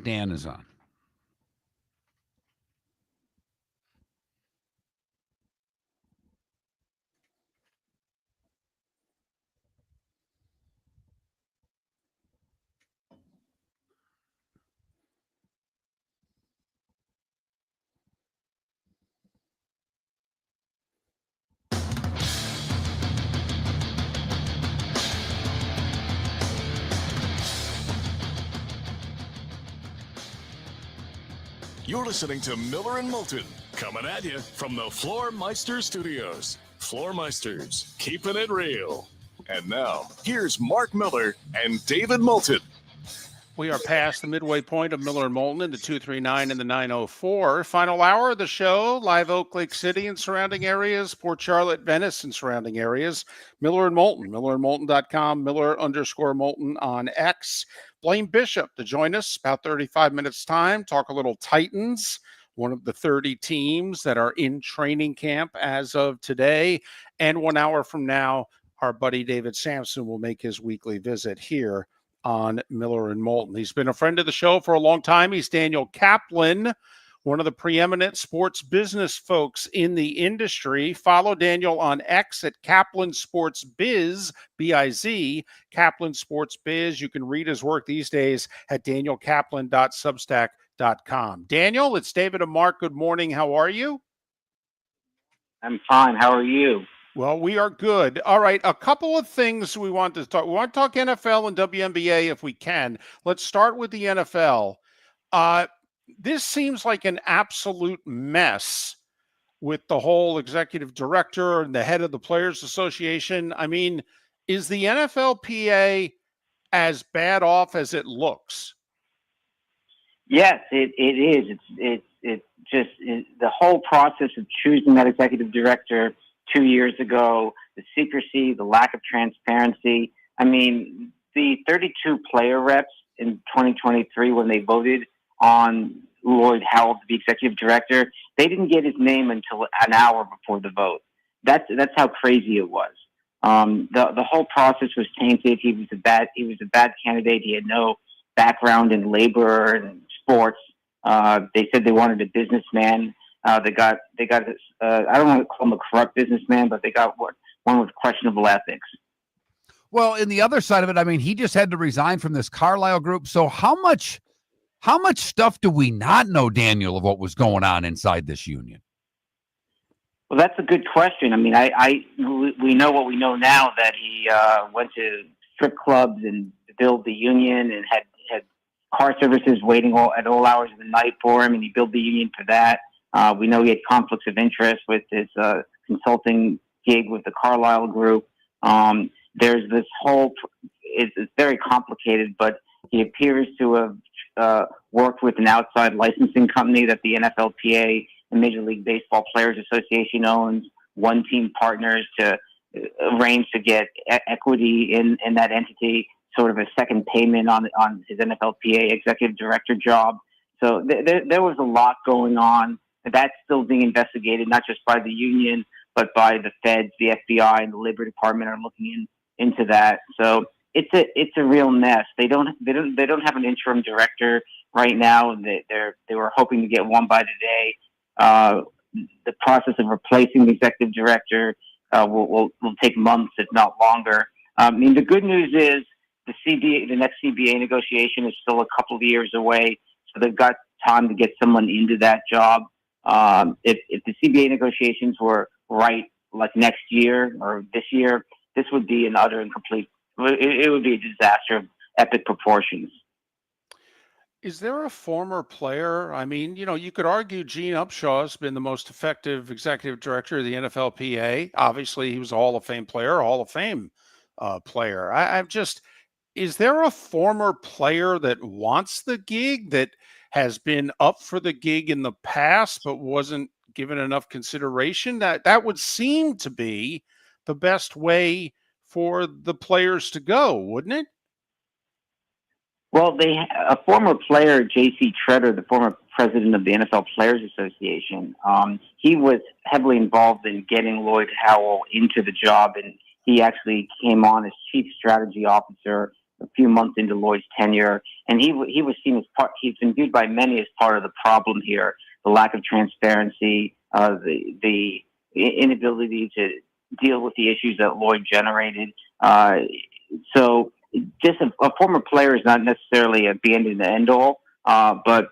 Dan is on. You're listening to Miller and Moulton, coming at you from the Floor Meister Studios. Floor Meisters, keeping it real. And now, here's Mark Miller and David Moulton. We are past the midway point of Miller and Moulton in the 239 and the 904. Final hour of the show, live Oak Lake City and surrounding areas, Port Charlotte, Venice and surrounding areas. Miller and Moulton, millerandmoulton.com, Miller_Moulton on X. Blaine Bishop to join us about 35 minutes time, talk a little Titans, one of the 30 teams that are in training camp as of today. And 1 hour from now, our buddy David Samson will make his weekly visit here on Miller and Moulton. He's been a friend of the show for a long time. He's Daniel Kaplan, one of the preeminent sports business folks in the industry. Follow Daniel on X at Kaplan Sports Biz, B-I-Z, Kaplan Sports Biz. You can read his work these days at danielkaplan.substack.com. Daniel, it's David and Mark. Good morning. How are you? I'm fine. How are you? Well, we are good. All right, a couple of things we want to talk. We want to talk NFL and WNBA if we can. Let's start with the NFL. This seems like an absolute mess with the whole executive director and the head of the Players Association. I mean, is the NFLPA as bad off as it looks? Yes, it is. It's just the whole process of choosing that executive director 2 years ago, the secrecy, the lack of transparency. I mean, the 32 player reps in 2023, when they voted on Lloyd Howell to be executive director, they didn't get his name until an hour before the vote. That's how crazy it was. The whole process was tainted. He was a bad candidate. He had no background in labor and sports. They said they wanted a businessman. They got this, I don't want to call him a corrupt businessman, but they got one with questionable ethics. Well, in the other side of it, I mean, he just had to resign from this Carlisle group. So how much stuff do we not know, Daniel, of what was going on inside this union? Well, that's a good question. I mean, we know what we know now, that he went to strip clubs and built the union and had car services waiting at all hours of the night for him, and he built the union for that. We know he had conflicts of interest with his consulting gig with the Carlisle group. There's this whole, it's very complicated, but he appears to have worked with an outside licensing company that the NFLPA and Major League Baseball Players Association owns, one team partners to arrange to get equity in that entity. sort of a second payment on his NFLPA executive director job. So there was a lot going on. That's still being investigated, not just by the union, but by the feds, the FBI, and the Labor Department are looking into that. So it's a real mess. They don't have an interim director right now. They were hoping to get one by today. The process of replacing the executive director will take months, if not longer. I mean, the good news is the next CBA negotiation is still a couple of years away, so they've got time to get someone into that job. If the CBA negotiations were right, like next year or this year, this would be an utter and complete. It would be a disaster of epic proportions. Is there a former player? I mean, you could argue Gene Upshaw has been the most effective executive director of the NFLPA. Obviously, he was a Hall of Fame player, Hall of Fame player. Is there a former player that wants the gig, that has been up for the gig in the past but wasn't given enough consideration? That would seem to be the best way for the players to go, wouldn't it? Well, a former player, J.C. Treader, the former president of the NFL Players Association, he was heavily involved in getting Lloyd Howell into the job, and he actually came on as chief strategy officer a few months into Lloyd's tenure. And he was seen as he's been viewed by many as part of the problem here: the lack of transparency, the inability to deal with the issues that Lloyd generated. So just a former player is not necessarily a be and end all, but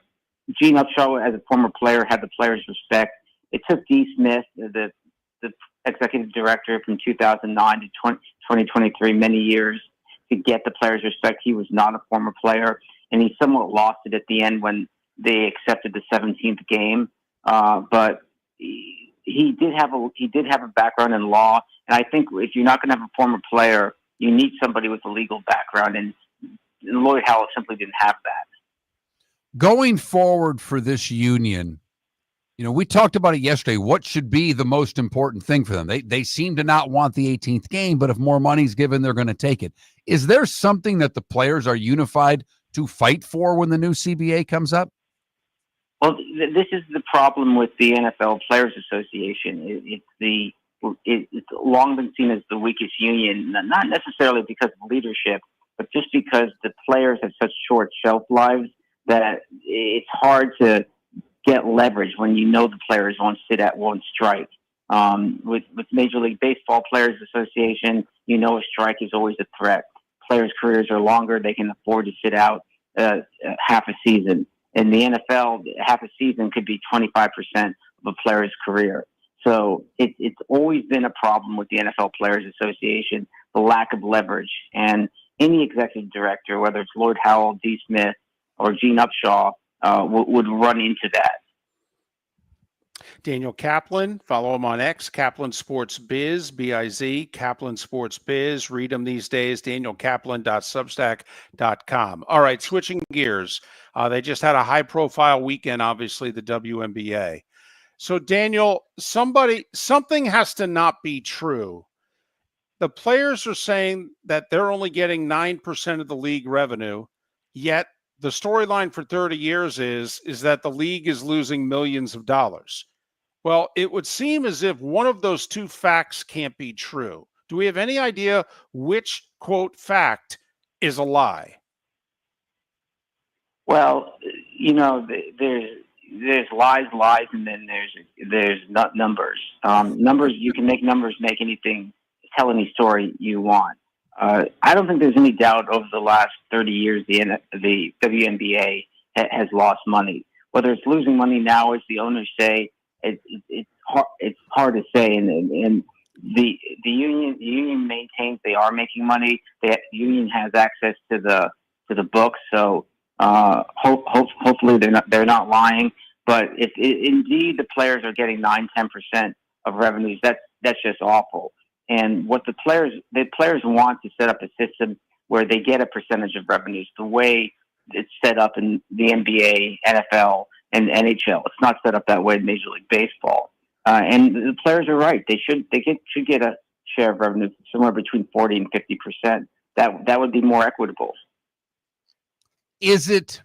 Gene Upshaw, as a former player, had the players' respect. It took D. Smith, the executive director, from 2009 to 2023, many years to get the players' respect. He was not a former player, and he somewhat lost it at the end when they accepted the 17th game. But he did have a background in law, and I think if you're not going to have a former player, you need somebody with a legal background, and Lloyd Howell simply didn't have that. Going forward for this union, we talked about it yesterday. What should be the most important thing for them? They seem to not want the 18th game, but if more money's given, they're going to take it. Is there something that the players are unified to fight for when the new CBA comes up? Well, this is the problem with the NFL Players Association. It's long been seen as the weakest union, not necessarily because of leadership, but just because the players have such short shelf lives that it's hard to get leverage when the players won't strike. With Major League Baseball Players Association, a strike is always a threat. Players' careers are longer; they can afford to sit out half a season. In the NFL, half a season could be 25% of a player's career. So it's always been a problem with the NFL Players Association, the lack of leverage. And any executive director, whether it's Lloyd Howell, D. Smith, or Gene Upshaw, would run into that. Daniel Kaplan, follow him on X, Kaplan Sports Biz, B-I-Z, Kaplan Sports Biz. Read him these days, danielkaplan.substack.com. All right, switching gears. They just had a high-profile weekend, obviously, the WNBA. So, Daniel, something has to not be true. The players are saying that they're only getting 9% of the league revenue, yet the storyline for 30 years is that the league is losing millions of dollars. Well, it would seem as if one of those two facts can't be true. Do we have any idea which, quote, fact is a lie? Well, there's lies, and then there's not numbers. Numbers, you can make numbers make anything, tell any story you want. I don't think there's any doubt over the last 30 years the WNBA has lost money. Whether it's losing money now, as the owners say, it's hard to say. And the union maintains they are making money. The union has access to the books, so hopefully they're not lying. But if indeed the players are getting 9-10% of revenues, that's just awful. And what the players want to set up a system where they get a percentage of revenues, the way it's set up in the NBA, NFL, and NHL. It's not set up that way in Major League Baseball. And the players are right. They should get a share of revenue somewhere between 40 and 50%. that would be more equitable. Is it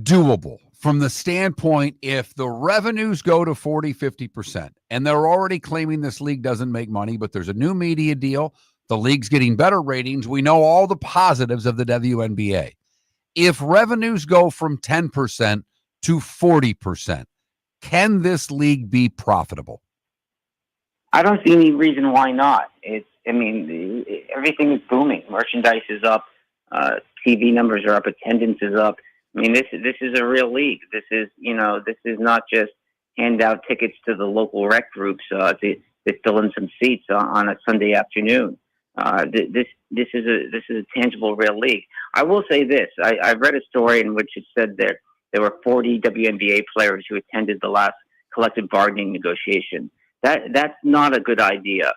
doable from the standpoint if the revenues go to 40, 50%, and they're already claiming this league doesn't make money, but there's a new media deal, the league's getting better ratings, we know all the positives of the WNBA. If revenues go from 10% to 40%, can this league be profitable? I don't see any reason why not. Everything is booming. Merchandise is up. TV numbers are up. Attendance is up. I mean, this is a real league. This is not just hand out tickets to the local rec groups to fill in some seats on a Sunday afternoon. This is a tangible, real league. I will say this: I read a story in which it said there were 40 WNBA players who attended the last collective bargaining negotiation. That's not a good idea.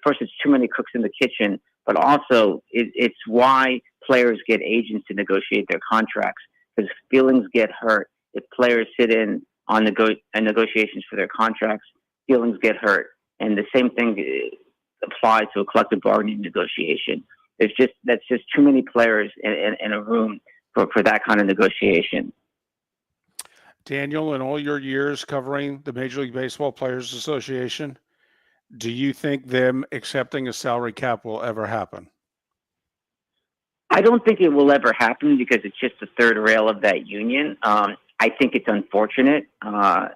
First, it's too many cooks in the kitchen, but also it's why players get agents to negotiate their contracts, because feelings get hurt. If players sit in on negotiations for their contracts, feelings get hurt. And the same thing applies to a collective bargaining negotiation. That's just too many players in a room for that kind of negotiation. Daniel, in all your years covering the Major League Baseball Players Association, do you think them accepting a salary cap will ever happen? I don't think it will ever happen because it's just the third rail of that union. I think it's unfortunate. When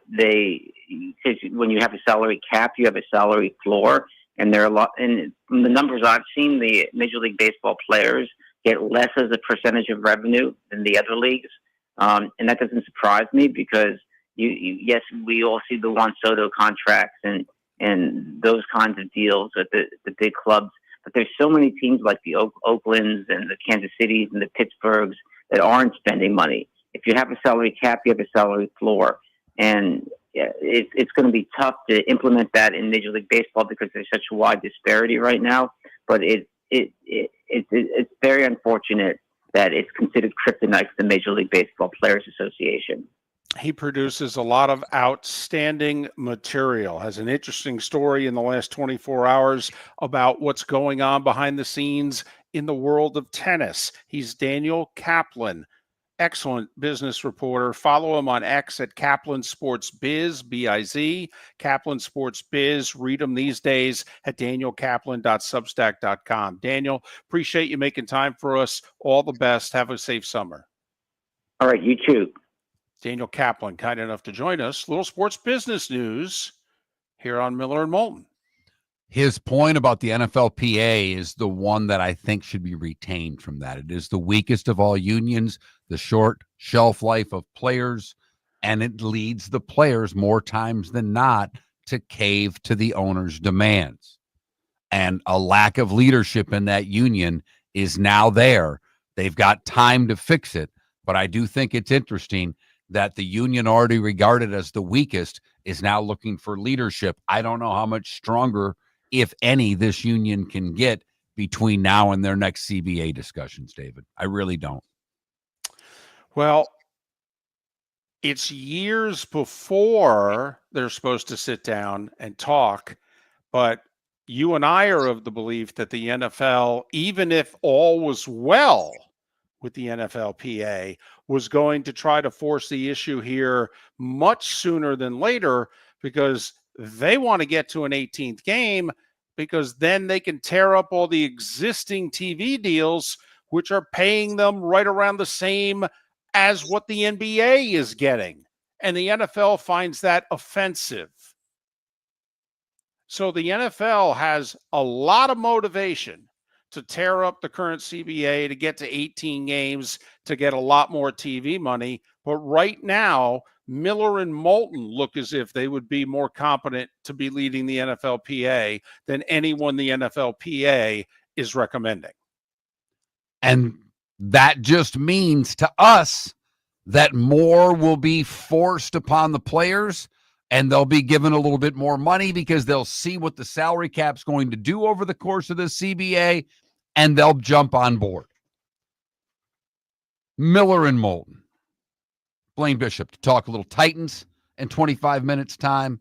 you have a salary cap, you have a salary floor, and there are a lot. And from the numbers I've seen, the Major League Baseball players get less as a percentage of revenue than the other leagues, and that doesn't surprise me because yes, we all see the Juan Soto contracts and those kinds of deals at the big clubs. But there's so many teams like the Oaklands and the Kansas Cities and the Pittsburghs that aren't spending money. If you have a salary cap, you have a salary floor. And it's going to be tough to implement that in Major League Baseball because there's such a wide disparity right now. But it's very unfortunate that it's considered kryptonite to the Major League Baseball Players Association. He produces a lot of outstanding material, has an interesting story in the last 24 hours about what's going on behind the scenes in the world of tennis. He's Daniel Kaplan, excellent business reporter. Follow him on X at Kaplan Sports Biz, B-I-Z, Kaplan Sports Biz. Read him these days at danielkaplan.substack.com. Daniel, appreciate you making time for us. All the best. Have a safe summer. All right, you too. Daniel Kaplan, kind enough to join us. Little sports business news here on Miller and Moulton. His point about the NFLPA is the one that I think should be retained from that. It is the weakest of all unions, the short shelf life of players, and it leads the players more times than not to cave to the owner's demands. And a lack of leadership in that union is now there. They've got time to fix it, but I do think it's interesting that the union already regarded as the weakest is now looking for leadership. I don't know how much stronger, if any, this union can get between now and their next CBA discussions, David. I really don't. Well, it's years before they're supposed to sit down and talk, but you and I are of the belief that the NFL, even if all was well with the NFLPA, was going to try to force the issue here much sooner than later because they want to get to an 18th game because then they can tear up all the existing TV deals, which are paying them right around the same as what the NBA is getting. And the NFL finds that offensive. So the NFL has a lot of motivation to tear up the current CBA, to get to 18 games, to get a lot more TV money. But right now, Miller and Moulton look as if they would be more competent to be leading the NFLPA than anyone the NFLPA is recommending. And that just means to us that more will be forced upon the players, and they'll be given a little bit more money because they'll see what the salary cap's going to do over the course of the CBA, and they'll jump on board. Miller and Moulton. Blaine Bishop to talk a little Titans in 25 minutes time,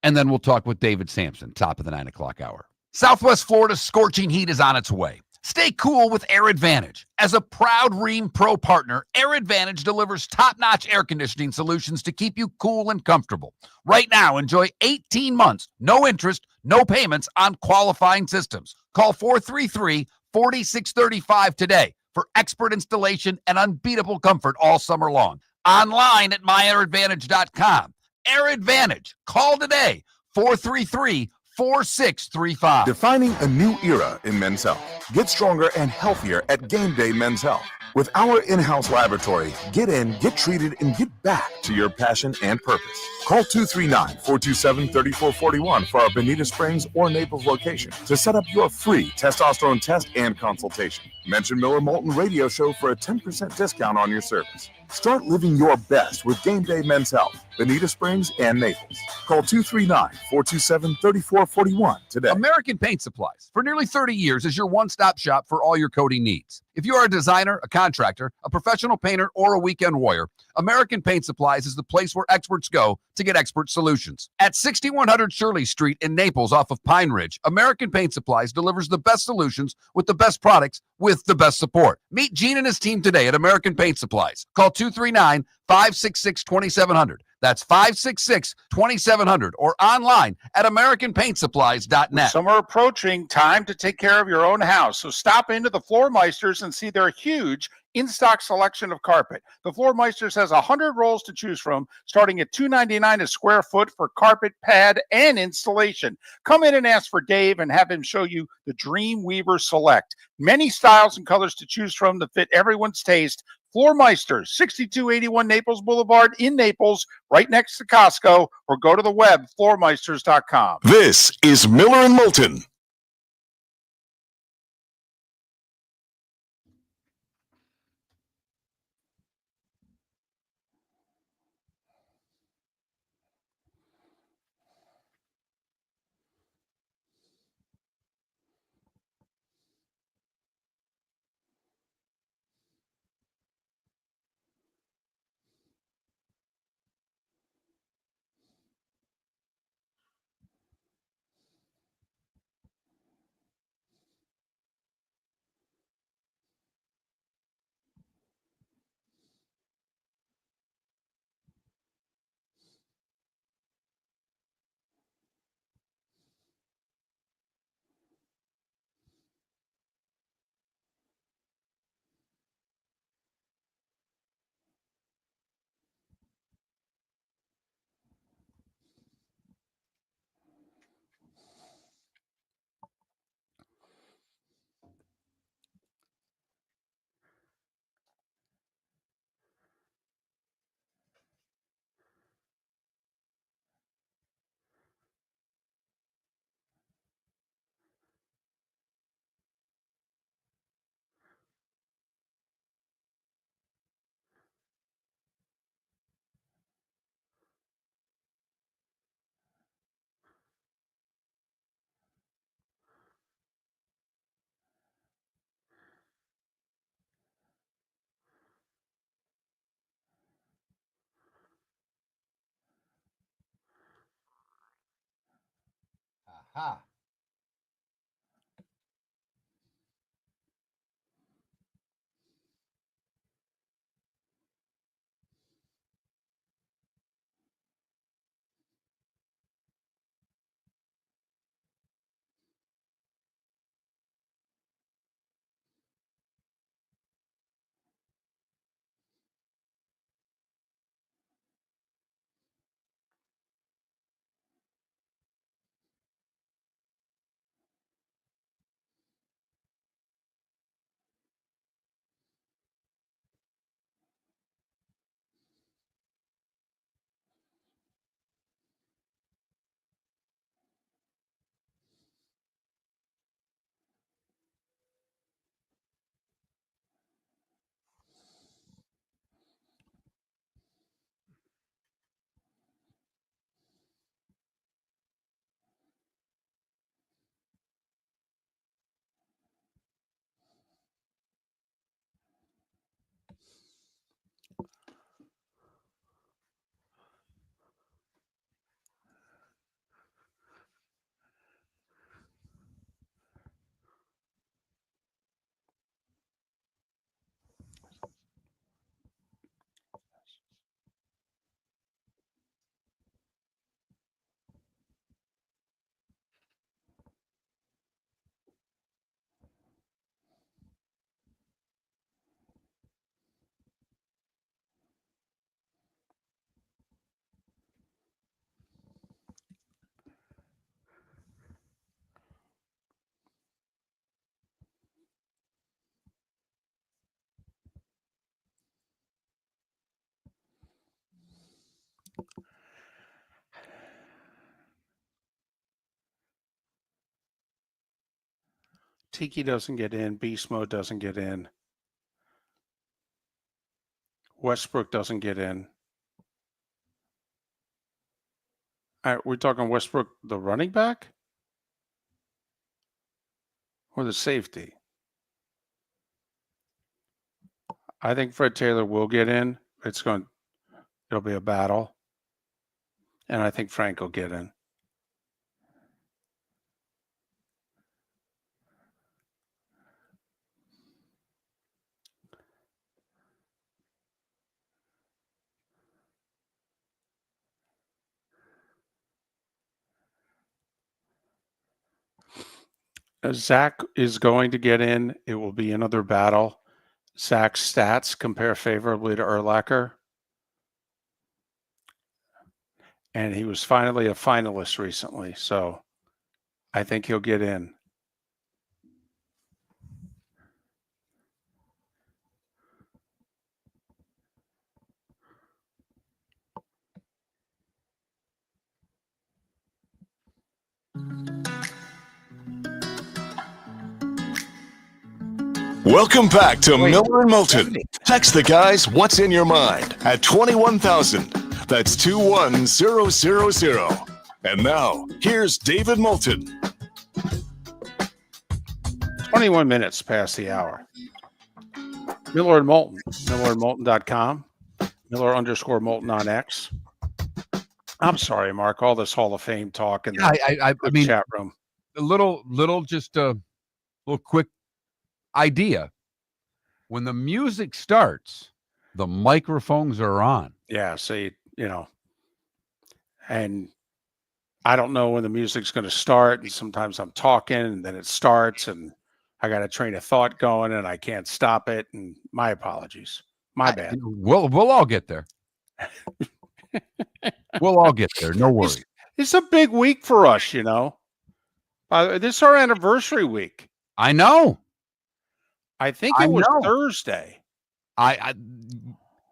and then we'll talk with David Samson, top of the 9 o'clock hour. Southwest Florida's scorching heat is on its way. Stay cool with Air Advantage. As a proud Ream Pro partner, Air Advantage delivers top-notch air conditioning solutions to keep you cool and comfortable. Right now, enjoy 18 months, no interest, no payments on qualifying systems. Call 433-4635 today for expert installation and unbeatable comfort all summer long. Online at myairadvantage.com. Air Advantage. Call today, 433-4635. Defining a new era in men's health. Get stronger and healthier at Game Day Men's Health. With our in-house laboratory, get in, get treated, and get back to your passion and purpose. Call 239-427-3441 for our Bonita Springs or Naples location to set up your free testosterone test and consultation. Mention Miller Moulton Radio Show for a 10% discount on your service. Start living your best with Game Day Men's Health, Bonita Springs and Naples. Call 239-427-3441 today. American Paint Supplies, for nearly 30 years, is your one-stop shop for all your coating needs. If you are a designer, a contractor, a professional painter, or a weekend warrior, American Paint Supplies is the place where experts go to get expert solutions. At 6100 Shirley Street in Naples off of Pine Ridge, American Paint Supplies delivers the best solutions with the best products with the best support. Meet Gene and his team today at American Paint Supplies. Call 239-566-2700. That's 566-2700 or online at AmericanPaintSupplies.net. Summer approaching, time to take care of your own house. So stop into the Floor Meisters and see their huge in-stock selection of carpet. The Floor Meisters has 100 rolls to choose from, starting at $2.99 a square foot for carpet, pad, and installation. Come in and ask for Dave and have him show you the Dream Weaver Select. Many styles and colors to choose from that fit everyone's taste. Floor Meisters, 6281 Naples Boulevard in Naples, right next to Costco, or go to the web, floormeisters.com. This is Miller and Moulton. Aha. Tiki doesn't get in. Beast Mode doesn't get in. Westbrook doesn't get in. All right, we're talking Westbrook, the running back? Or the safety? I think Fred Taylor will get in. It'll be a battle. And I think Frank will get in. Zach is going to get in. It will be another battle. Zach's stats compare favorably to Urlacher. And he was finally a finalist recently. So I think he'll get in. Welcome back to Miller and Moulton. Text the guys what's in your mind at 21,000. That's 21000. And now, here's David Moulton. 21 minutes past the hour. Miller and Moulton. MillerandMoulton.com. Miller_Moulton on X. I'm sorry, Mark. All this Hall of Fame talk in I mean, chat room. A little quick idea. When the music starts, the microphones are on. Yeah, see, and I don't know when the music's going to start. And sometimes I'm talking and then it starts and I got a train of thought going and I can't stop it. And my apologies. My bad. We'll all get there. We'll all get there. No worries. It's a big week for us, this is our anniversary week. I know. I think it was Thursday.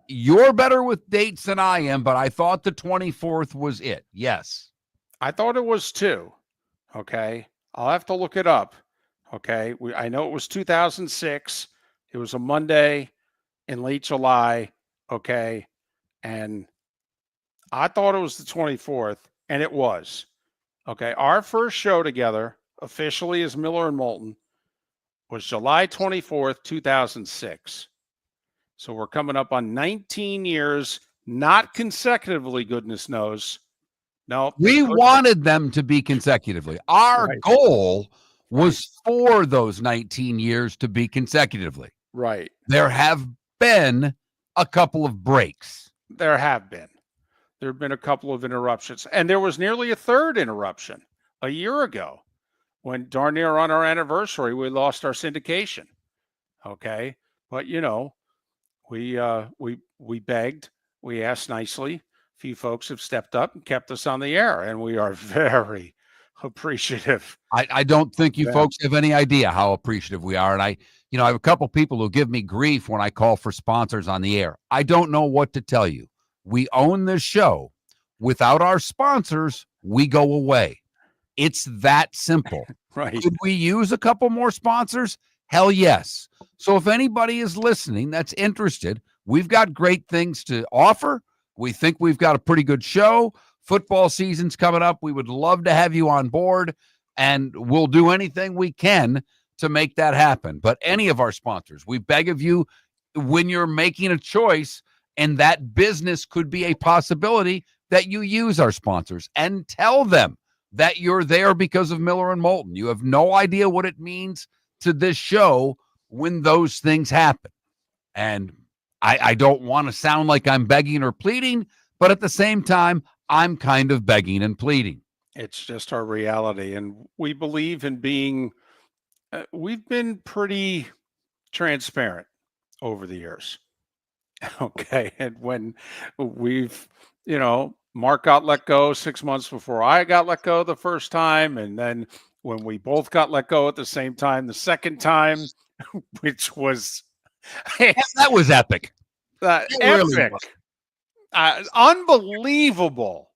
You're better with dates than I am, but I thought the 24th was it. Yes. I thought it was too. Okay. I'll have to look it up. Okay. I know it was 2006. It was a Monday in late July. Okay. And I thought it was the 24th, and it was. Okay. Our first show together officially as Miller and Moulton was July 24th, 2006. So we're coming up on 19 years, not consecutively, goodness knows. No. We wanted them to be consecutively. Our goal was for those 19 years to be consecutively. Right. There have been a couple of breaks. There have been a couple of interruptions. And there was nearly a third interruption a year ago. When darn near on our anniversary, we lost our syndication. Okay. But we begged, we asked nicely. A few folks have stepped up and kept us on the air, and we are very appreciative. I don't think you folks have any idea how appreciative we are. And I have a couple people who give me grief when I call for sponsors on the air. I don't know what to tell you. We own this show. Without our sponsors, we go away. It's that simple. Right. Could we use a couple more sponsors? Hell yes. So if anybody is listening that's interested, we've got great things to offer. We think we've got a pretty good show. Football season's coming up. We would love to have you on board, and we'll do anything we can to make that happen. But any of our sponsors, we beg of you, when you're making a choice and that business could be a possibility, that you use our sponsors and tell them that you're there because of Miller and Moulton. You have no idea what it means to this show when those things happen. And I don't want to sound like I'm begging or pleading, but at the same time, I'm kind of begging and pleading. It's just our reality. And we believe in being, we've been pretty transparent over the years. Okay. And when we've, Mark got let go 6 months before I got let go the first time. And then when we both got let go at the same time, the second time, which was that was epic. Epic. Really was. Unbelievable.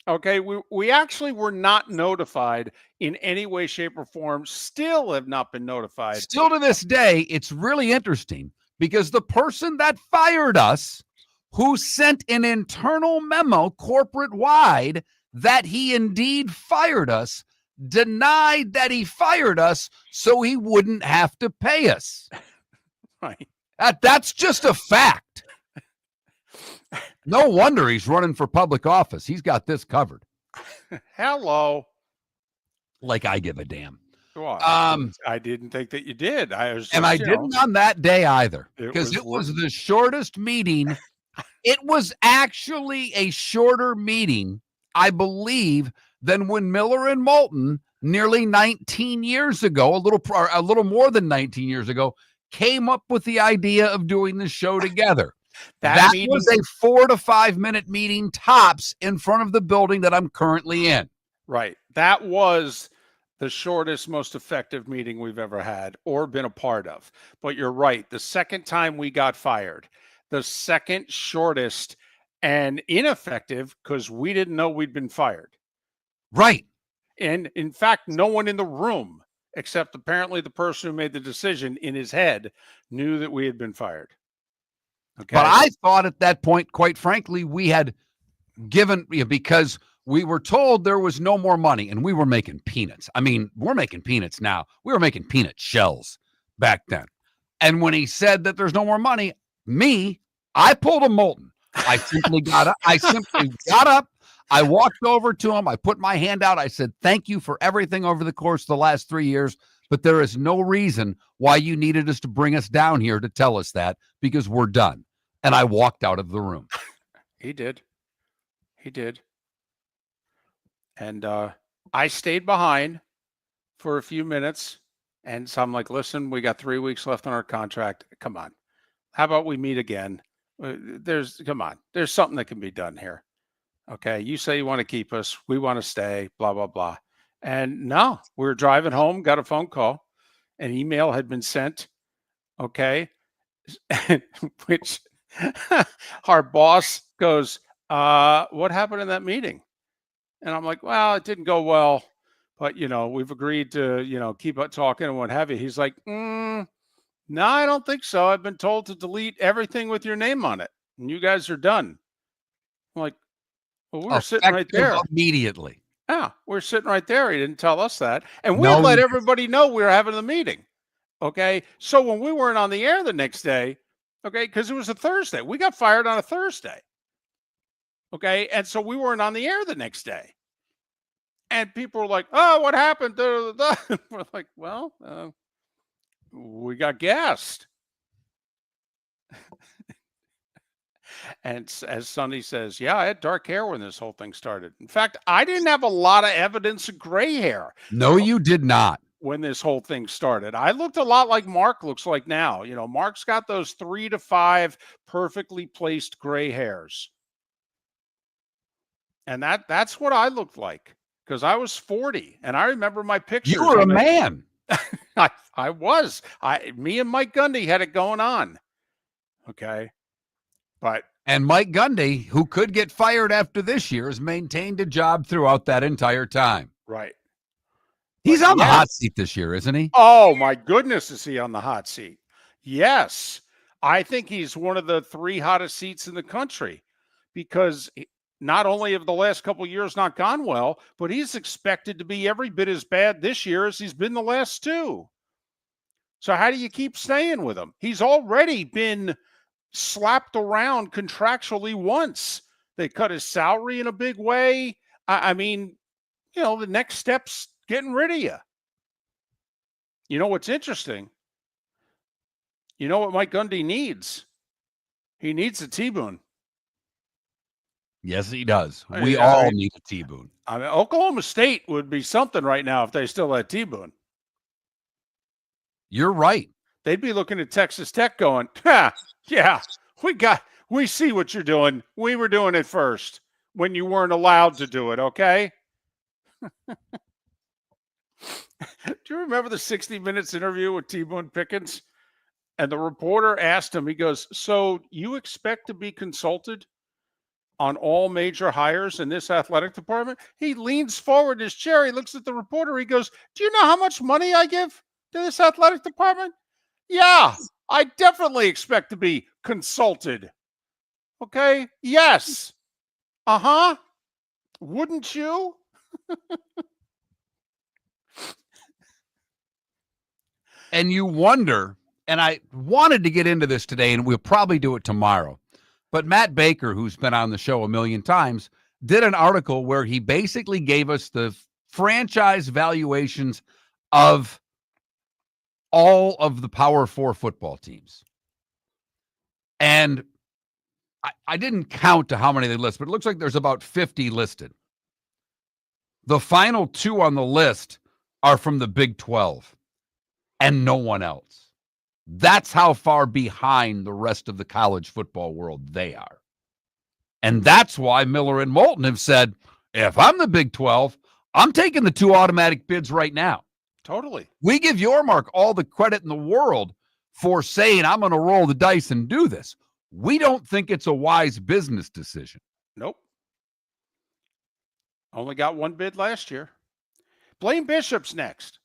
Okay, we actually were not notified in any way, shape, or form. Still have not been notified. Still to this day, it's really interesting because the person that fired us, who sent an internal memo corporate wide that he indeed fired us, denied that he fired us so he wouldn't have to pay us. Right. That's just a fact. No wonder he's running for public office. He's got this covered. Hello. Like I give a damn. Well, I didn't think that you did. I was, and I didn't on that day either, because it was the shortest meeting. It was actually a shorter meeting, I believe, than when Miller and Moulton nearly 19 years ago, a little more than 19 years ago, came up with the idea of doing the show together. That was a 4 to 5 minute meeting tops in front of the building that I'm currently in. Right. That was the shortest, most effective meeting we've ever had or been a part of. But you're right. The second time we got fired, the second shortest and ineffective because we didn't know we'd been fired. Right. And in fact, no one in the room, except apparently the person who made the decision in his head, knew that we had been fired. Okay. But I thought at that point, quite frankly, we had given, because we were told there was no more money and we were making peanuts. I mean, we're making peanuts now. We were making peanut shells back then. And when he said that there's no more money, I pulled a Moulton. I simply got up. I walked over to him. I put my hand out. I said, thank you for everything over the course of the last 3 years. But there is no reason why you needed us to bring us down here to tell us that, because we're done. And I walked out of the room. He did. And I stayed behind for a few minutes. And so I'm like, listen, we got 3 weeks left on our contract. Come on. How about we meet again? There's something that can be done here. Okay. You say you want to keep us. We want to stay, blah, blah, blah. And no, we were driving home, got a phone call. An email had been sent. Okay. Which our boss goes, what happened in that meeting? And I'm like, well, it didn't go well, but we've agreed to, keep talking and what have you. He's like, no, I don't think so. I've been told to delete everything with your name on it and you guys are done. I'm like, well, we were sitting right there immediately. Yeah, we're sitting right there. He didn't tell us that. And we let everybody know we were having the meeting. Okay. So when we weren't on the air the next day, okay, because it was a Thursday, we got fired on a Thursday. Okay. And so we weren't on the air the next day. And people were like, oh, what happened? We're like, well, we got gassed. And as Sonny says, yeah, I had dark hair when this whole thing started. In fact, I didn't have a lot of evidence of gray hair. No, you did not. When this whole thing started, I looked a lot like Mark looks like now. Mark's got those 3 to 5 perfectly placed gray hairs. And that's what I looked like because I was 40 and I remember my pictures. You were a man. I was. Me and Mike Gundy had it going on. Okay. And Mike Gundy, who could get fired after this year, has maintained a job throughout that entire time. Right. He's on the hot seat this year, isn't he? Oh, my goodness, is he on the hot seat? Yes. I think he's one of the 3 hottest seats in the country because not only have the last couple of years not gone well, but he's expected to be every bit as bad this year as he's been the last 2. So how do you keep staying with him? He's already been slapped around contractually once. They cut his salary in a big way. I mean, the next step's getting rid of you. You know what's interesting? You know what Mike Gundy needs? He needs a T-Boone. Yes, he does. We all need a T-Boone. I mean, Oklahoma State would be something right now if they still had T-Boone. You're right. They'd be looking at Texas Tech going, yeah, we see what you're doing. We were doing it first when you weren't allowed to do it, okay? Do you remember the 60 Minutes interview with T-Boone Pickens? And the reporter asked him, he goes, so you expect to be consulted? on all major hires in this athletic department. He leans forward in his chair. He looks at the reporter. He goes, "Do you know how much money I give to this athletic department?" "Yeah, I definitely expect to be consulted." "Okay, yes. Uh-huh. Wouldn't you?" And you wonder, and I wanted to get into this today, and we'll probably do it tomorrow. But Matt Baker, who's been on the show a million times, did an article where he basically gave us the franchise valuations of all of the Power 4 football teams. And I didn't count to how many they list, but it looks like there's about 50 listed. The final two on the list are from the Big 12 and no one else. That's how far behind the rest of the college football world they are. And that's why Miller and Moulton have said, if I'm the Big 12, I'm taking the 2 automatic bids right now. Totally. We give Yormark all the credit in the world for saying, I'm going to roll the dice and do this. We don't think it's a wise business decision. Nope. Only got 1 bid last year. Blaine Bishop's next.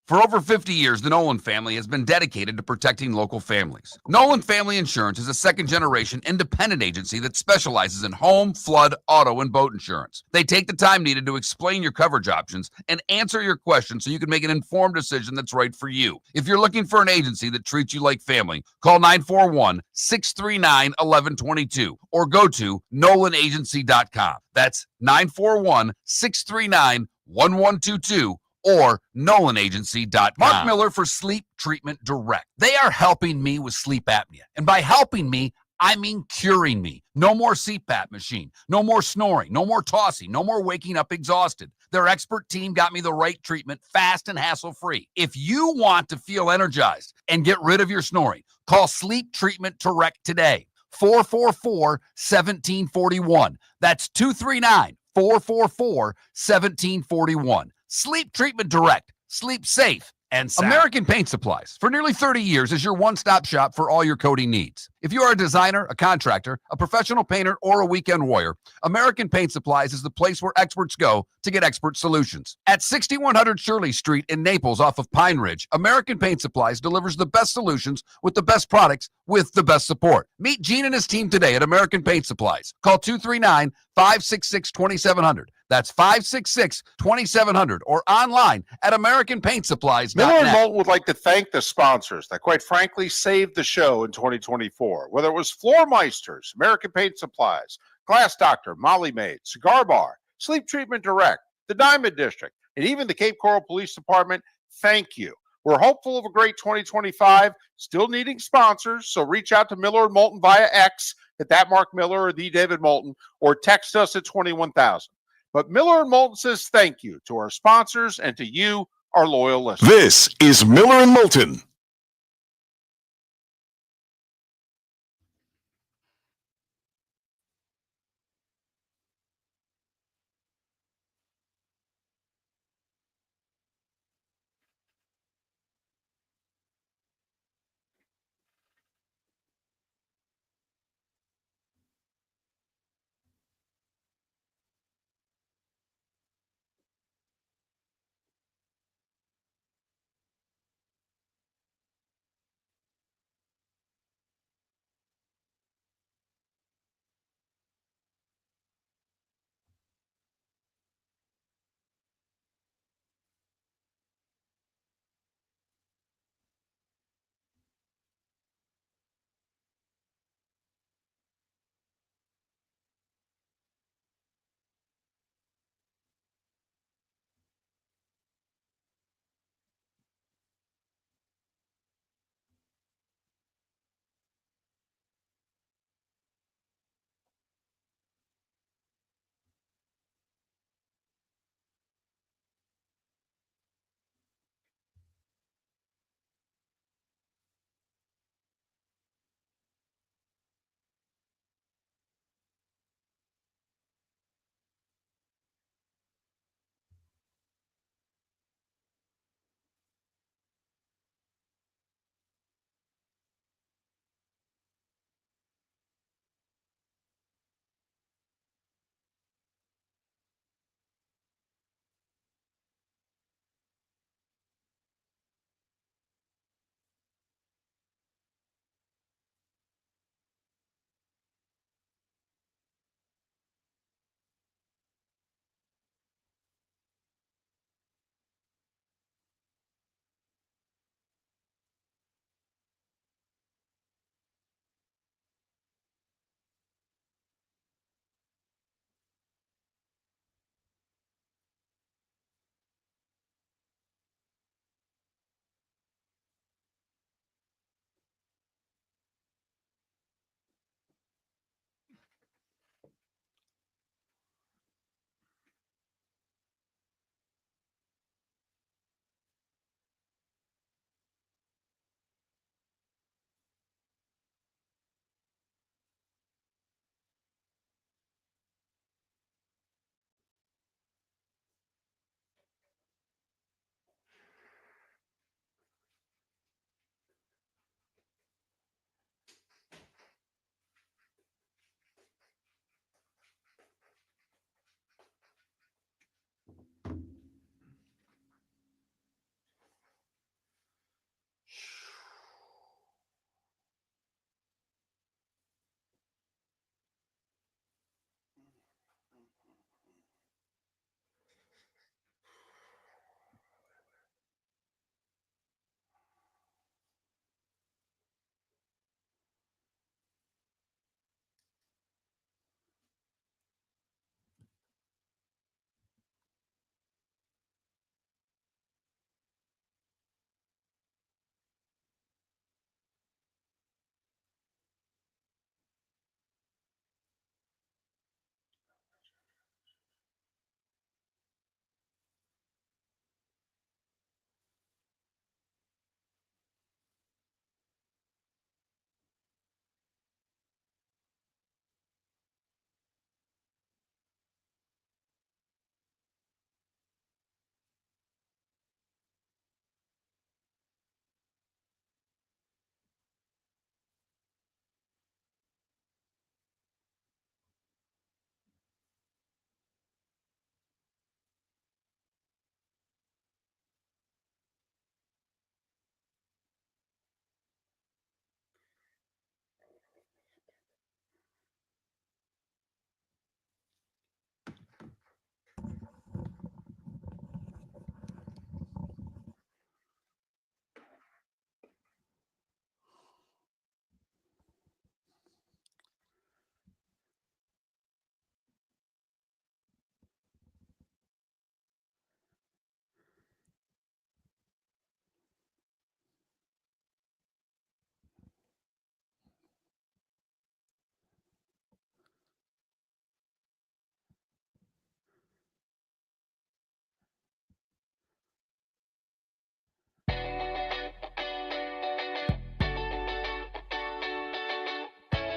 For over 50 years, the Nolan family has been dedicated to protecting local families. Nolan Family Insurance is a second-generation independent agency that specializes in home, flood, auto, and boat insurance. They take the time needed to explain your coverage options and answer your questions so you can make an informed decision that's right for you. If you're looking for an agency that treats you like family, call 941-639-1122 or go to nolanagency.com. That's 941-639-1122. or nolanagency.com. Mark Miller for Sleep Treatment Direct. They are helping me with sleep apnea. And by helping me, I mean curing me. No more CPAP machine. No more snoring. No more tossing. No more waking up exhausted. Their expert team got me the right treatment, fast and hassle-free. If you want to feel energized and get rid of your snoring, call Sleep Treatment Direct today. 444-1741. That's 239-444-1741. Sleep Treatment Direct. Sleep safe and sound. American Paint Supplies, for nearly 30 years, is your one-stop shop for all your coating needs. If you are a designer, a contractor, a professional painter, or a weekend warrior, American Paint Supplies is the place where experts go to get expert solutions. At 6100 Shirley Street in Naples off of Pine Ridge, American Paint Supplies delivers the best solutions with the best products with the best support. Meet Gene and his team today at American Paint Supplies. Call 239-566-2700. That's 566-2700 or online at AmericanPaintSupplies.net. Miller and Moulton would like to thank the sponsors that, quite frankly, saved the show in 2024. Whether it was Floor Meisters, American Paint Supplies, Glass Doctor, Molly Maid, Cigar Bar, Sleep Treatment Direct, the Diamond District, and even the Cape Coral Police Department, thank you. We're hopeful of a great 2025, still needing sponsors, so reach out to Miller and Moulton via X at that Mark Miller or the David Moulton, or text us at 21,000. But Miller and Moulton says thank you to our sponsors and to you, our loyal listeners. This is Miller and Moulton.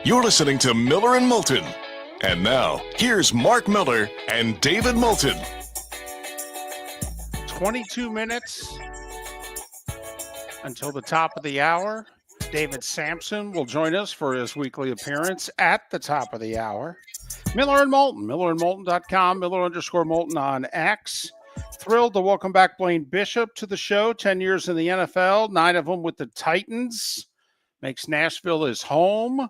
You're listening to Miller and Moulton. And now, here's Mark Miller and David Moulton. 22 minutes until the top of the hour. David Samson will join us for his weekly appearance at the top of the hour. Miller and Moulton, MillerandMoulton.com, Miller_Moulton on X. Thrilled to welcome back Blaine Bishop to the show. 10 years in the NFL, 9 of them with the Titans. Makes Nashville his home.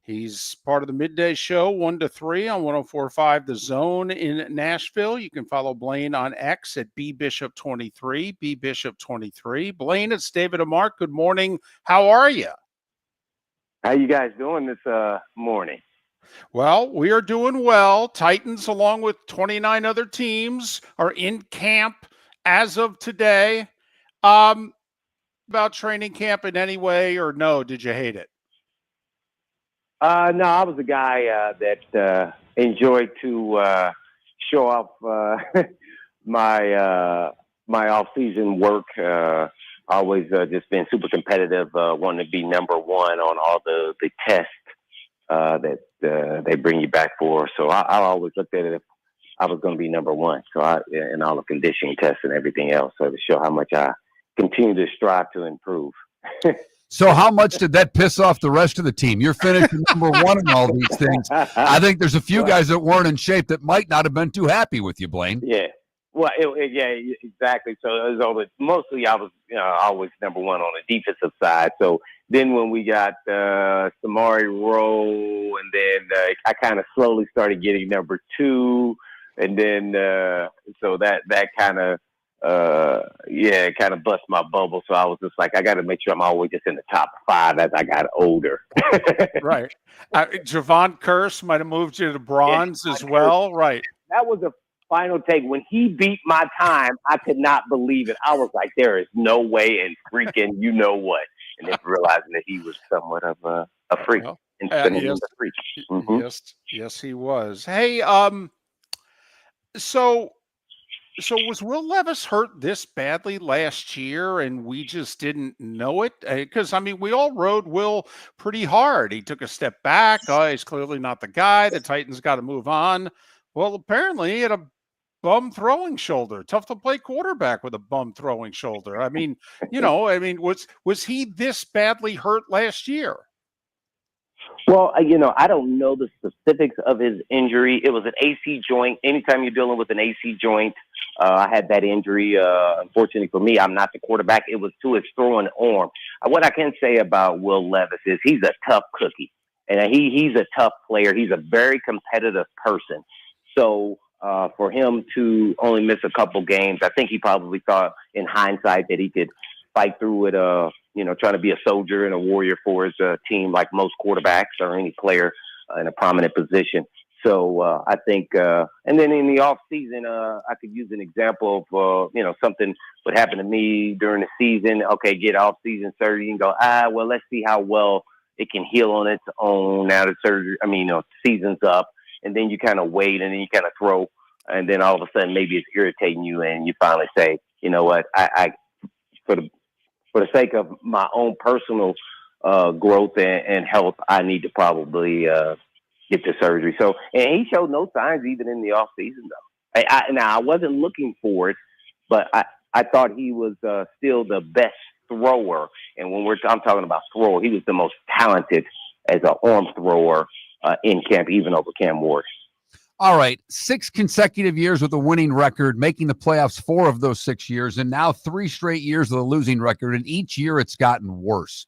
He's part of the midday show, 1 to 3 on 104.5 The Zone in Nashville. You can follow Blaine on X at bbishop23, bbishop23. Blaine, it's David and Mark. Good morning. How are you? How you guys doing this morning? Well, we are doing well. Titans, along with 29 other teams, are in camp as of today. About training camp in any way, or no? Did you hate it? No, I was a guy that enjoyed to show off my off-season work. Always just been super competitive, wanting to be number one on all the tests that they bring you back for. So I always looked at it if I was going to be number one. So in all the conditioning tests and everything else, so to show how much I continue to strive to improve. So how much did that piss off the rest of the team? You're finishing number one in all these things. I think there's a few guys that weren't in shape that might not have been too happy with you, Blaine. Yeah. Well, yeah, exactly. So it was mostly I was always number one on the defensive side. So then when we got Samari Rowe, and then I kind of slowly started getting number two, and then so that kind of kind of bust my bubble. So I was just like, I got to make sure I'm always just in the top 5 as I got older. Right. Javon Curse might have moved you to bronze as well. Right. That was a final take. When he beat my time, I could not believe it. I was like, there is no way, and freaking you know what. And then realizing that he was somewhat of a freak. Well, instead of yes, a freak. Mm-hmm. Yes, he was. Hey, so was Will Levis hurt this badly last year and we just didn't know it? Because, I mean, we all rode Will pretty hard. He took a step back. Oh, he's clearly not the guy. The Titans got to move on. Well, apparently he had a bum throwing shoulder. Tough to play quarterback with a bum throwing shoulder. I mean, was he this badly hurt last year? Well, I don't know the specifics of his injury. It was an AC joint. Anytime you're dealing with an AC joint, I had that injury. Unfortunately for me, I'm not the quarterback. It was to his throwing arm. What I can say about Will Levis is he's a tough cookie, and he's a tough player. He's a very competitive person. So for him to only miss a couple games, I think he probably thought in hindsight that he could fight through it, trying to be a soldier and a warrior for his team like most quarterbacks or any player in a prominent position. So I think, and then in the off season, I could use an example of, something would happen to me during the season. Okay, get off season surgery and go, well, let's see how well it can heal on its own. Now the surgery, season's up, and then you kind of wait and then you kind of throw, and then all of a sudden maybe it's irritating you, and you finally say, you know what, I for the sake of my own personal growth and health, I need to probably get the surgery. So, and he showed no signs even in the off season though. I wasn't looking for it, but I thought he was still the best thrower. And when I'm talking about thrower, he was the most talented as an arm thrower in camp, even over Cam Ward. All right, 6 consecutive years with a winning record, making the playoffs 4 of those 6 years, and now 3 straight years with a losing record, and each year it's gotten worse.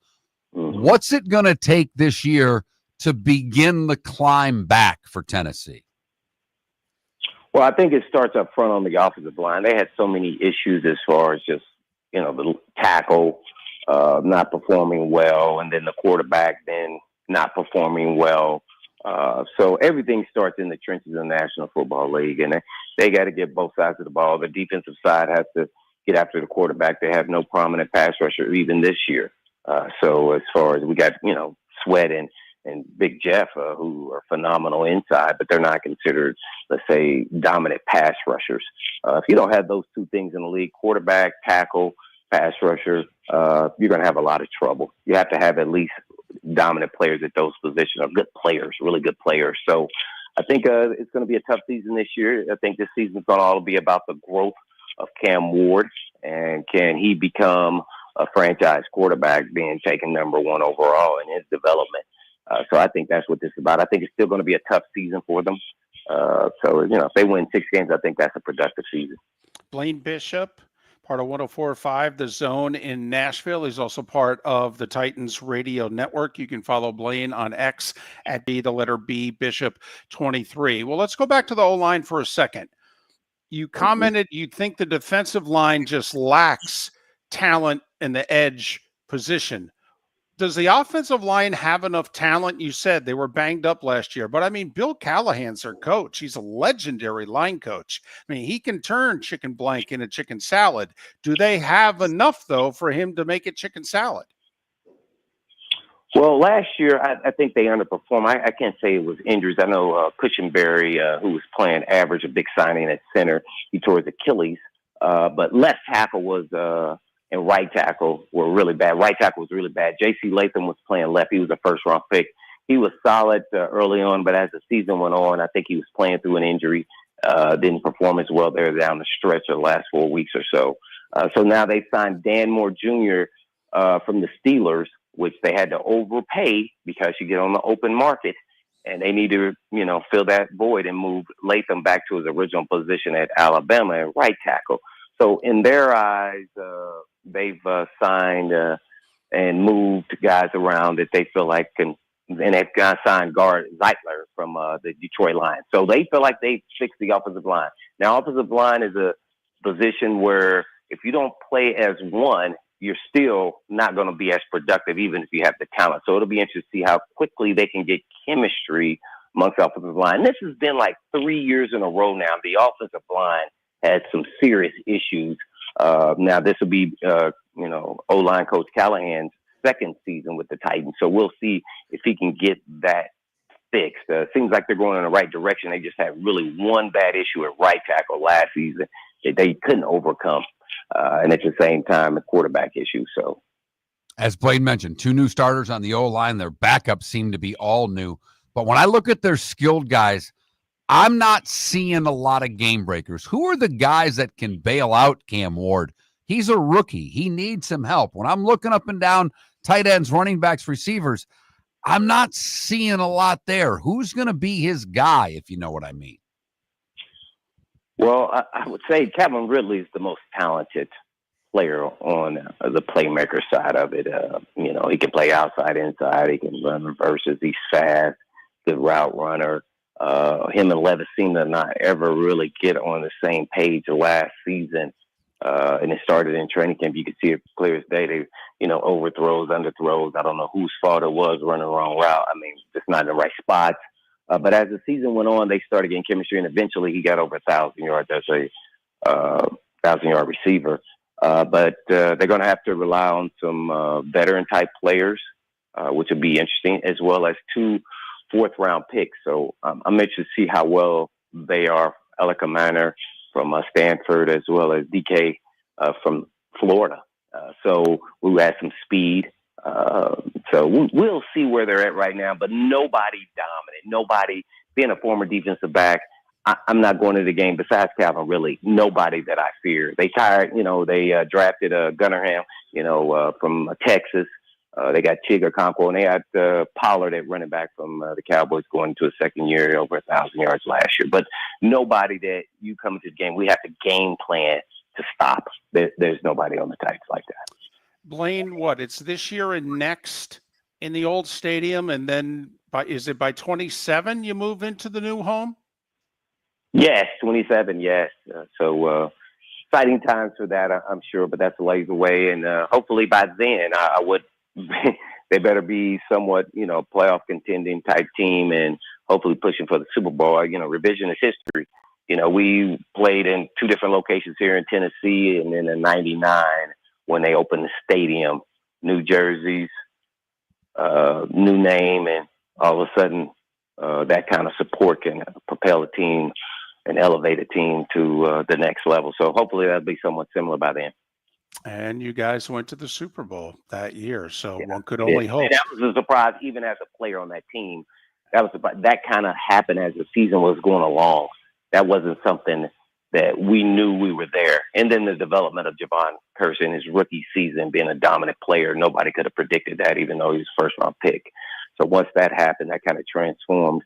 Mm-hmm. What's it going to take this year to begin the climb back for Tennessee? Well, I think it starts up front on the offensive line. They had so many issues as far as just, the tackle not performing well, and then the quarterback then not performing well. So everything starts in the trenches of the National Football League, and they got to get both sides of the ball. The defensive side has to get after the quarterback. They have no prominent pass rusher even this year. So as far as we got, Sweat and Big Jeff, who are phenomenal inside, but they're not considered, let's say, dominant pass rushers. If you don't have those two things in the league, quarterback, tackle, pass rusher, you're going to have a lot of trouble. You have to have at least dominant players at those positions, are good players, really good players. So I think it's going to be a tough season this year. I think this season's going to all be about the growth of Cam Ward, and can he become a franchise quarterback, being taken number 1 overall in his development. So I think that's what this is about. I think it's still going to be a tough season for them. So, if they win 6 games, I think that's a productive season. Blaine Bishop, part of 104.5 The Zone in Nashville. He's also part of the Titans radio network. You can follow Blaine on X at the letter B, Bishop 23. Well, let's go back to the O-line for a second. You commented you think the defensive line just lacks talent in the edge position. Does the offensive line have enough talent? You said they were banged up last year, but I mean, Bill Callahan's their coach. He's a legendary line coach. I mean, he can turn chicken blank into chicken salad. Do they have enough, though, for him to make it chicken salad? Well, last year, I think they underperformed. I can't say it was injuries. I know Cushenberry, who was playing average, a big signing at center, he tore his Achilles. But left tackle was and right tackle were really bad. Right tackle was really bad. J.C. Latham was playing left. He was a first-round pick. He was solid early on, but as the season went on, I think he was playing through an injury. Didn't perform as well there down the stretch of the last 4 weeks or so. So now they signed Dan Moore Jr. From the Steelers, which they had to overpay because you get on the open market, and they need to, fill that void and move Latham back to his original position at Alabama at right tackle. So in their eyes, they've signed and moved guys around that they feel like can, and they've signed guard Zeitler from the Detroit Lions. So they feel like they fixed the offensive line. Now, offensive line is a position where if you don't play as one, you're still not going to be as productive, even if you have the talent. So it'll be interesting to see how quickly they can get chemistry amongst the offensive line. This has been like 3 years in a row now. The offensive line had some serious issues. Now this will be, O-line coach Callahan's second season with the Titans. So we'll see if he can get that fixed. Seems like they're going in the right direction. They just had really one bad issue at right tackle last season that they couldn't overcome. And at the same time, a quarterback issue. So, as Blaine mentioned, 2 new starters on the O-line. Their backups seem to be all new. But when I look at their skilled guys, I'm not seeing a lot of game breakers. Who are the guys that can bail out Cam Ward? He's a rookie. He needs some help. When I'm looking up and down tight ends, running backs, receivers, I'm not seeing a lot there. Who's going to be his guy, if you know what I mean? Well, I would say Kevin Ridley is the most talented player on the playmaker side of it. He can play outside, inside. He can run reverses. He's fast, good route runner. Him and Levis seem to not ever really get on the same page last season. And it started in training camp. You could see it clear as day. They, overthrows, underthrows. I don't know whose fault it was running the wrong route. I mean, just not in the right spots. But as the season went on, they started getting chemistry, and eventually he got over 1,000 yards as a 1,000-yard receiver. But they're going to have to rely on some veteran-type players, which will be interesting, as well as 2 fourth-round picks. So I'm interested to see how well they are. Elika Manor from Stanford, as well as DK from Florida. So we had some speed. So we'll see where they're at right now, but nobody dominant. Nobody, being a former defensive back, I'm not going to the game besides Calvin, really. Nobody that I fear. They they drafted Gunnerham, from Texas. They got Chigga Conquo, and they had Pollard at running back from the Cowboys going into a second year, over 1,000 yards last year. But nobody that you come into the game, we have to game plan to stop. There's nobody on the Titans like that. Blaine, it's this year and next in the old stadium, and then is it by 27 you move into the new home? Yes, 27, yes. So exciting times for that, I'm sure, but that's a ways away. And hopefully by then, I would they better be somewhat, playoff contending type team and hopefully pushing for the Super Bowl. Revisionist history. We played in 2 different locations here in Tennessee, and then in '99 when they opened the stadium, new jerseys, new name, and all of a sudden that kind of support can propel a team and elevate a team to the next level. So hopefully that'll be somewhat similar by then. And you guys went to the Super Bowl that year, so Yeah. one could only hope. And that was a surprise, even as a player on that team. That kind of happened as the season was going along. That wasn't something that we knew we were there. And then the development of Javon Kearse in his rookie season, being a dominant player, nobody could have predicted that, even though he was first-round pick. So once that happened, that kind of transformed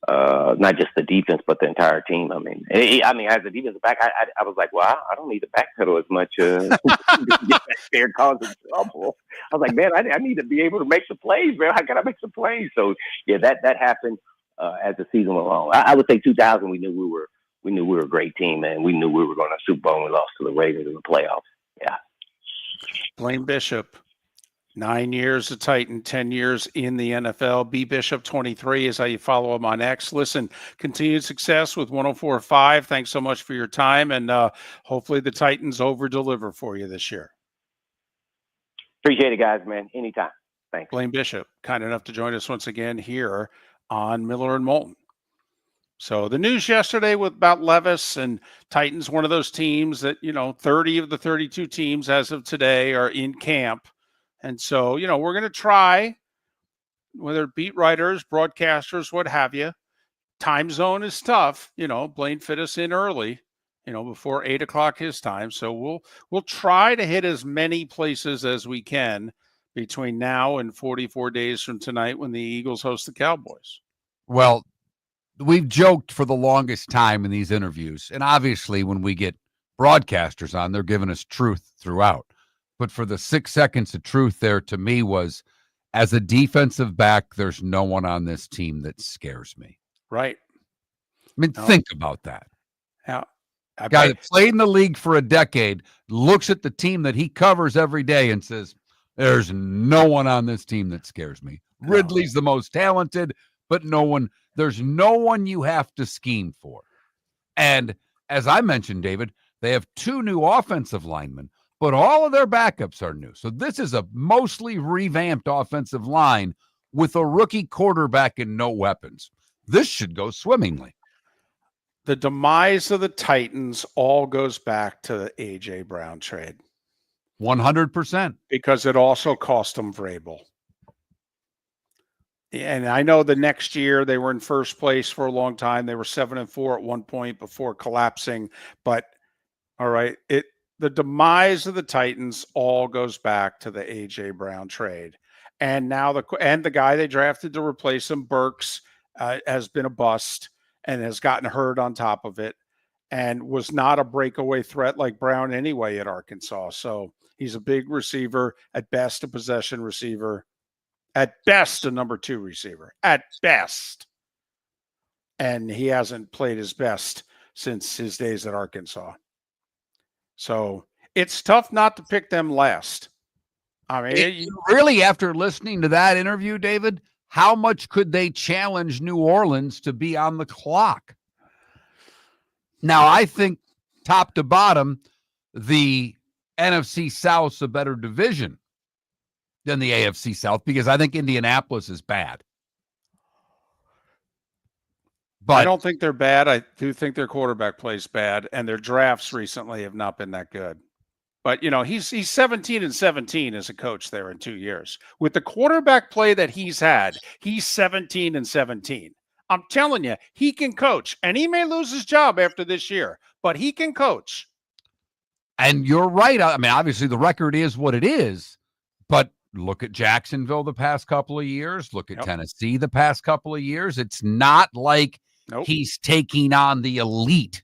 not just the defense, but the entire team. I mean, as a defensive back, I was like, well, I don't need to backpedal as much to get back there and cause trouble. I was like, man, I need to be able to make some plays, man. How can I make some plays? So, yeah, that happened as the season went on. I would say 2000, we knew we were a great team, and we knew we were going to Super Bowl, and we lost to the Ravens in the playoffs. Yeah. Blaine Bishop, 9 years a Titan, 10 years in the NFL. B Bishop 23 is how you follow him on X. Listen, continued success with 104.5. Thanks so much for your time, and hopefully the Titans over-deliver for you this year. Appreciate it, guys, man. Anytime. Thanks. Blaine Bishop, kind enough to join us once again here on Miller and Moulton. So the news yesterday about Levis and Titans, one of those teams that, 30 of the 32 teams as of today are in camp. And so, we're going to try, whether beat writers, broadcasters, what have you. Time zone is tough. Blaine fit us in early, before 8 o'clock his time. So we'll try to hit as many places as we can between now and 44 days from tonight when the Eagles host the Cowboys. Well, we've joked for the longest time in these interviews, and obviously when we get broadcasters on, they're giving us truth throughout. But for the 6 seconds of truth there, to me, was, as a defensive back, there's no one on this team that scares me. Right. I mean, think about that. Yeah. A guy that played in the league for a decade looks at the team that he covers every day and says, there's no one on this team that scares me. No. Ridley's the most talented, but there's no one you have to scheme for. And as I mentioned, David, they have 2 new offensive linemen, but all of their backups are new. So this is a mostly revamped offensive line with a rookie quarterback and no weapons. This should go swimmingly. The demise of the Titans all goes back to the A.J. Brown trade. 100%. Because it also cost them Vrabel. And I know the next year they were in first place for a long time. They were 7-4 at one point before collapsing. But, all right, the demise of the Titans all goes back to the A.J. Brown trade. And now the guy they drafted to replace him, Burks, has been a bust and has gotten hurt on top of it and was not a breakaway threat like Brown anyway at Arkansas. So he's a big receiver, at best a possession receiver, at best a number 2 receiver, at best. And he hasn't played his best since his days at Arkansas. So it's tough not to pick them last. I mean, really, after listening to that interview, David, how much could they challenge New Orleans to be on the clock? Now, I think top to bottom, the NFC South's a better division than the AFC South because I think Indianapolis is bad. But I don't think they're bad. I do think their quarterback plays bad, and their drafts recently have not been that good. But, he's 17-17 as a coach there in 2 years. With the quarterback play that he's had, he's 17-17. I'm telling you, he can coach, and he may lose his job after this year, but he can coach. And you're right. I mean, obviously the record is what it is, but look at Jacksonville the past couple of years. Look at Tennessee the past couple of years. It's not like he's taking on the elite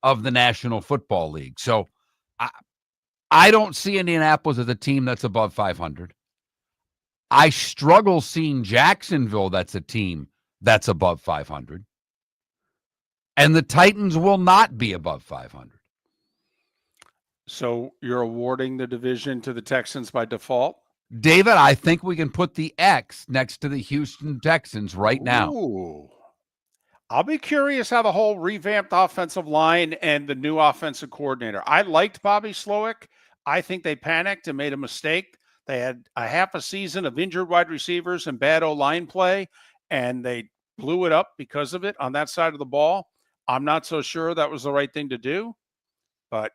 of the National Football League. So I don't see Indianapolis as a team that's above 500. I struggle seeing Jacksonville that's a team that's above 500. And the Titans will not be above 500. So you're awarding the division to the Texans by default? David, I think we can put the X next to the Houston Texans right now. Ooh. I'll be curious how the whole revamped offensive line and the new offensive coordinator. I liked Bobby Slowick. I think they panicked and made a mistake. They had a half a season of injured wide receivers and bad O-line play, and they blew it up because of it on that side of the ball. I'm not so sure that was the right thing to do, but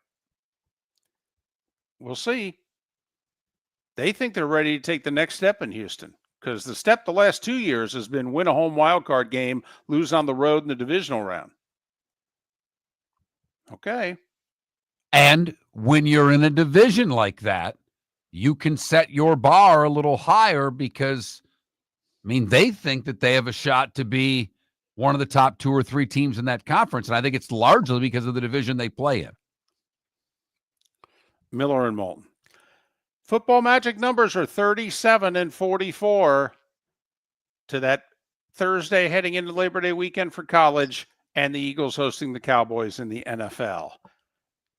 We'll see. They think they're ready to take the next step in Houston because the step the last 2 years has been win a home wild card game, lose on the road in the divisional round. Okay. And when you're in a division like that, you can set your bar a little higher because, I mean, they think that they have a shot to be one of the top 2 or 3 teams in that conference. And I think it's largely because of the division they play in. Miller and Moulton. Football Magic numbers are 37 and 44 to that Thursday heading into Labor Day weekend for college, and the Eagles hosting the Cowboys in the NFL.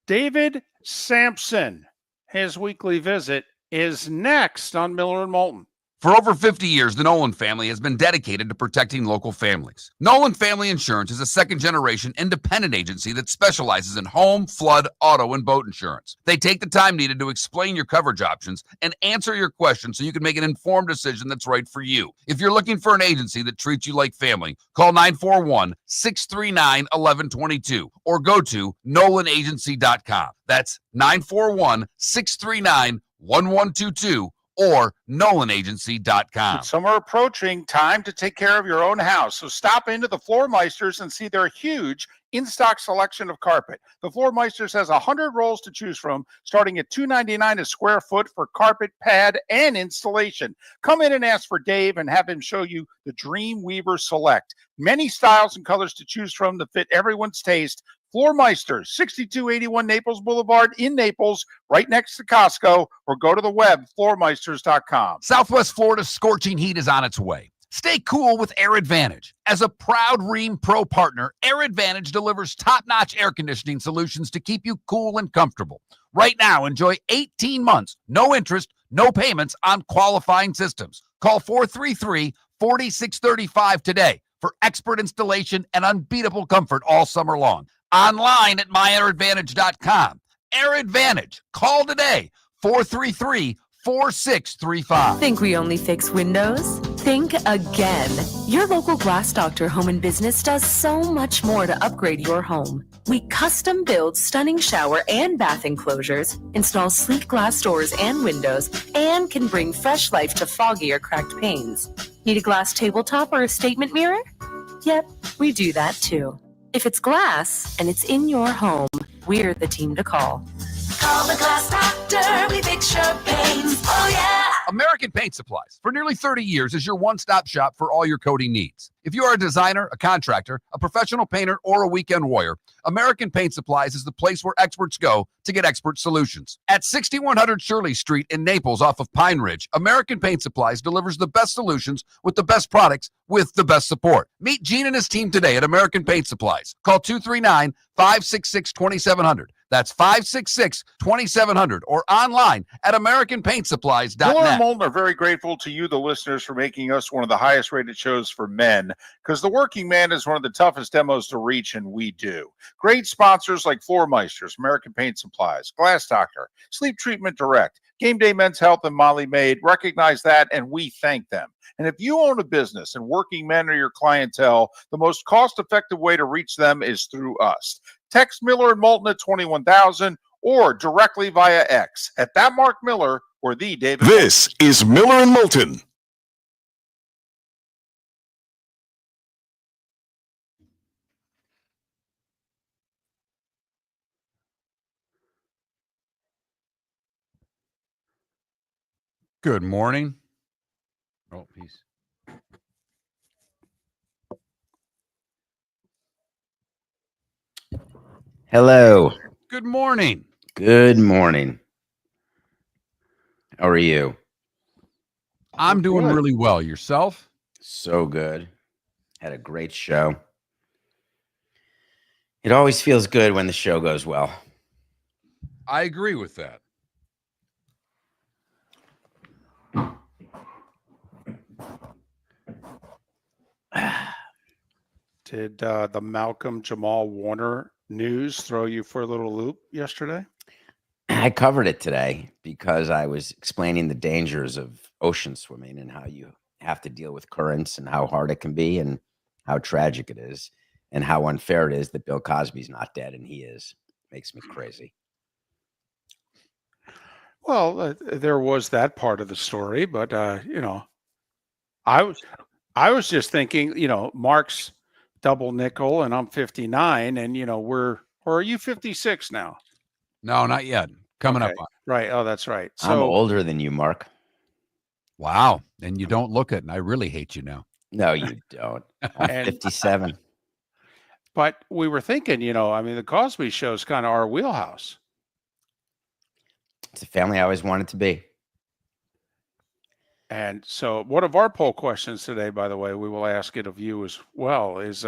David Samson, his weekly visit, is next on Miller and Moulton. For over 50 years, the Nolan family has been dedicated to protecting local families. Nolan Family Insurance is a second-generation independent agency that specializes in home, flood, auto, and boat insurance. They take the time needed to explain your coverage options and answer your questions so you can make an informed decision that's right for you. If you're looking for an agency that treats you like family, call 941-639-1122 or go to nolanagency.com. That's 941-639-1122. or nolanagency.com. With summer approaching, time to take care of your own house. So stop into the Floor Meisters and see their huge in-stock selection of carpet. The Floor Meisters has 100 rolls to choose from, starting at $2.99 a square foot for carpet, pad, and installation. Come in and ask for Dave and have him show you the Dream Weaver Select. Many styles and colors to choose from to fit everyone's taste. Floor Meisters, 6281 Naples Boulevard in Naples, right next to Costco, or go to the web, floormeisters.com. Southwest Florida's scorching heat is on its way. Stay cool with Air Advantage. As a proud Rheem Pro partner, Air Advantage delivers top-notch air conditioning solutions to keep you cool and comfortable. Right now, enjoy 18 months, no interest, no payments on qualifying systems. Call 433-4635 today for expert installation and unbeatable comfort all summer long. Online at myairadvantage.com. Air Advantage. Call today, 433-4635. Think we only fix windows? Think again. Your local Glass Doctor Home and Business does so much more to upgrade your home. We custom build stunning shower and bath enclosures, install sleek glass doors and windows, and can bring fresh life to foggy or cracked panes. Need a glass tabletop or a statement mirror? Yep, we do that too. If it's glass and it's in your home, we're the team to call. Call the Glass Doctor, we fix your pains. Oh, yeah. American Paint Supplies, for nearly 30 years, is your one-stop shop for all your coating needs. If you are a designer, a contractor, a professional painter, or a weekend warrior, American Paint Supplies is the place where experts go to get expert solutions. At 6100 Shirley Street in Naples off of Pine Ridge, American Paint Supplies delivers the best solutions with the best products with the best support. Meet Gene and his team today at American Paint Supplies. Call 239-566-2700. That's 566-2700 or online at AmericanPaintSupplies.net. Miller and Moulton are very grateful to you, the listeners, for making us one of the highest rated shows for men, because the working man is one of the toughest demos to reach, and we do. Great sponsors like Floor Meisters, American Paint Supplies, Glass Doctor, Sleep Treatment Direct, Game Day Men's Health, and Molly Maid recognize that, and we thank them. And if you own a business and working men are your clientele, the most cost-effective way to reach them is through us. Text Miller and Moulton at 21,000 or directly via X at that Mark Miller or the David. This is Miller and Moulton. Good morning. Oh, peace. Hello. Good morning. Good morning. How are you? I'm doing really well. Yourself? So good. Had a great show. It always feels good when the show goes well. I agree with that. Did the Malcolm Jamal Warner news throw you for a little loop yesterday? I covered it today because I was explaining the dangers of ocean swimming and how you have to deal with currents and how hard it can be and how tragic it is and how unfair it is that Bill Cosby's not dead and he is. Makes me crazy. Well, there was that part of the story, but I was just thinking, Mark's double nickel, and I'm 59, and or are you 56 now? No, not yet. Coming up Okay, on. right. Oh, that's right. I'm So older than you, Mark. Wow. And you don't look it, and I really hate you now. No, you don't. I'm And- 57. But we were thinking, the Cosby Show is kind of our wheelhouse. It's a family I always wanted to be. And so one of our poll questions today, by the way, we will ask it of you as well, is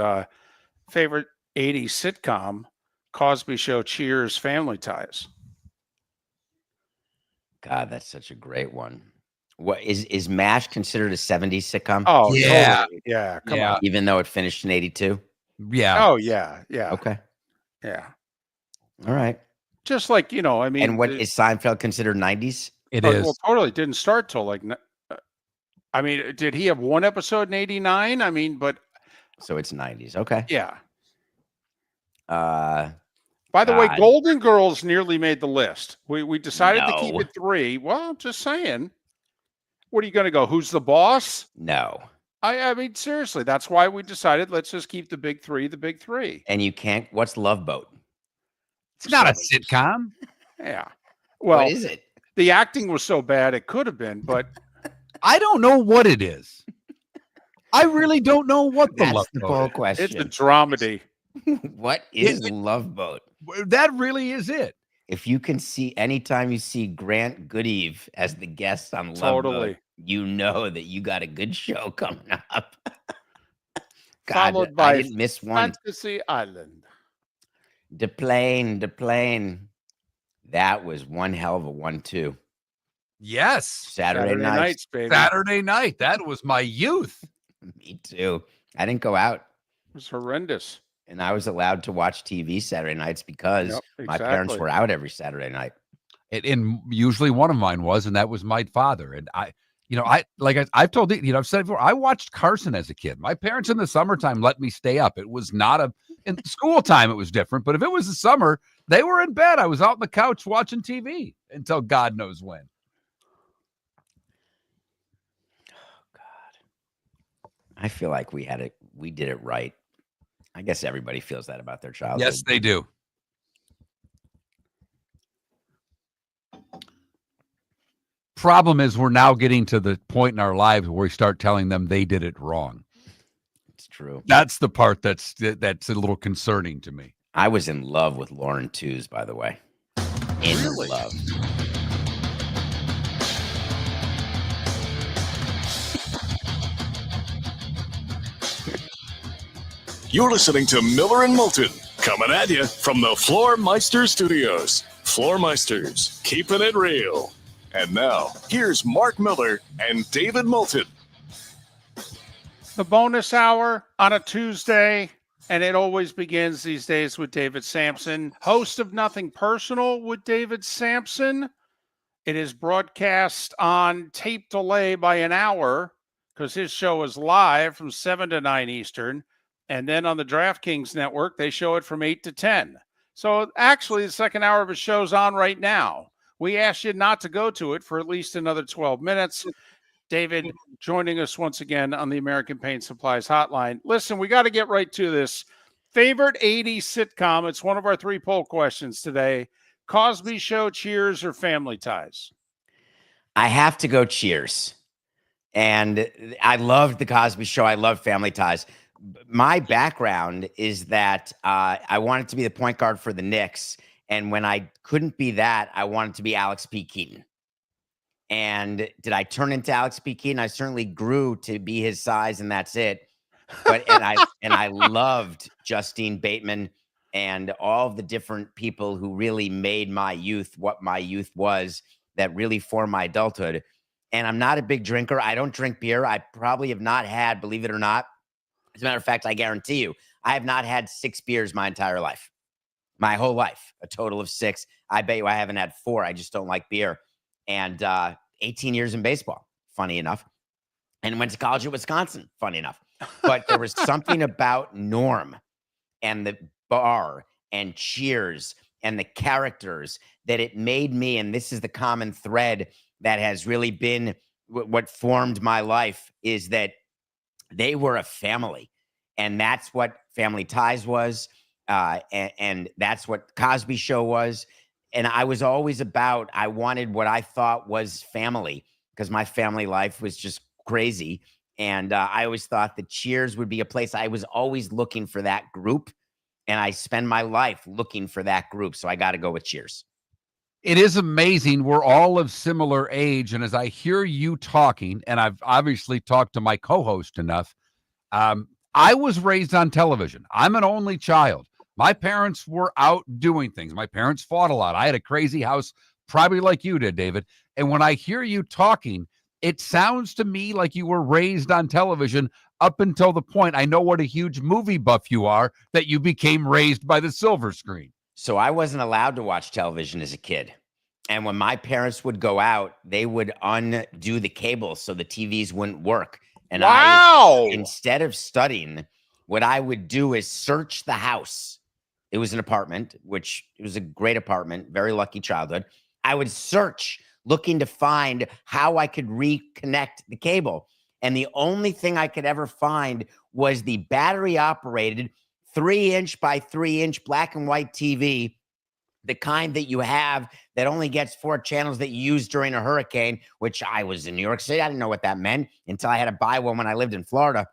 favorite 80s sitcom, Cosby Show, Cheers, Family Ties. God, that's such a great one. What is MASH considered a 70s sitcom? Oh, Yeah. totally. Yeah. Come Yeah. on. Even though it finished in 82? Yeah. Oh, yeah. Yeah. Okay. Yeah. All right. Just like, And what is Seinfeld considered 90s? It oh, is. well, totally didn't start till did he have one episode in 89? But So it's 90s. Okay. yeah. Uh, By the way, God. Golden Girls nearly made the list. We decided to keep No. it 3. Well, just saying. What are you going to go? Who's the boss? no. I mean, seriously, that's why we decided let's just keep the big 3, the big 3. And you can't. What's Love Boat? It's not a sitcom. Yeah. Well, What is it? the acting was so bad it could have been, but I don't know what it is. I really don't know what the That's love the boat poll is. question. it's a dramedy. What is Love Boat? That really is it. If you can see anytime you see Grant Goodeve as the guest on Love Totally. Boat, you know that you got a good show coming up. God, Followed by I didn't miss one. Fantasy Island. DePlane. That was one hell of a 1-2. Yes. Saturday nights. baby. Saturday night. That was my youth. Me too. I didn't go out, It was horrendous. and I was allowed to watch TV Saturday nights because Yep, my parents exactly. were out every Saturday night. And usually one of mine was, and that was my father. And I've told you, I've said before, I watched Carson as a kid. My parents in the summertime let me stay up. It was not in school time, it was different. But if it was the summer, they were in bed. I was out on the couch watching TV until God knows when. I feel like we did it right. I guess everybody feels that about their childhood. Yes, they do. Problem is, we're now getting to the point in our lives where we start telling them they did it wrong. It's true. That's the part that's a little concerning to me. I was in love with Lauren Tews, by the way. In love. You're listening to Miller and Moulton, coming at you from the Floor Meister Studios. Floor Meisters, keeping it real. And now, here's Mark Miller and David Moulton. The bonus hour on a Tuesday, and it always begins these days with David Samson, host of Nothing Personal with David Samson. It is broadcast on tape delay by an hour because his show is live from 7 to 9 Eastern. And then on the DraftKings network, they show it from 8 to 10. So actually, the second hour of his show's on right now. We asked you not to go to it for at least another 12 minutes. David joining us once again on the American Paint Supplies hotline. Listen, we got to get right to this. Favorite 80s sitcom? It's one of our 3 poll questions today. Cosby Show, Cheers, or Family Ties? I have to go Cheers. And I loved the Cosby Show. I love Family Ties. My background is that I wanted to be the point guard for the Knicks. And when I couldn't be that, I wanted to be Alex P. Keaton. And did I turn into Alex P. Keaton? I certainly grew to be his size, and that's it. But I loved Justine Bateman and all of the different people who really made my youth what my youth was, that really formed my adulthood. And I'm not a big drinker. I don't drink beer. I probably have not had, believe it or not. As a matter of fact, I guarantee you, I have not had 6 beers my entire life. My whole life, a total of 6. I bet you I haven't had 4. I just don't like beer. And 18 years in baseball, funny enough. And went to college at Wisconsin, funny enough. But there was something about Norm and the bar and Cheers and the characters that it made me. And this is the common thread that has really been what formed my life, is that they were a family. And that's what Family Ties was. And that's what Cosby Show was. And I was always I wanted what I thought was family, because my family life was just crazy. And I always thought that Cheers would be a place. I was always looking for that group. And I spend my life looking for that group. So I got to go with Cheers. It is amazing. We're all of similar age. And as I hear you talking, and I've obviously talked to my co-host enough, I was raised on television. I'm an only child. My parents were out doing things. My parents fought a lot. I had a crazy house, probably like you did, David. And when I hear you talking, it sounds to me like you were raised on television up until the point, I know what a huge movie buff you are, that you became raised by the silver screen. So I wasn't allowed to watch television as a kid. And when my parents would go out, they would undo the cable so the TVs wouldn't work. And instead of studying, what I would do is search the house. It was an apartment, which it was a great apartment, very lucky childhood. I would search, looking to find how I could reconnect the cable. And the only thing I could ever find was the battery operated 3-inch by 3-inch black and white TV, the kind that you have that only gets 4 channels that you use during a hurricane, which I was in New York City. I didn't know what that meant until I had to buy one when I lived in Florida.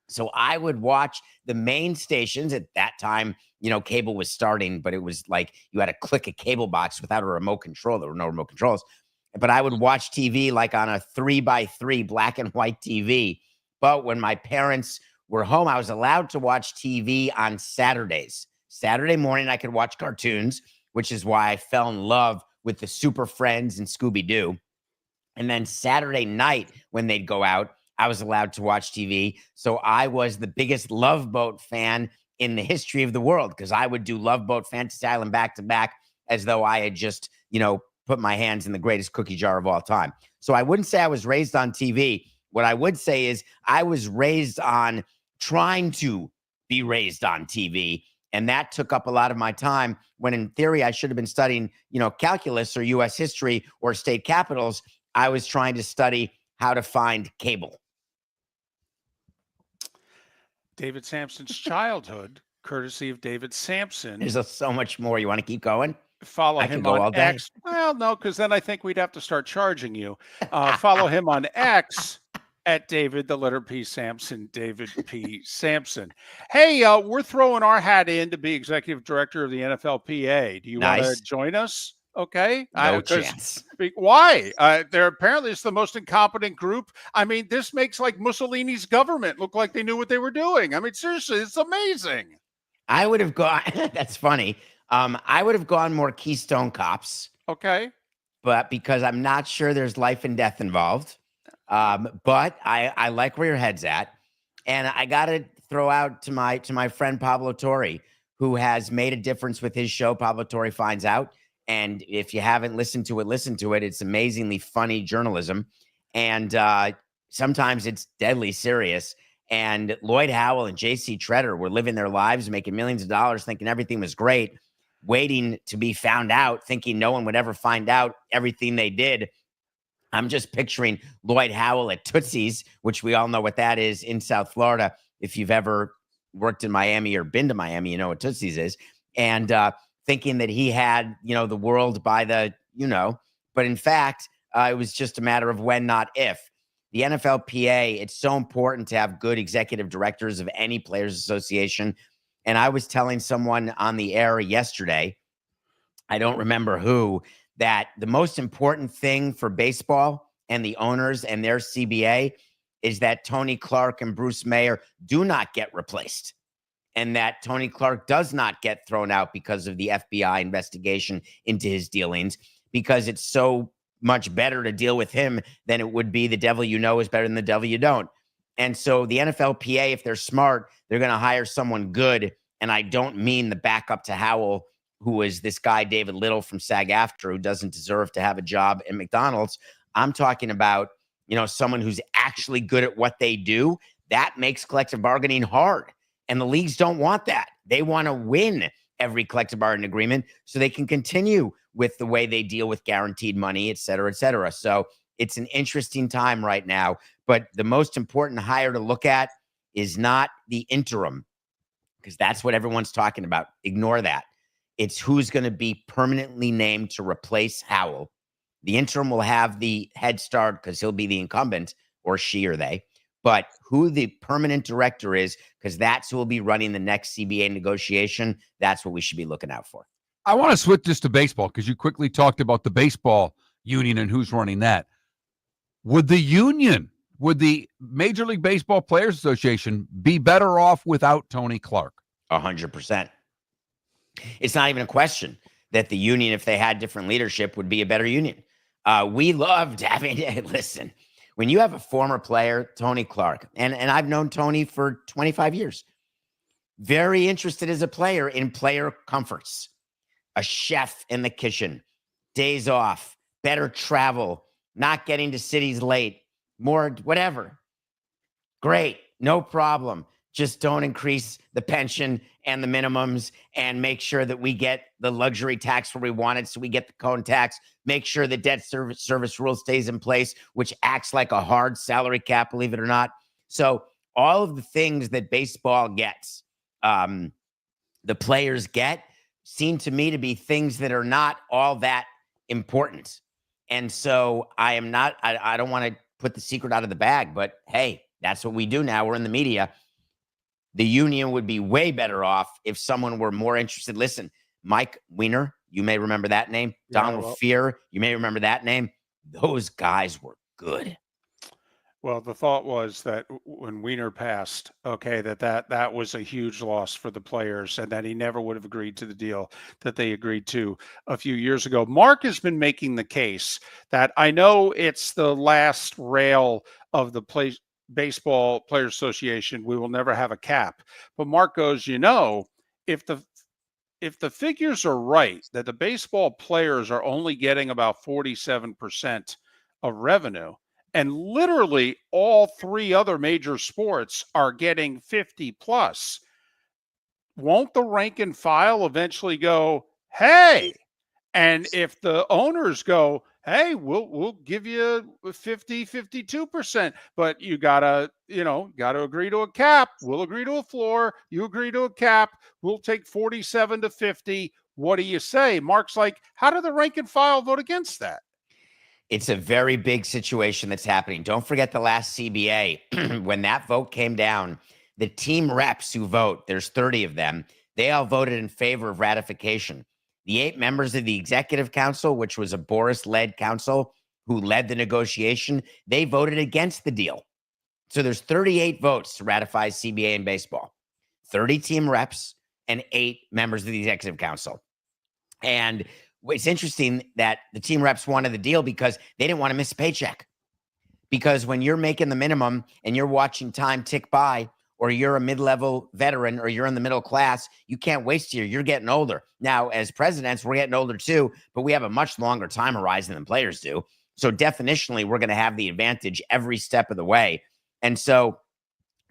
So I would watch the main stations at that time. Cable was starting, but it was like you had to click a cable box without a remote control. There were no remote controls. But I would watch TV like on a 3x3 black and white TV. But when my parents were home, I was allowed to watch TV on Saturdays. Saturday morning, I could watch cartoons, which is why I fell in love with the Super Friends and Scooby-Doo. And then Saturday night, when they'd go out, I was allowed to watch TV. So I was the biggest Love Boat fan in the history of the world, because I would do Love Boat, Fantasy Island back to back as though I had just, put my hands in the greatest cookie jar of all time. So I wouldn't say I was raised on TV. What I would say is I was raised on trying to be raised on TV. And that took up a lot of my time, when in theory I should have been studying, calculus or U.S. history or state capitals. I was trying to study how to find cable. David Samson's childhood, courtesy of David Samson. There's so much more. You want to keep going? Follow I him could go all on day. X. Well, no, because then I think we'd have to start charging you. Follow him on X at David, the letter P Samson, David P Samson. Hey, we're throwing our hat in to be executive director of the NFLPA. Do you want to join us? Okay. No chance. Why? They're apparently it's the most incompetent group. I mean, this makes like Mussolini's government look like they knew what they were doing. I mean, seriously, it's amazing. I would have gone. That's funny. I would have gone more Keystone Cops. Okay. But because I'm not sure there's life and death involved. But I like where your head's at. And I got to throw out to my friend Pablo Torre, who has made a difference with his show, Pablo Torre Finds Out. And if you haven't listened to it, listen to it. It's amazingly funny journalism. And sometimes it's deadly serious. And Lloyd Howell and J.C. Treader were living their lives, making millions of dollars, thinking everything was great, waiting to be found out, thinking no one would ever find out everything they did. I'm just picturing Lloyd Howell at Tootsie's, which we all know what that is in South Florida. If you've ever worked in Miami or been to Miami, you know what Tootsie's is. And thinking that he had, the world by the, but in fact, it was just a matter of when, not if. The NFLPA, it's so important to have good executive directors of any players association. And I was telling someone on the air yesterday, I don't remember who, that the most important thing for baseball and the owners and their CBA is that Tony Clark and Bruce Mayer do not get replaced, and that Tony Clark does not get thrown out because of the FBI investigation into his dealings, because it's so much better to deal with him than it would be the devil you know is better than the devil you don't. And so the NFLPA, if they're smart, they're going to hire someone good. And I don't mean the backup to Howell, who is this guy, David Little from SAG-AFTRA, who doesn't deserve to have a job at McDonald's. I'm talking about, someone who's actually good at what they do. That makes collective bargaining hard. And the leagues don't want that. They want to win every collective bargaining agreement so they can continue with the way they deal with guaranteed money, et cetera, et cetera. So it's an interesting time right now. But the most important hire to look at is not the interim, because that's what everyone's talking about. Ignore that. It's who's going to be permanently named to replace Howell. The interim will have the head start because he'll be the incumbent, or she or they. But who the permanent director is, because that's who will be running the next CBA negotiation, that's what we should be looking out for. I want to switch this to baseball because you quickly talked about the baseball union and who's running that. Would the Major League Baseball Players Association be better off without Tony Clark? 100%. It's not even a question that the union, if they had different leadership, would be a better union. We loved having, listen, when you have a former player, Tony Clark, and I've known Tony for 25 years, very interested as a player in player comforts, a chef in the kitchen, days off, better travel, not getting to cities late, more whatever. Great, no problem. Just don't increase the pension and the minimums, and make sure that we get the luxury tax where we want it, so we get the cone tax. Make sure the debt service rule stays in place, which acts like a hard salary cap, believe it or not. So all of the things that baseball gets, the players get, seem to me to be things that are not all that important. And so I don't want to put the secret out of the bag, but hey, that's what we do now. We're in the media. The union would be way better off if someone were more interested. Listen, Mike Weiner, you may remember that name. Yeah, Donald Fear, you may remember that name. Those guys were good. Well, the thought was that when Weiner passed, okay, that was a huge loss for the players, and that he never would have agreed to the deal that they agreed to a few years ago. Mark has been making the case that, I know it's the last rail of the Baseball Players Association, we will never have a cap. But Mark goes, if the figures are right, that the baseball players are only getting about 47% of revenue, and literally all three other major sports are getting 50 plus, won't the rank and file eventually go, hey? And if the owners go, hey, we'll give you 52%, but you gotta agree to a cap. We'll agree to a floor. You agree to a cap. We'll take 47 to 50. What do you say? Mark's like, how do the rank and file vote against that? It's a very big situation that's happening. Don't forget the last CBA. When that vote came down, the team reps who vote, there's 30 of them, they all voted in favor of ratification. The 8 members of the executive council, which was a Boris-led council who led the negotiation, they voted against the deal. So there's 38 votes to ratify CBA in baseball, 30 team reps and 8 members of the executive council. And it's interesting that the team reps wanted the deal because they didn't want to miss a paycheck. Because when you're making the minimum and you're watching time tick by, or you're a mid-level veteran, or you're in the middle class, you can't waste a year. You're getting older. Now, as presidents, we're getting older too, but we have a much longer time horizon than players do. So definitionally, we're going to have the advantage every step of the way. And so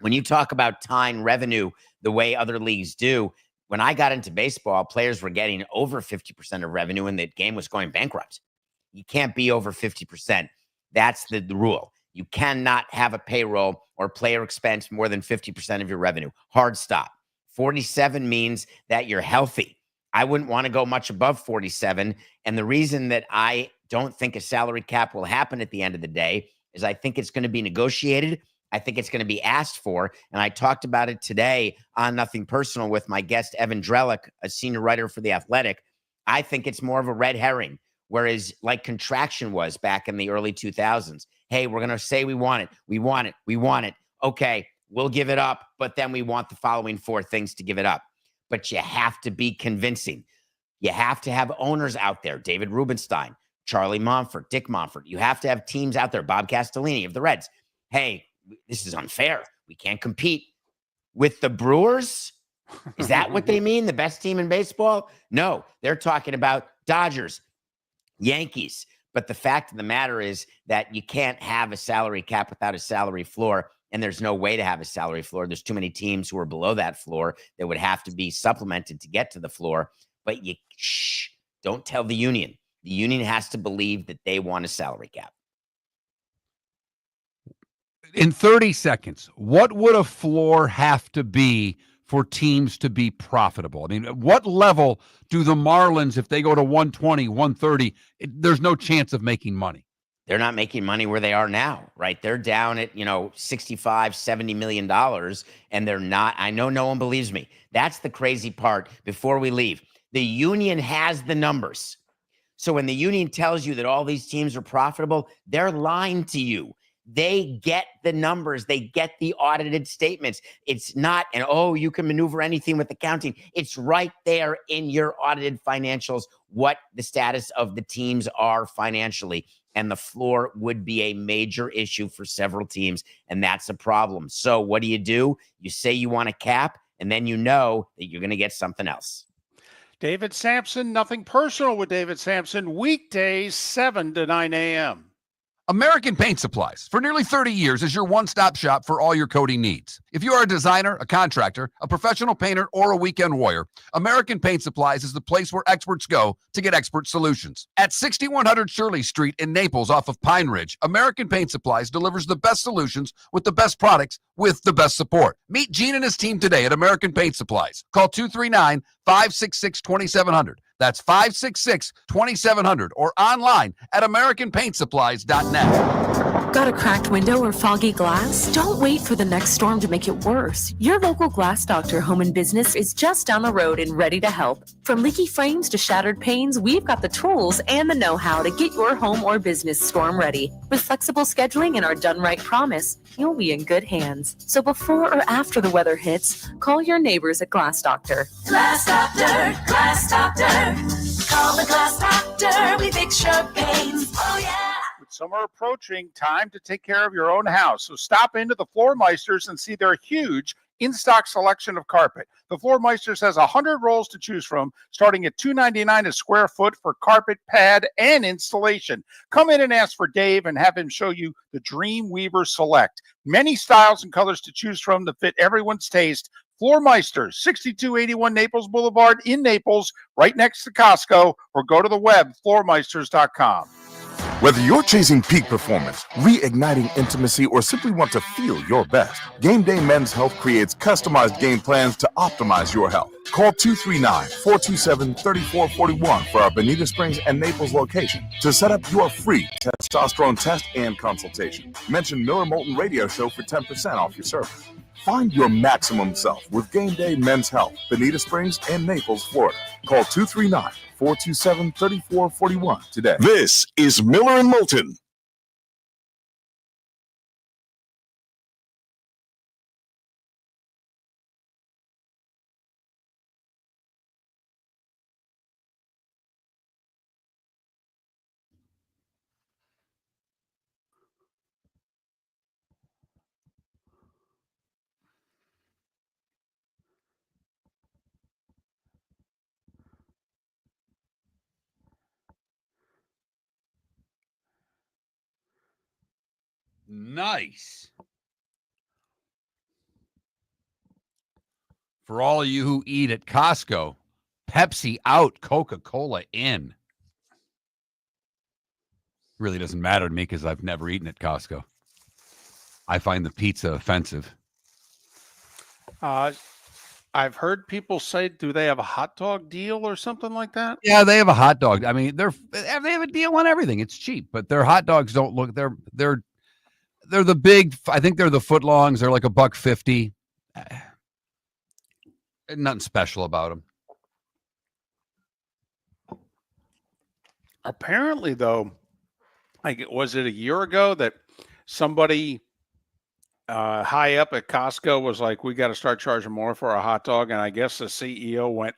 when you talk about tying revenue the way other leagues do, when I got into baseball, players were getting over 50% of revenue and the game was going bankrupt. You can't be over 50%. That's the rule. You cannot have a payroll or player expense more than 50% of your revenue. Hard stop. 47 means that you're healthy. I wouldn't want to go much above 47. And the reason that I don't think a salary cap will happen at the end of the day is I think it's going to be negotiated. I think it's going to be asked for. And I talked about it today on Nothing Personal with my guest, Evan Drellick, a senior writer for The Athletic. I think it's more of a red herring, whereas like contraction was back in the early 2000s. Hey, we're going to say we want it. We want it. We want it. Okay, we'll give it up, but then we want the following 4 things to give it up. But you have to be convincing. You have to have owners out there, David Rubenstein, Charlie Monfort, Dick Monfort. You have to have teams out there, Bob Castellini of the Reds. Hey, this is unfair. We can't compete with the Brewers. Is that what they mean? The best team in baseball? No, they're talking about Dodgers, Yankees. But the fact of the matter is that you can't have a salary cap without a salary floor. and there's no way to have a salary floor. There's too many teams who are below that floor that would have to be supplemented to get to the floor. But don't tell the union. The union has to believe that they want a salary cap. In 30 seconds, what would a floor have to be for teams to be profitable? I mean, at what level do the Marlins, if they go to 120, 130, there's no chance of making money? They're not making money where they are now, right? They're down at, $65, $70 million, and they're not. I know no one believes me. That's the crazy part. Before we leave, the union has the numbers. So when the union tells you that all these teams are profitable, they're lying to you. They get the numbers. They get the audited statements. It's not, you can maneuver anything with accounting. It's right there in your audited financials, what the status of the teams are financially. And the floor would be a major issue for several teams. And that's a problem. So what do? You say you want a cap, and then you know that you're going to get something else. David Samson, Nothing Personal with David Samson, weekdays 7 to 9 a.m. American Paint Supplies, for nearly 30 years, is your one-stop shop for all your coating needs. If you are a designer, a contractor, a professional painter, or a weekend warrior, American Paint Supplies is the place where experts go to get expert solutions. At 6100 Shirley Street in Naples off of Pine Ridge, American Paint Supplies delivers the best solutions with the best products with the best support. Meet Gene and his team today at American Paint Supplies. Call 239-566-2700. That's 566-2700 or online at AmericanPaintSupplies.net. Got a cracked window or foggy glass? Don't wait for the next storm to make it worse. Your local Glass Doctor Home and Business is just down the road and ready to help. From leaky frames to shattered panes, we've got the tools and the know-how to get your home or business storm ready. With flexible scheduling and our done right promise, you'll be in good hands. So before or after the weather hits, call your neighbors at Glass Doctor. Glass Doctor, Glass Doctor. Call the Glass Doctor. We fix your pains. Oh, yeah. With summer approaching, time to take care of your own house. So stop into the Floor Meisters and see their huge in-stock selection of carpet. The Floor Meisters has 100 rolls to choose from, starting at $2.99 a square foot for carpet, pad, and installation. Come in and ask for Dave and have him show you the Dream Weaver Select. Many styles and colors to choose from that fit everyone's taste. Floor Meisters, 6281 Naples Boulevard in Naples, right next to Costco, or go to the web, floormeisters.com. Whether you're chasing peak performance, reigniting intimacy, or simply want to feel your best, Game Day Men's Health creates customized game plans to optimize your health. Call 239-427-3441 for our Bonita Springs and Naples location to set up your free testosterone test and consultation. Mention Miller Moulton Radio Show for 10% off your service. Find your maximum self with Game Day Men's Health, Bonita Springs and Naples, Florida. Call 239-427-3441 today. This is Miller and Moulton. Nice. For all of you who eat at Costco, Pepsi out, Coca-Cola in. Really doesn't matter to me because I've never eaten at Costco. I find the pizza offensive. I've heard people say, do they have a hot dog deal or something like that? Yeah, they have a hot dog. I mean, they have a deal on everything. It's cheap, but their hot dogs don't look. They're the big. I think they're the footlongs. They're like $1.50. Nothing special about them. Apparently, though, was it a year ago that somebody high up at Costco was like, we got to start charging more for a hot dog. And I guess the CEO went,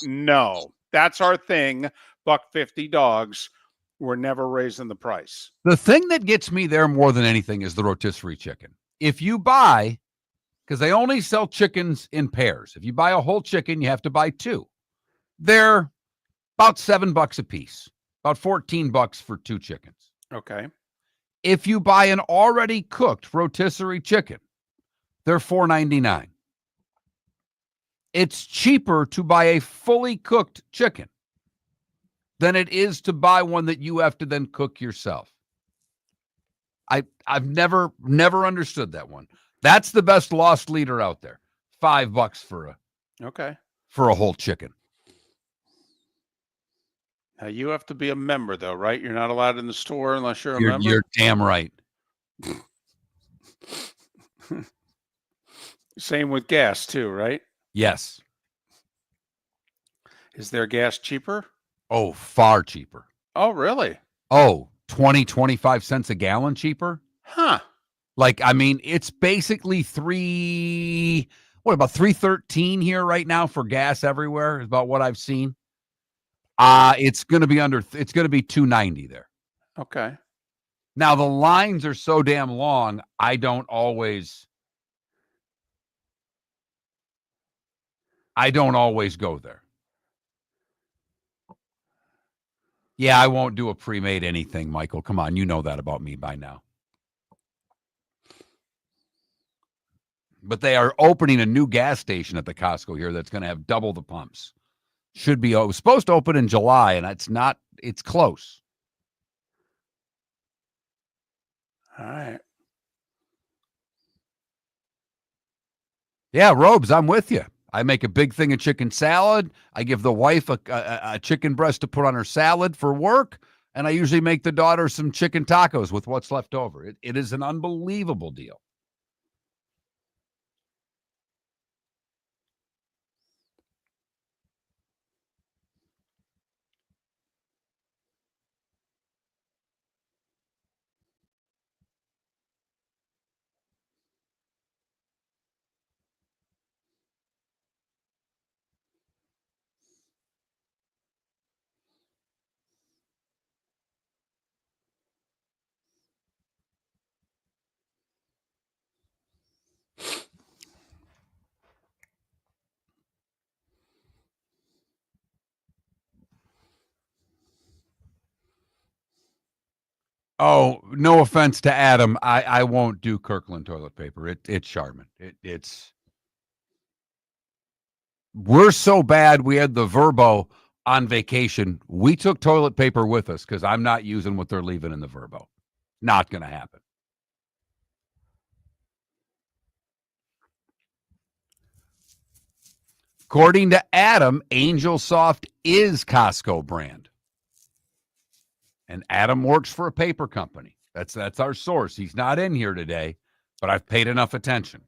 no, that's our thing. $1.50 dogs. We're never raising the price. The thing that gets me there more than anything is the rotisserie chicken. If you buy, because they only sell chickens in pairs. If you buy a whole chicken, you have to buy two. They're about $7 a piece, about $14 for two chickens. Okay. If you buy an already cooked rotisserie chicken, they're $4.99. It's cheaper to buy a fully cooked chicken than it is to buy one that you have to then cook yourself. I've never understood that one. That's the best lost leader out there. $5 for a whole chicken. Now you have to be a member, though, right? You're not allowed in the store unless you're a member. You're damn right. Same with gas too, right? Yes. Is their gas cheaper? Oh, far cheaper. Oh, really? Oh, 25 cents a gallon cheaper? Huh. Like, I mean, it's basically about $3.13 here right now for gas everywhere is about what I've seen. It's going to be $2.90 there. Okay. Now the lines are so damn long, I don't always go there. Yeah, I won't do a pre-made anything, Michael. Come on, you know that about me by now. But they are opening a new gas station at the Costco here that's going to have double the pumps. It was supposed to open in July, and it's close. All right. Yeah, Robes, I'm with you. I make a big thing of chicken salad. I give the wife a chicken breast to put on her salad for work, and I usually make the daughter some chicken tacos with what's left over. It is an unbelievable deal. Oh, no offense to Adam. I won't do Kirkland toilet paper. It's Charmin. We're so bad. We had the Verbo on vacation. We took toilet paper with us because I'm not using what they're leaving in the Verbo. Not going to happen. According to Adam, Angel Soft is Costco brand. And Adam works for a paper company. That's our source. He's not in here today, but I've paid enough attention.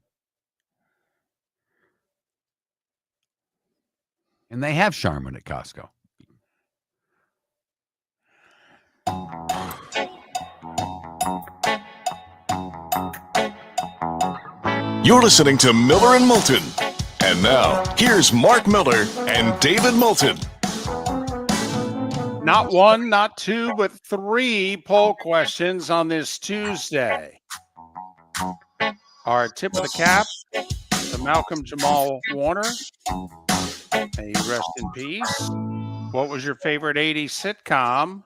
And they have Charmin at Costco. You're listening to Miller and Moulton. And now, here's Mark Miller and David Moulton. Not one, not two, but three poll questions on this Tuesday. Our tip of the cap to Malcolm Jamal Warner. May he rest in peace. What was your favorite 80s sitcom?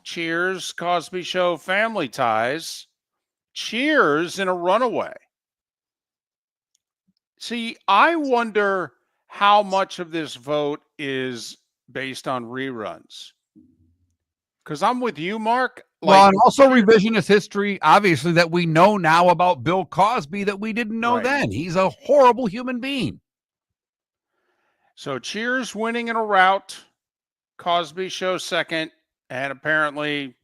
Cheers, Cosby Show, Family Ties. Cheers in a runaway. See, I wonder how much of this vote is based on reruns. Because I'm with you, Mark. Well, and also revisionist history, obviously, that we know now about Bill Cosby that we didn't know then. He's a horrible human being. So Cheers winning in a rout. Cosby Show second. And apparently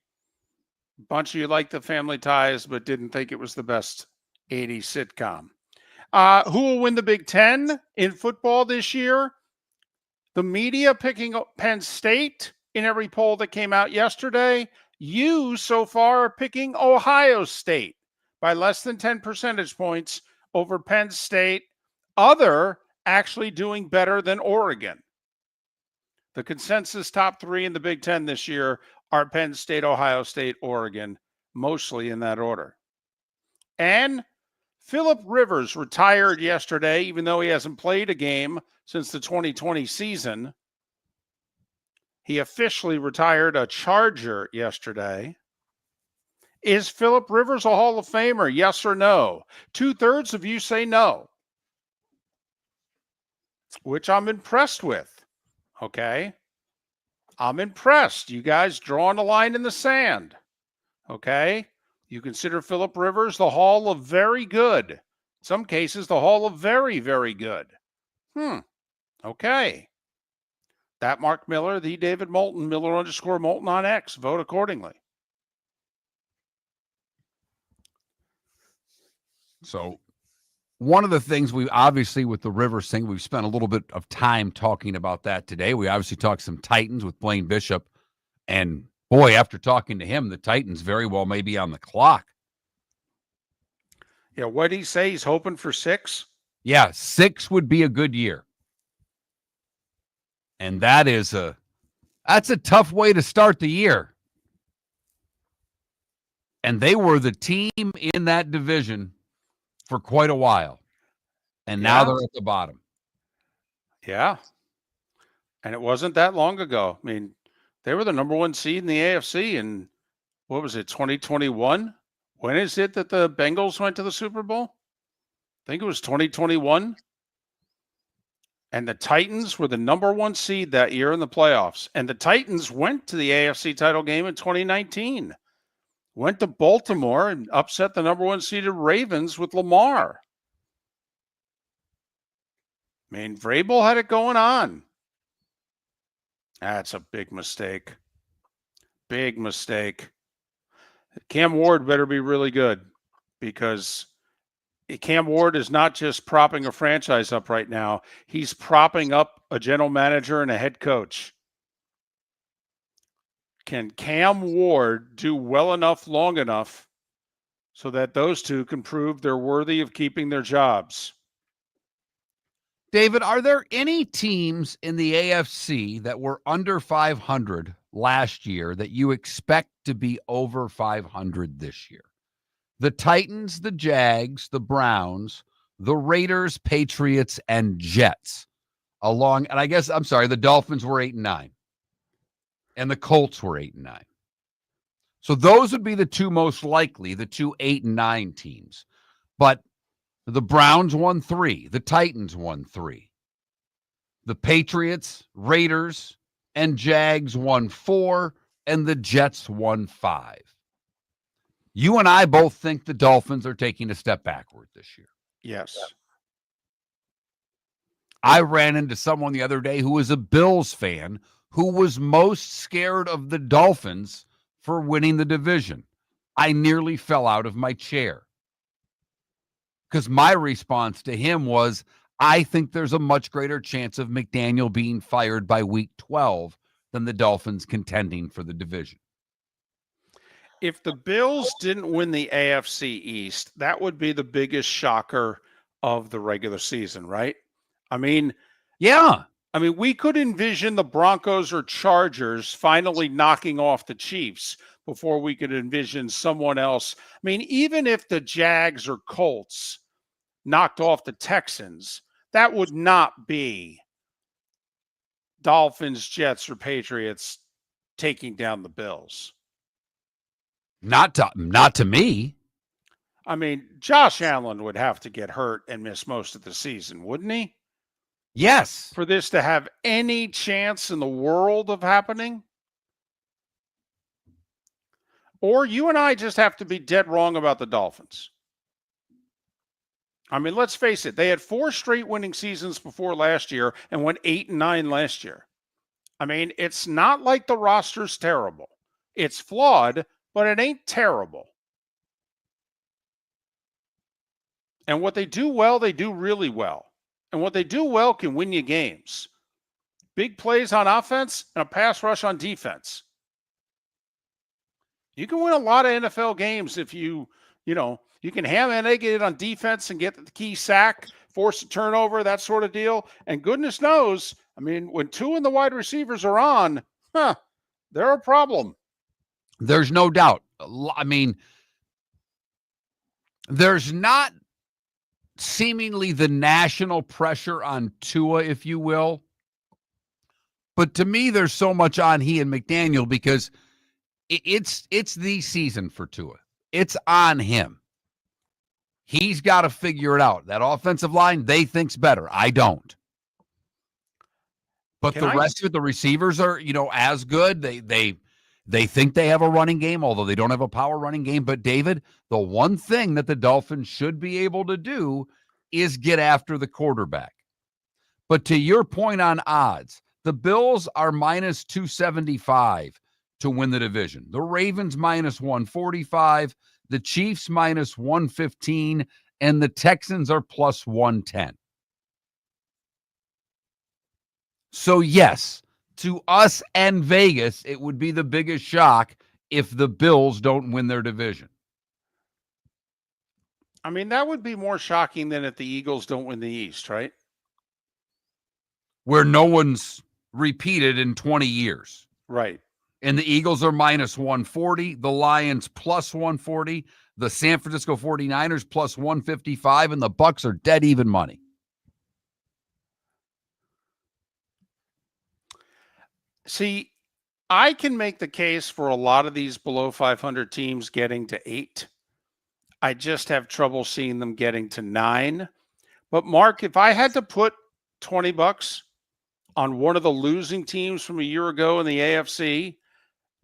a bunch of you liked the Family Ties, but didn't think it was the best 80s sitcom. Who will win the Big Ten in football this year? The media picking up Penn State in every poll that came out yesterday. You so far are picking Ohio State by less than 10 percentage points over Penn State. Other actually doing better than Oregon. The consensus top three in the Big Ten this year are Penn State, Ohio State, Oregon, mostly in that order. And Phillip Rivers retired yesterday, even though he hasn't played a game since the 2020 season. He officially retired a Charger yesterday. Is Phillip Rivers a Hall of Famer? Yes or no? 2/3 of you say no, which I'm impressed with. Okay. I'm impressed. You guys drawing a line in the sand. Okay. You consider Phillip Rivers the Hall of very good. In some cases, the Hall of very, very good. Okay. That Mark Miller, the David Moulton, Miller_Moulton on X. Vote accordingly. So one of the things we obviously with the Rivers thing, we've spent a little bit of time talking about that today. We obviously talked some Titans with Blaine Bishop. And boy, after talking to him, the Titans very well may be on the clock. Yeah, what did he say? He's hoping for 6? Yeah, 6 would be a good year. And that's a tough way to start the year. And they were the team in that division for quite a while. And now they're at the bottom. Yeah. And it wasn't that long ago. I mean, they were the number 1 seed in the AFC in, what was it, 2021? When is it that the Bengals went to the Super Bowl? I think it was 2021. And the Titans were the number 1 seed that year in the playoffs. And the Titans went to the AFC title game in 2019. Went to Baltimore and upset the number 1 seeded Ravens with Lamar. I mean, Vrabel had it going on. That's a big mistake. Big mistake. Cam Ward better be really good, because Cam Ward is not just propping a franchise up right now. He's propping up a general manager and a head coach. Can Cam Ward do well enough, long enough, so that those two can prove they're worthy of keeping their jobs? David, are there any teams in the AFC that were under 500 last year that you expect to be over 500 this year? The Titans, the Jags, the Browns, the Raiders, Patriots, and Jets. And I guess, I'm sorry, the Dolphins were 8-9. And the Colts were 8-9. So those would be the two most likely, the two 8-9 teams. But the Browns won 3. The Titans won 3. The Patriots, Raiders, and Jags won 4. And the Jets won 5. You and I both think the Dolphins are taking a step backward this year. Yes. I ran into someone the other day who was a Bills fan who was most scared of the Dolphins for winning the division. I nearly fell out of my chair, because my response to him was, I think there's a much greater chance of McDaniel being fired by week 12 than the Dolphins contending for the division. If the Bills didn't win the AFC East, that would be the biggest shocker of the regular season, right? I mean, yeah. I mean, we could envision the Broncos or Chargers finally knocking off the Chiefs before we could envision someone else. I mean, even if the Jags or Colts knocked off the Texans, that would not be Dolphins, Jets, or Patriots taking down the Bills. Not to me. I mean, Josh Allen would have to get hurt and miss most of the season, wouldn't he? Yes. For this to have any chance in the world of happening? Or you and I just have to be dead wrong about the Dolphins. I mean, let's face it. They had 4 straight winning seasons before last year and went 8-9 last year. I mean, it's not like the roster's terrible. It's flawed, but it ain't terrible. And what they do well, they do really well. And what they do well can win you games. Big plays on offense and a pass rush on defense. You can win a lot of NFL games if you can ham and egg it on defense and get the key sack, force a turnover, that sort of deal. And goodness knows, I mean, when 2 of the wide receivers are on, they're a problem. There's no doubt. I mean, there's not seemingly the national pressure on Tua, if you will. But to me, there's so much on he and McDaniel, because it's the season for Tua. It's on him. He's got to figure it out. That offensive line, they think's better. I don't. But the rest of it, the receivers are, as good. They think they have a running game, although they don't have a power running game. But David, the one thing that the Dolphins should be able to do is get after the quarterback. But to your point on odds, the Bills are minus 275 to win the division. The Ravens minus 145, the Chiefs minus 115, and the Texans are plus 110. So yes, to us and Vegas, it would be the biggest shock if the Bills don't win their division. I mean, that would be more shocking than if the Eagles don't win the East, right? Where no one's repeated in 20 years. Right. And the Eagles are minus 140, the Lions plus 140, the San Francisco 49ers plus 155, and the Bucs are dead even money. See, I can make the case for a lot of these below 500 teams getting to 8. I just have trouble seeing them getting to 9. But Mark, if I had to put $20 on one of the losing teams from a year ago in the AFC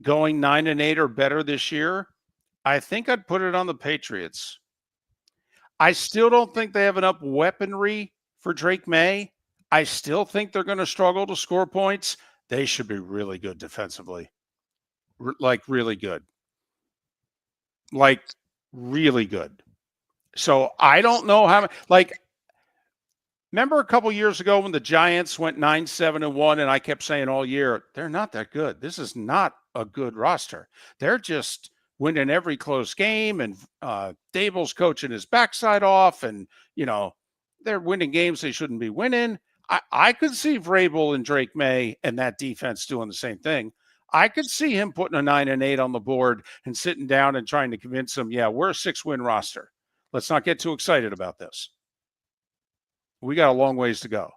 going 9-8 or better this year, I think I'd put it on the Patriots. I still don't think they have enough weaponry for Drake May. I still think they're going to struggle to score points. They should be really good defensively. Really good. Really good. So I don't know how, remember a couple years ago when the Giants went 9-7-1 and I kept saying all year, they're not that good. This is not a good roster. They're just winning every close game, and Dable's coaching his backside off, and, they're winning games they shouldn't be winning. I could see Vrabel and Drake May and that defense doing the same thing. I could see him putting a 9-8 on the board and sitting down and trying to convince them, yeah, we're a 6-win roster. Let's not get too excited about this. We got a long ways to go.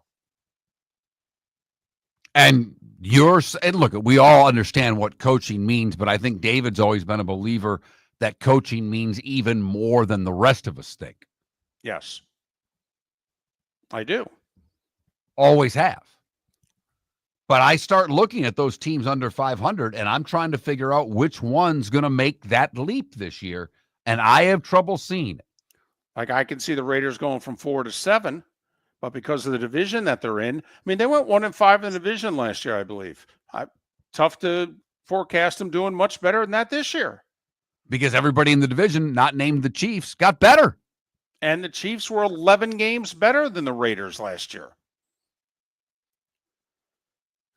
And look, we all understand what coaching means, but I think David's always been a believer that coaching means even more than the rest of us think. Yes, I do. Always have. But I start looking at those teams under 500, and I'm trying to figure out which one's going to make that leap this year, and I have trouble seeing it. I can see the Raiders going from 4 to 7, but because of the division that they're in, they went 1-5 in the division last year, I believe. Tough to forecast them doing much better than that this year. Because everybody in the division, not named the Chiefs, got better. And the Chiefs were 11 games better than the Raiders last year.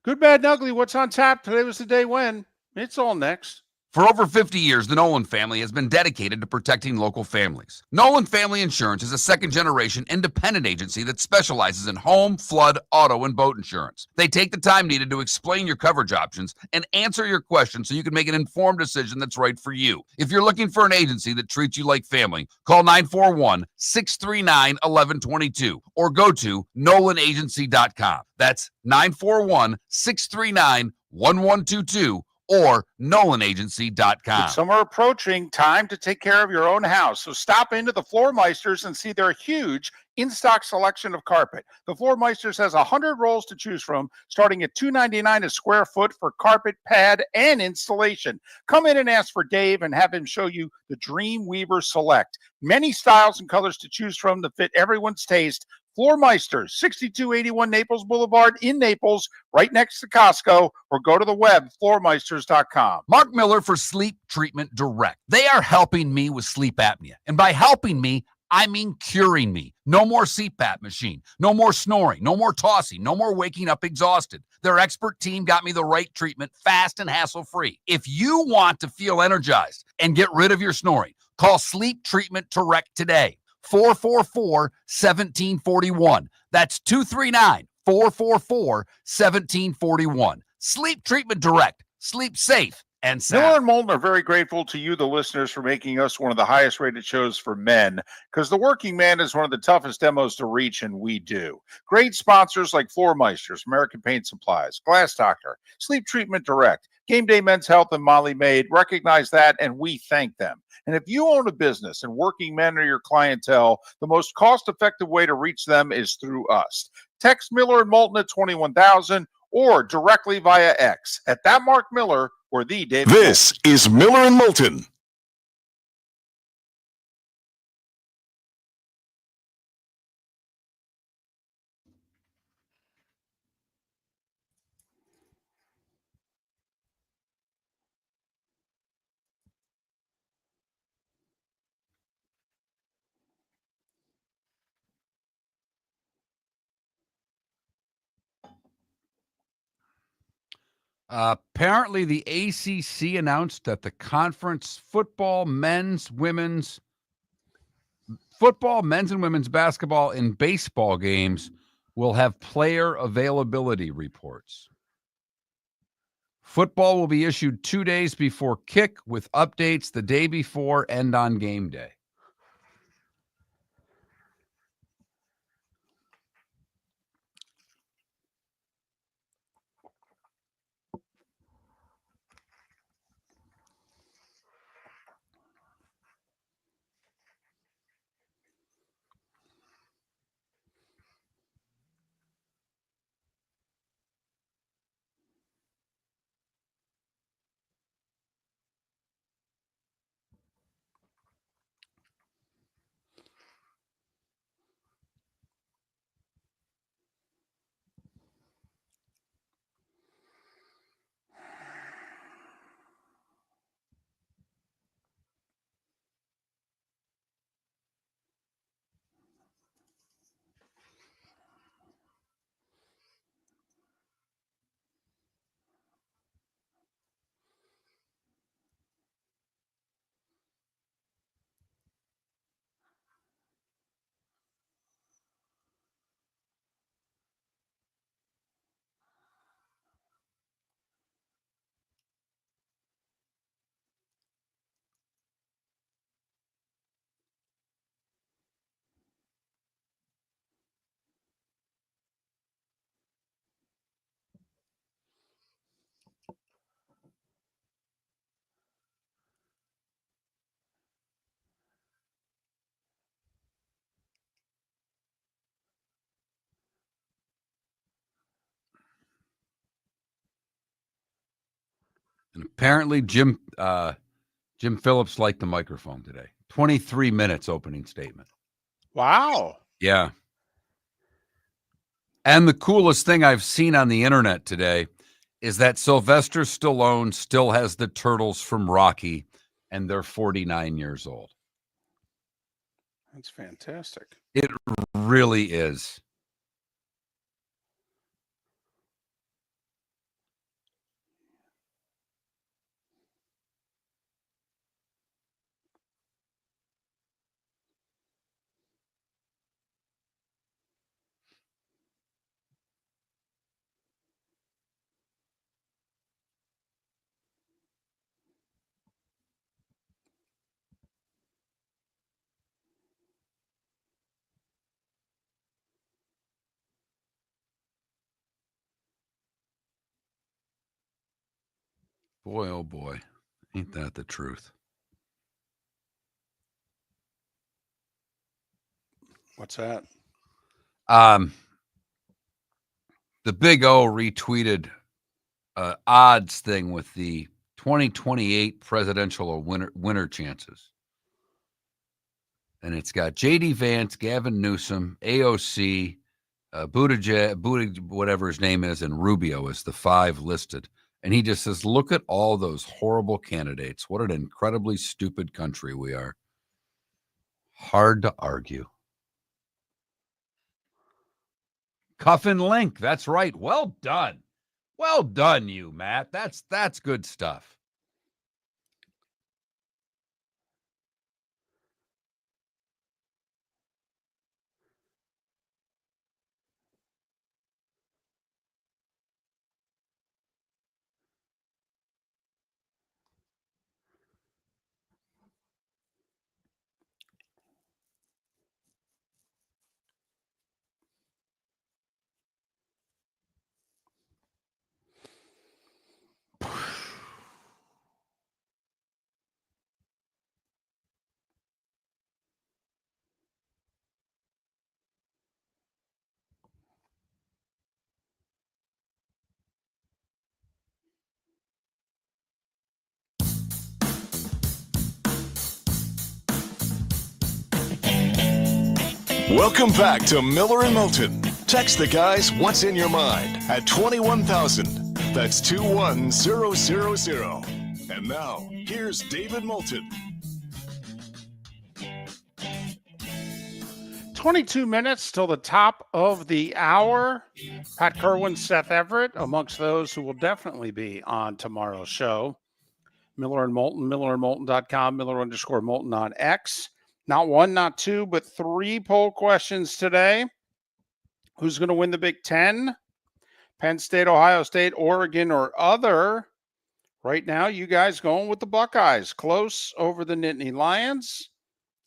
Good, bad, and ugly. What's on tap? Today was the day when. It's all next. For over 50 years, the Nolan family has been dedicated to protecting local families. Nolan Family Insurance is a second-generation independent agency that specializes in home, flood, auto, and boat insurance. They take the time needed to explain your coverage options and answer your questions so you can make an informed decision that's right for you. If you're looking for an agency that treats you like family, call 941-639-1122 or go to nolanagency.com. That's 941-639-1122. or nolanagency.com. With summer approaching, time to take care of your own house. So stop into the Floor Meisters and see their huge in-stock selection of carpet. The Floor Meisters has 100 rolls to choose from, starting at $2.99 a square foot for carpet, pad, and installation. Come in and ask for Dave and have him show you the Dream Weaver Select. Many styles and colors to choose from to fit everyone's taste. Floor Meisters, 6281 Naples Boulevard in Naples, right next to Costco, or go to the web, floormeisters.com. Mark Miller for Sleep Treatment Direct. They are helping me with sleep apnea. And by helping me, I mean curing me. No more CPAP machine, no more snoring, no more tossing, no more waking up exhausted. Their expert team got me the right treatment, fast and hassle-free. If you want to feel energized and get rid of your snoring, call Sleep Treatment Direct today. 444-1741. That's 239-444-1741. Sleep Treatment Direct. Sleep safe and sound. Miller and Moulton are very grateful to you, the listeners, for making us one of the highest rated shows for men, because the working man is one of the toughest demos to reach, and we do. Great sponsors like Floor Meisters, American Paint Supplies, Glass Doctor, Sleep Treatment Direct, Game Day Men's Health and Molly Maid recognize that, and we thank them. And if you own a business and working men are your clientele, the most cost-effective way to reach them is through us. Text Miller and Moulton at 21,000 or directly via X at that Mark Miller or the David. This is Miller and Moulton. Apparently, the ACC announced that the conference football, men's and women's basketball, and baseball games will have player availability reports. Football will be issued 2 days before kick with updates the day before and on game day. And apparently, Jim Phillips liked the microphone today. 23 minutes opening statement. Wow. Yeah. And the coolest thing I've seen on the internet today is that Sylvester Stallone still has the turtles from Rocky, and they're 49 years old. That's fantastic. It really is. Boy, oh boy. Ain't that the truth? What's that? The Big O retweeted odds thing with the 2028 presidential winner chances. And it's got J.D. Vance, Gavin Newsom, AOC, Buttigieg, whatever his name is, and Rubio is the 5 listed. And he just says, look at all those horrible candidates. What an incredibly stupid country we are. Hard to argue. Cuffin Link. That's right. Well done. Well done, you, Matt. That's good stuff. Welcome back to Miller and Moulton. Text the guys what's in your mind at 21,000. That's 21000. And now, here's David Moulton. 22 minutes till the top of the hour. Pat Kerwin, Seth Everett, amongst those who will definitely be on tomorrow's show. Miller and Moulton, millerandmoulton.com, Miller_Moulton on X. Not one, not two, but three poll questions today. Who's going to win the Big Ten? Penn State, Ohio State, Oregon, or other? Right now, you guys going with the Buckeyes. Close over the Nittany Lions.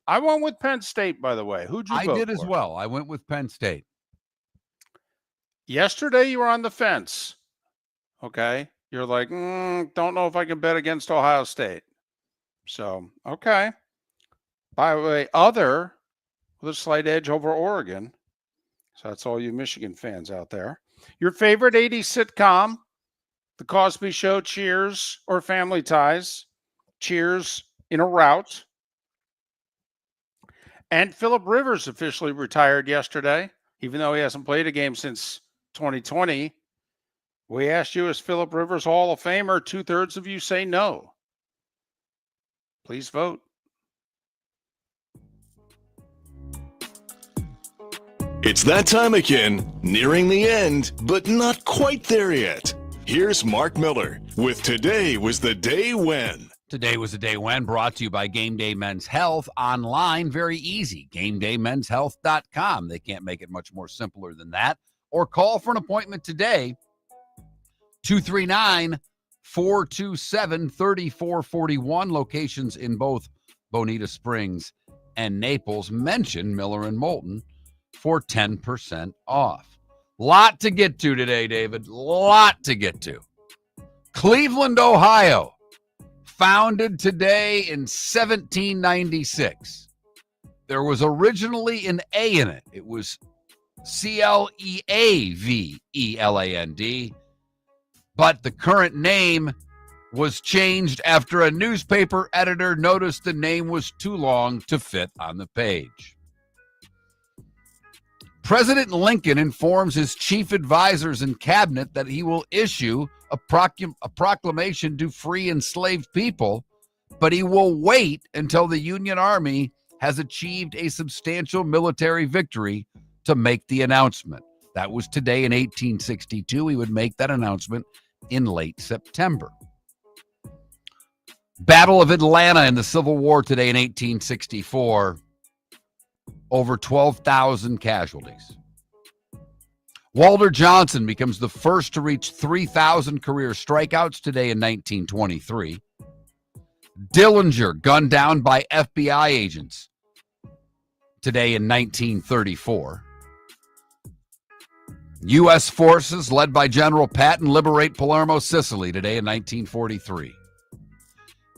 I went with Penn State, by the way. Who'd you vote I did as for? well. I went with Penn State. Yesterday, you were on the fence. Okay. You're like, don't know if I can bet against Ohio State. So, okay. By the way, other with a slight edge over Oregon. So that's all you Michigan fans out there. Your favorite 80s sitcom, The Cosby Show, Cheers, or Family Ties? Cheers in a rout. And Phillip Rivers officially retired yesterday, even though he hasn't played a game since 2020. We asked you, is Phillip Rivers Hall of Famer? 2/3 of you say no. Please vote. It's that time again, nearing the end, but not quite there yet. Here's Mark Miller with Today Was the Day When. Today was the day when, brought to you by Game Day Men's Health. Online, very easy, GameDayMen'sHealth.com. They can't make it much more simpler than that. Or call for an appointment today, 239-427-3441. Locations in both Bonita Springs and Naples. Mention Miller and Moulton for 10% off. Lot to get to today, David. Lot to get to. Cleveland, Ohio. Founded today in 1796. There was originally an A in it. It was Cleaveland. But the current name was changed after a newspaper editor noticed the name was too long to fit on the page. President Lincoln informs his chief advisors and cabinet that he will issue a proclamation to free enslaved people, but he will wait until the Union Army has achieved a substantial military victory to make the announcement. That was today in 1862. He would make that announcement in late September. Battle of Atlanta in the Civil War today in 1864. Over 12,000 casualties. Walter Johnson becomes the first to reach 3,000 career strikeouts today in 1923. Dillinger gunned down by FBI agents today in 1934. U.S. forces led by General Patton liberate Palermo, Sicily today in 1943.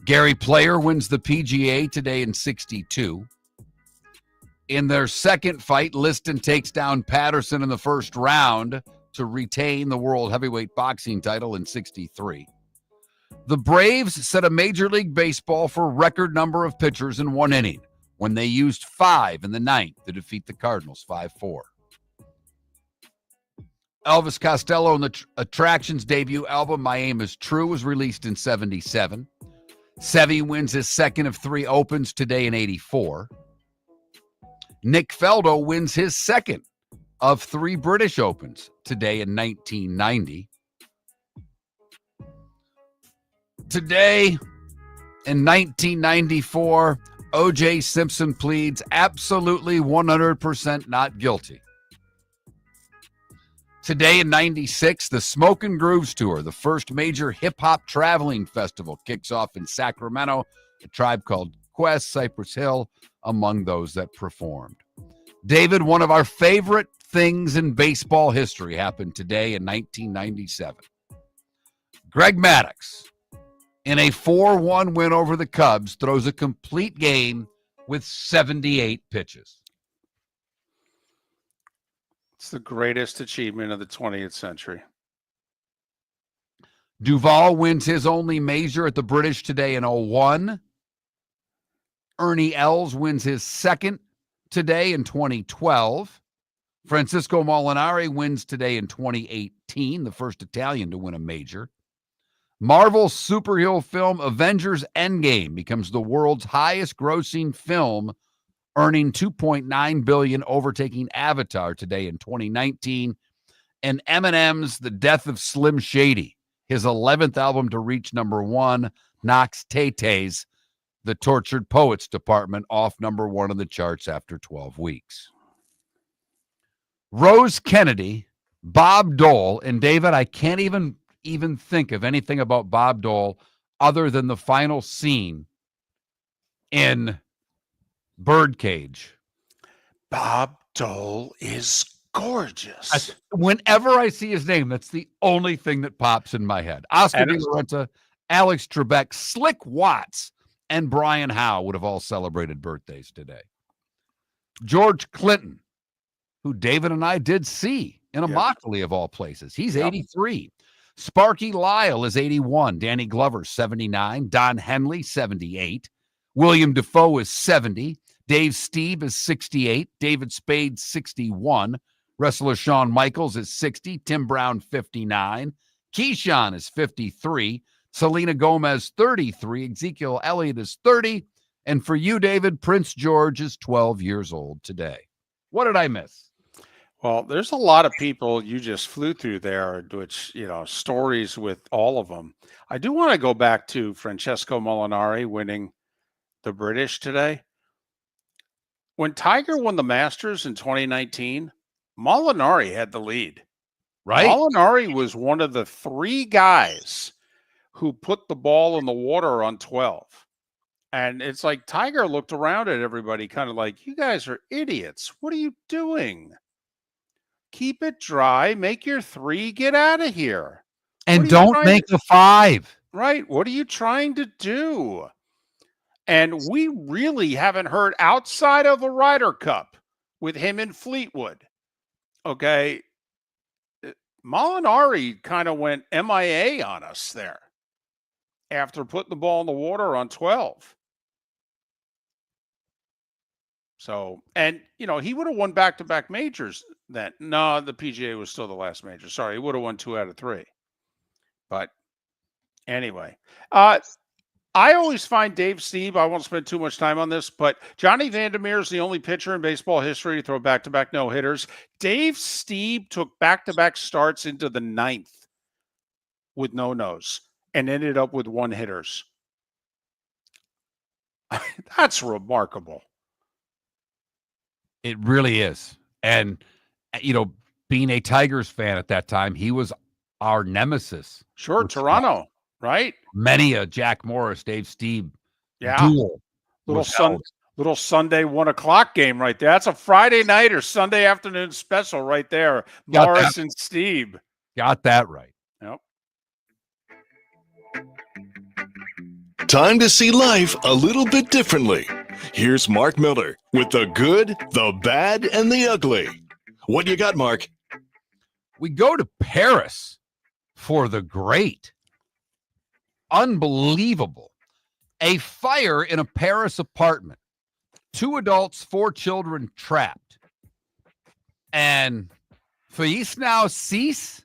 Gary Player wins the PGA today in 62. In their second fight, Liston takes down Patterson in the first round to retain the world heavyweight boxing title in 63. The Braves set a Major League Baseball for record number of pitchers in one inning when they used 5 in the ninth to defeat the Cardinals 5-4. Elvis Costello and the Attractions debut album, My Aim Is True, was released in 77. Seve wins his second of 3 opens today in 84. Nick Faldo wins his second of 3 British Opens today in 1990. Today in 1994, O.J. Simpson pleads absolutely 100% not guilty. Today in 96, the Smoke and Grooves Tour, the first major hip-hop traveling festival, kicks off in Sacramento. A Tribe Called Quest, Cypress Hill, among those that performed. David, one of our favorite things in baseball history happened today in 1997. Greg Maddux, in a 4-1 win over the Cubs, throws a complete game with 78 pitches. It's the greatest achievement of the 20th century. Duvall wins his only major at the British today in 01. Ernie Els wins his second today in 2012. Francisco Molinari wins today in 2018, the first Italian to win a major. Marvel's superhero film Avengers Endgame becomes the world's highest grossing film, earning $2.9 billion, overtaking Avatar today in 2019. And Eminem's The Death of Slim Shady, his 11th album to reach number one, knocks Tay-Tay's The Tortured Poets Department off number one on the charts after 12 weeks. Rose Kennedy, Bob Dole, and David, I can't even think of anything about Bob Dole other than the final scene in Birdcage. Bob Dole is gorgeous. Whenever I see his name, that's the only thing that pops in my head. Oscar de la Renta, Alex Trebek, Slick Watts, and Brian Howe would have all celebrated birthdays today. George Clinton, who David and I did see in Immokalee of all places. He's 83. Sparky Lyle is 81. Danny Glover, 79. Don Henley, 78. William Dafoe is 70. Dave Steve is 68. David Spade, 61. Wrestler Shawn Michaels is 60. Tim Brown, 59. Keyshawn is 53. Selena Gomez, 33. Ezekiel Elliott is 30. And for you, David, Prince George is 12 years old today. What did I miss? Well, there's a lot of people you just flew through there, which, stories with all of them. I do want to go back to Francesco Molinari winning the British today. When Tiger won the Masters in 2019, Molinari had the lead. Right? Molinari was one of the three guys who put the ball in the water on 12. And it's like Tiger looked around at everybody kind of like, you guys are idiots. What are you doing? Keep it dry. Make your three. Get out of here. And don't make the five. Right. What are you trying to do? And we really haven't heard outside of a Ryder Cup with him in Fleetwood. Okay. Molinari kind of went MIA on us there after putting the ball in the water on 12. So, and, he would have won back-to-back majors then. No, the PGA was still the last major. Sorry, he would have won 2 out of 3. But anyway, I always find Dave Steve, I won't spend too much time on this, but Johnny Vandermeer is the only pitcher in baseball history to throw back-to-back no-hitters. Dave Steve took back-to-back starts into the 9th with no-nos and ended up with 1-hitters. That's remarkable. It really is. And, being a Tigers fan at that time, he was our nemesis. Sure, Toronto, right? Many a Jack Morris, Dave Steve duel. Little Sunday 1:00 game right there. That's a Friday night or Sunday afternoon special right there. Morris and Steve. Got that right. Yep. Time to see life a little bit differently. Here's Mark Miller with the good, the bad, and the ugly. What you got, Mark? We go to Paris for the great. Unbelievable. A fire in a Paris apartment. 2 adults, 4 children trapped. And Faisal Sis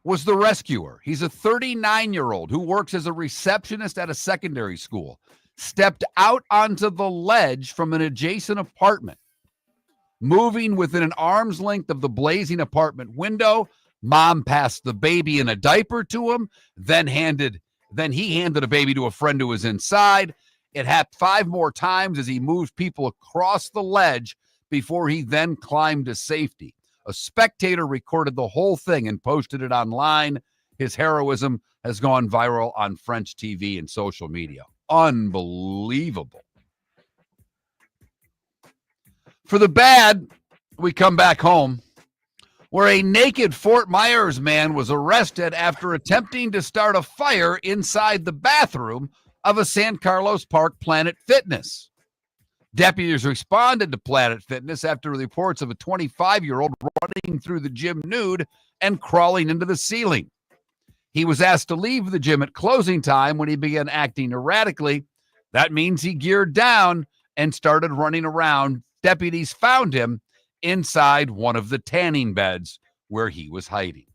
was the rescuer. He's a 39-year-old who works as a receptionist at a secondary school. Stepped out onto the ledge from an adjacent apartment. Moving within an arm's length of the blazing apartment window, mom passed the baby in a diaper to him, then he handed a baby to a friend who was inside. It happened 5 more times as he moved people across the ledge before he then climbed to safety. A spectator recorded the whole thing and posted it online. His heroism has gone viral on French TV and social media. Unbelievable. For the bad, we come back home where a naked Fort Myers man was arrested after attempting to start a fire inside the bathroom of a San Carlos Park Planet Fitness. Deputies responded to Planet Fitness after reports of a 25-year-old running through the gym nude and crawling into the ceiling. He was asked to leave the gym at closing time when he began acting erratically. That means he geared down and started running around. Deputies found him inside one of the tanning beds where he was hiding.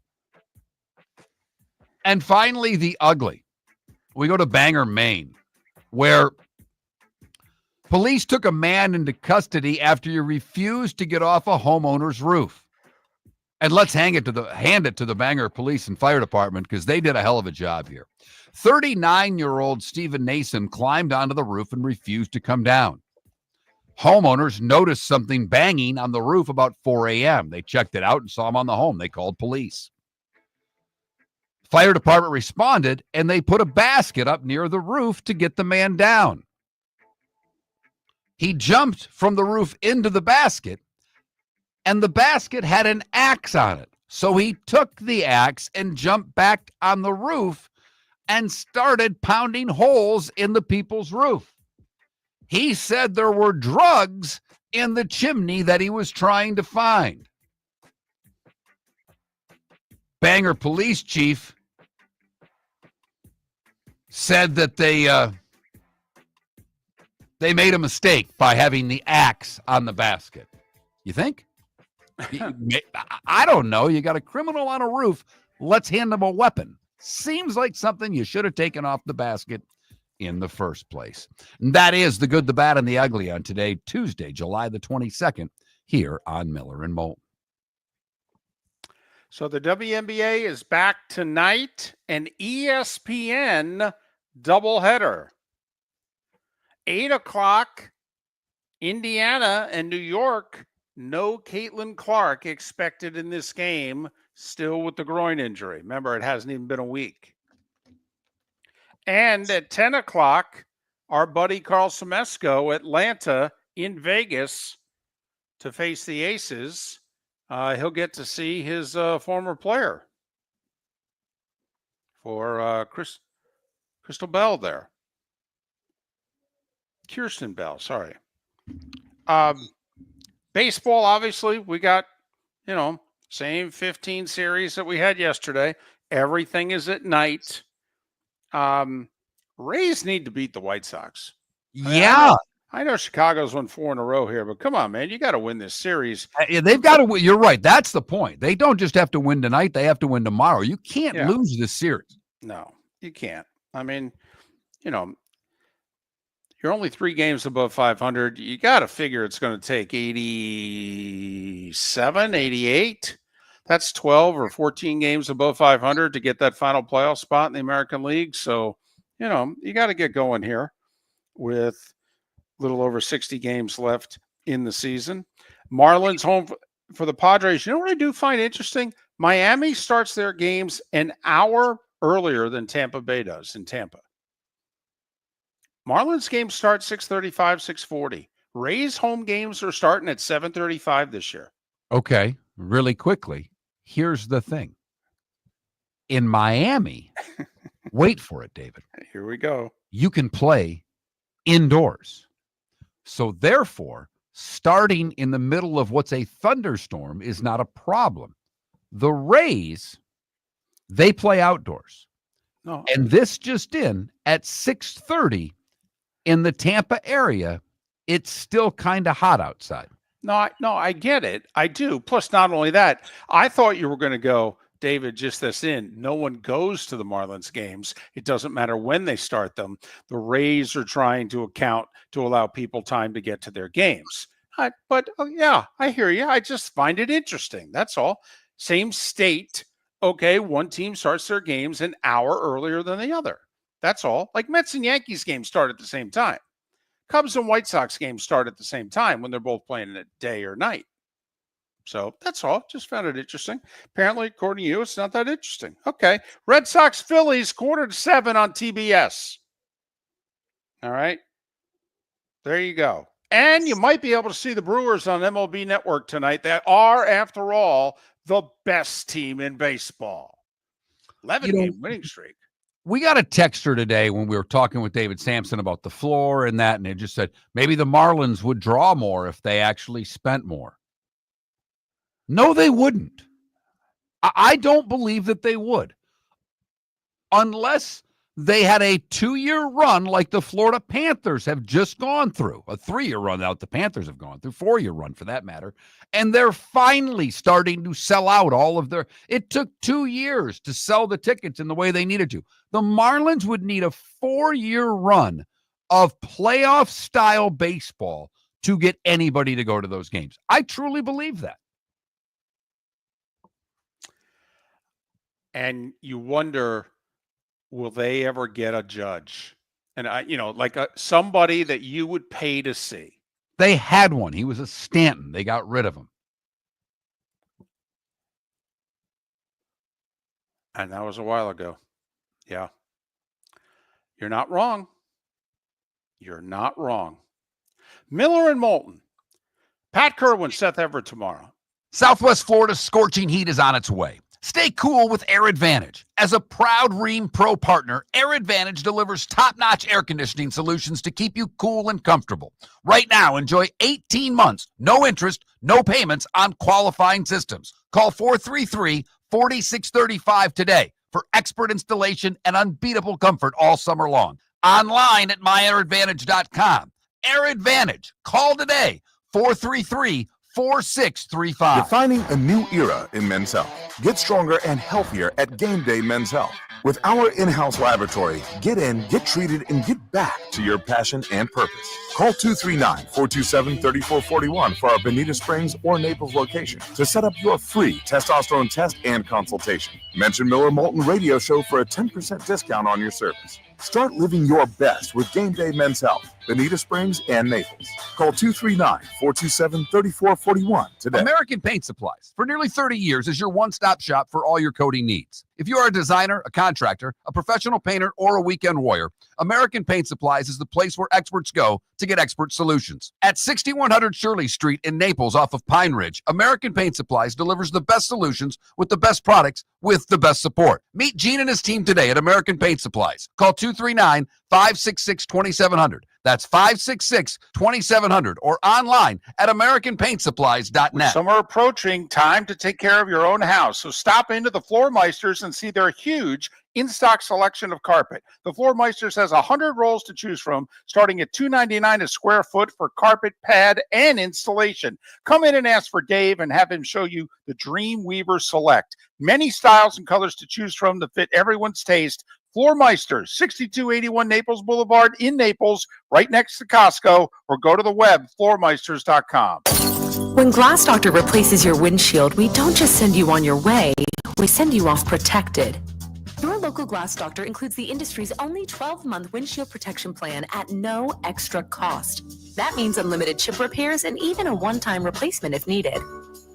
And finally, the ugly. We go to Bangor, Maine, where police took a man into custody after he refused to get off a homeowner's roof. And let's hand it to the Bangor Police and Fire Department, because they did a hell of a job here. 39-year-old Stephen Nason climbed onto the roof and refused to come down. Homeowners noticed something banging on the roof about 4 a.m. They checked it out and saw him on the home. They called police. Fire department responded, and they put a basket up near the roof to get the man down. He jumped from the roof into the basket, and the basket had an axe on it. So he took the axe and jumped back on the roof and started pounding holes in the people's roof. He said there were drugs in the chimney that he was trying to find. Bangor police chief said that they made a mistake by having the axe on the basket. You think? I don't know. You got a criminal on a roof. Let's hand him a weapon. Seems like something you should have taken off the basket in the first place. And that is the good, the bad, and the ugly on today, Tuesday, July the 22nd, here on Miller and Moulton. So the WNBA is back tonight, an ESPN doubleheader. 8 o'clock, Indiana and New York. No Caitlin Clark expected in this game, still with the groin injury. Remember, it hasn't even been a week. And at 10 o'clock, our buddy Carl Semesco, Atlanta in Vegas to face the Aces. He'll get to see his former player for Crystal Bell there. Kirsten Bell, sorry. Baseball, obviously, we got, same 15 series that we had yesterday. Everything is at night. Rays need to beat the White Sox. Yeah. I know Chicago's won 4 in a row here, but come on, man. You got to win this series. They've got to win. You're right. That's the point. They don't just have to win tonight. They have to win tomorrow. You can't lose this series. No, you can't. I mean, you're only 3 games above 500. You got to figure it's going to take 87, 88. That's 12 or 14 games above 500 to get that final playoff spot in the American League. So, you got to get going here with a little over 60 games left in the season. Marlins home for the Padres. You know what I do find interesting? Miami starts their games an hour earlier than Tampa Bay does in Tampa. Marlins games start 6:35, 6:40. Rays home games are starting at 7:35 this year. Okay, really quickly. Here's the thing. In Miami, wait for it, David. Here we go. You can play indoors. So therefore, starting in the middle of what's a thunderstorm is not a problem. The Rays, they play outdoors. No. And this just in, at 6:30 in the Tampa area, it's still kind of hot outside. No, I get it. I do. Plus, not only that, I thought you were going to go, David, just this in. No one goes to the Marlins games. It doesn't matter when they start them. The Rays are trying to account to allow people time to get to their games. But I hear you. I just find it interesting. That's all. Same state. Okay, one team starts their games an hour earlier than the other. That's all. Like Mets and Yankees games start at the same time. Cubs and White Sox games start at the same time when they're both playing at day or night. So that's all. Just found it interesting. Apparently, according to you, it's not that interesting. Okay. Red Sox Phillies 6:45 on TBS. All right. There you go. And you might be able to see the Brewers on MLB Network tonight. They are, after all, the best team in baseball. 11-game winning streak. We got a texter today when we were talking with David Samson about the floor and that, and it just said maybe the Marlins would draw more if they actually spent more. No, they wouldn't. I don't believe that they would. Unless They had a 2-year run like the Florida Panthers have just gone through, a 3-year run out the Panthers have gone through, 4-year run for that matter. And they're finally starting to sell out all of their, it took 2 years to sell the tickets in the way they needed to. The Marlins would need a 4-year run of playoff style baseball to get anybody to go to those games. I truly believe that. And you wonder, will they ever get a judge? And somebody that you would pay to see. They had one. He was a Stanton. They got rid of him. And that was a while ago. Yeah. You're not wrong. You're not wrong. Miller and Moulton. Pat Kerwin, Seth Everett tomorrow. Southwest Florida's scorching heat is on its way. Stay cool with Air Advantage. As a proud Rheem Pro partner, Air Advantage delivers top-notch air conditioning solutions to keep you cool and comfortable. Right now, enjoy 18 months, no interest, no payments on qualifying systems. Call 433-4635 today for expert installation and unbeatable comfort all summer long. Online at myairadvantage.com. Air Advantage. Call today, 433-4635. Defining a new era in Men's Health. Get stronger and healthier at Game Day Men's Health. With our in-house laboratory, get in, get treated, and get back to your passion and purpose. Call 239-427-3441 for our Bonita Springs or Naples location to set up your free testosterone test and consultation. Mention Miller Moulton Radio Show for a 10% discount on your service. Start living your best with Game Day Men's Health, Bonita Springs and Naples. Call 239-427-3441 today. American Paint Supplies, for nearly 30 years, is your one-stop shop for all your coating needs. If you are a designer, a contractor, a professional painter, or a weekend warrior, American Paint Supplies is the place where experts go to get expert solutions. At 6100 Shirley Street in Naples off of Pine Ridge, American Paint Supplies delivers the best solutions with the best products with the best support. Meet Gene and his team today at American Paint Supplies. Call 239-566-2700. That's 566-2700 or online at AmericanPaintSupplies.net. Summer approaching, time to take care of your own house. So stop into the Floor Meisters and see their huge in-stock selection of carpet. The Floor Meisters has 100 rolls to choose from, starting at $2.99 a square foot for carpet, pad, and installation. Come in and ask for Dave and have him show you the Dream Weaver Select. Many styles and colors to choose from to fit everyone's taste. Floor Meisters, 6281 Naples Boulevard in Naples, right next to Costco, or go to the web, floormeisters.com. When Glass Doctor replaces your windshield, we don't just send you on your way, we send you off protected. Your local Glass Doctor includes the industry's only 12-month windshield protection plan at no extra cost. That means unlimited chip repairs and even a one-time replacement if needed.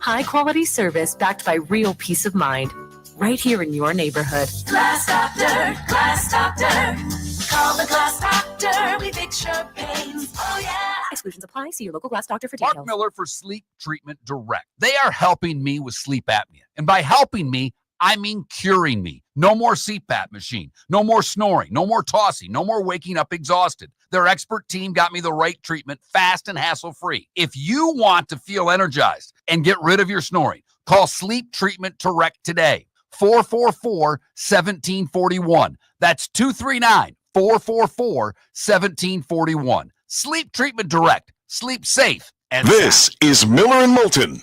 High-quality service backed by real peace of mind, right here in your neighborhood. Glass Doctor, Glass Doctor. Call the Glass Doctor. We fix your pains. Oh, yeah. Exclusions apply. See your local Glass Doctor for details. Mark Miller for Sleep Treatment Direct. They are helping me with sleep apnea. And by helping me, I mean curing me. No more CPAP machine. No more snoring. No more tossing. No more waking up exhausted. Their expert team got me the right treatment, fast and hassle-free. If you want to feel energized and get rid of your snoring, call Sleep Treatment Direct today. 444-1741. That's 239-444-1741. Sleep Treatment Direct. Sleep safe. And this is Miller and Moulton.